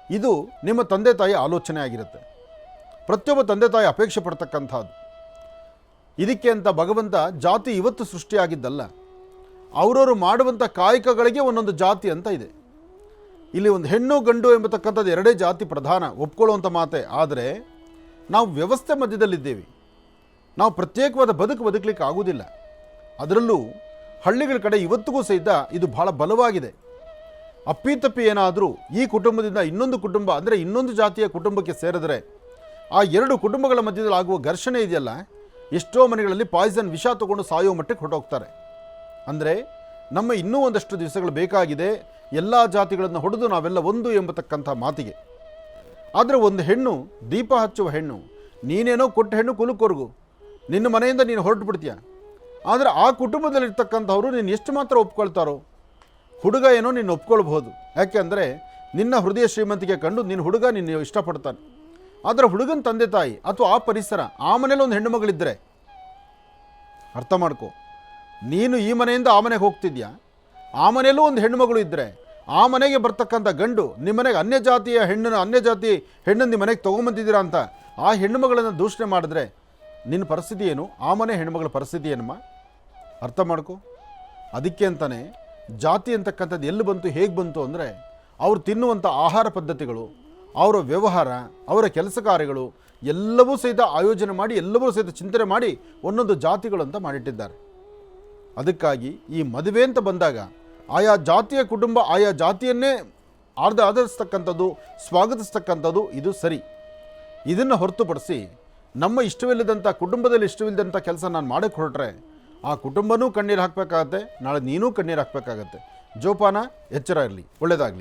ಇದು ನಿಮ್ಮ ತಂದೆ ತಾಯಿ ಆಲೋಚನೆ ಆಗಿರುತ್ತೆ. ಪ್ರತಿಯೊಬ್ಬ ತಂದೆ ತಾಯಿ ಅಪೇಕ್ಷೆ ಪಡ್ತಕ್ಕಂಥದ್ದು. ಇದಕ್ಕೆ ಅಂತ ಭಗವಂತ ಜಾತಿ ಇವತ್ತು ಸೃಷ್ಟಿಯಾಗಿದ್ದಲ್ಲ, ಅವರವರು ಮಾಡುವಂಥ ಕಾಯಕಗಳಿಗೆ ಒಂದೊಂದು ಜಾತಿ ಅಂತ ಇದೆ. ಇಲ್ಲಿ ಒಂದು ಹೆಣ್ಣು ಗಂಡು ಎಂಬತಕ್ಕಂಥದ್ದು 2 ಜಾತಿ ಪ್ರಧಾನ, ಒಪ್ಕೊಳ್ಳುವಂಥ ಮಾತೆ. ಆದರೆ ನಾವು ವ್ಯವಸ್ಥೆ ಮಧ್ಯದಲ್ಲಿದ್ದೇವೆ. ನಾವು ಪ್ರತ್ಯೇಕವಾದ ಬದುಕಲಿಕ್ಕೆ ಆಗುವುದಿಲ್ಲ. ಅದರಲ್ಲೂ ಹಳ್ಳಿಗಳ ಕಡೆ ಇವತ್ತಿಗೂ ಸಹಿತ ಇದು ಬಹಳ ಬಲವಾಗಿದೆ. ಅಪ್ಪಿತಪ್ಪಿ ಏನಾದರೂ ಈ ಕುಟುಂಬದಿಂದ ಇನ್ನೊಂದು ಕುಟುಂಬ, ಅಂದರೆ ಇನ್ನೊಂದು ಜಾತಿಯ ಕುಟುಂಬಕ್ಕೆ ಸೇರಿದರೆ ಆ 2 ಕುಟುಂಬಗಳ ಮಧ್ಯದಲ್ಲಿ ಆಗುವ ಘರ್ಷಣೆ ಇದೆಯಲ್ಲ, ಎಷ್ಟೋ ಮನೆಗಳಲ್ಲಿ ಪಾಯ್ಸನ್, ವಿಷ ತಗೊಂಡು ಸಾಯೋ ಮಟ್ಟಕ್ಕೆ ಹೊರಟೋಗ್ತಾರೆ. ಅಂದರೆ ನಮ್ಮ ಇನ್ನೂ ಒಂದಷ್ಟು ದಿವಸಗಳು ಬೇಕಾಗಿದೆ ಎಲ್ಲ ಜಾತಿಗಳನ್ನು ಹೊಡೆದು ನಾವೆಲ್ಲ ಒಂದು ಎಂಬತಕ್ಕಂಥ ಮಾತಿಗೆ. ಆದರೆ ಒಂದು ಹೆಣ್ಣು, ದೀಪ ಹಚ್ಚುವ ಹೆಣ್ಣು, ನೀನೇನೋ ಕೊಟ್ಟ ಹೆಣ್ಣು ಕುಲುಕೊರ್ಗು, ನಿನ್ನ ಮನೆಯಿಂದ ನೀನು ಹೊರಟು ಬಿಡ್ತೀಯ. ಆದರೆ ಆ ಕುಟುಂಬದಲ್ಲಿರ್ತಕ್ಕಂಥವ್ರು ನೀನು ಎಷ್ಟು ಮಾತ್ರ ಒಪ್ಕೊಳ್ತಾರೋ. ಹುಡುಗ ಏನೋ ನೀನು ಒಪ್ಕೊಳ್ಬಹುದು, ಯಾಕೆಂದರೆ ನಿನ್ನ ಹೃದಯ ಶ್ರೀಮಂತಿಗೆ ಕಂಡು ನಿನ್ನ ಹುಡುಗ ನೀನು ಇಷ್ಟಪಡ್ತಾನೆ. ಆದರೆ ಹುಡುಗನ ತಂದೆ ತಾಯಿ ಅಥವಾ ಆ ಪರಿಸರ, ಆ ಮನೇಲಿ ಒಂದು ಹೆಣ್ಣು ಮಗಳಿದ್ದರೆ ಅರ್ಥ ಮಾಡ್ಕೊ. ನೀನು ಈ ಮನೆಯಿಂದ ಆ ಮನೆಗೆ ಹೋಗ್ತಿದ್ಯಾ, ಆ ಮನೆಯಲ್ಲೂ ಒಂದು ಹೆಣ್ಣು ಮಗಳು ಇದ್ದರೆ ಆ ಮನೆಗೆ ಬರ್ತಕ್ಕಂಥ ಗಂಡು ನಿಮ್ಮ ಮನೆಗೆ ಅನ್ಯ ಜಾತಿ ಹೆಣ್ಣನ್ನು ನಿಮ್ಮ ಮನೆಗೆ ತೊಗೊಂಬಂದಿದ್ದೀರಾ ಅಂತ ಆ ಹೆಣ್ಣು ಮಗಳನ್ನು ದೂಷಣೆ ಮಾಡಿದ್ರೆ ನಿನ್ನ ಪರಿಸ್ಥಿತಿ ಏನು, ಆ ಮನೆ ಹೆಣ್ಣುಮಗಳ ಪರಿಸ್ಥಿತಿ ಏನಮ್ಮ? ಅರ್ಥ ಮಾಡ್ಕೊ. ಅದಕ್ಕೆ ಅಂತಲೇ ಜಾತಿ ಅಂತಕ್ಕಂಥದ್ದು ಎಲ್ಲಿ ಬಂತು, ಹೇಗೆ ಬಂತು ಅಂದರೆ ಅವ್ರು ತಿನ್ನುವಂಥ ಆಹಾರ ಪದ್ಧತಿಗಳು, ಅವರ ವ್ಯವಹಾರ, ಅವರ ಕೆಲಸ ಕಾರ್ಯಗಳು ಎಲ್ಲವೂ ಸಹಿತ ಆಯೋಜನೆ ಮಾಡಿ, ಎಲ್ಲವೂ ಸಹಿತ ಚಿಂತನೆ ಮಾಡಿ ಒಂದೊಂದು ಜಾತಿಗಳು ಅಂತ ಮಾಡಿಟ್ಟಿದ್ದಾರೆ. ಅದಕ್ಕಾಗಿ ಈ ಮದುವೆ ಅಂತ ಬಂದಾಗ ಆಯಾ ಜಾತಿಯ ಕುಟುಂಬ ಆಯಾ ಜಾತಿಯನ್ನೇ ಆದರಿಸ್ತಕ್ಕಂಥದ್ದು, ಸ್ವಾಗತಿಸ್ತಕ್ಕಂಥದ್ದು ಇದು ಸರಿ. ಇದನ್ನು ಹೊರತುಪಡಿಸಿ ನಮ್ಮ ಇಷ್ಟವಿಲ್ಲದಂಥ, ಕುಟುಂಬದಲ್ಲಿ ಇಷ್ಟವಿಲ್ಲದಂಥ ಕೆಲಸ ನಾನು ಮಾಡೋಕ್ಕೆ ಹೊರಟ್ರೆ ಆ ಕುಟುಂಬನೂ ಕಣ್ಣೀರು ಹಾಕಬೇಕಾಗತ್ತೆ, ನಾಳೆ ನೀನೂ ಕಣ್ಣೀರು ಹಾಕಬೇಕಾಗತ್ತೆ. ಜೋಪಾನ, ಎಚ್ಚರ ಇರಲಿ. ಒಳ್ಳೆಯದಾಗಲಿ.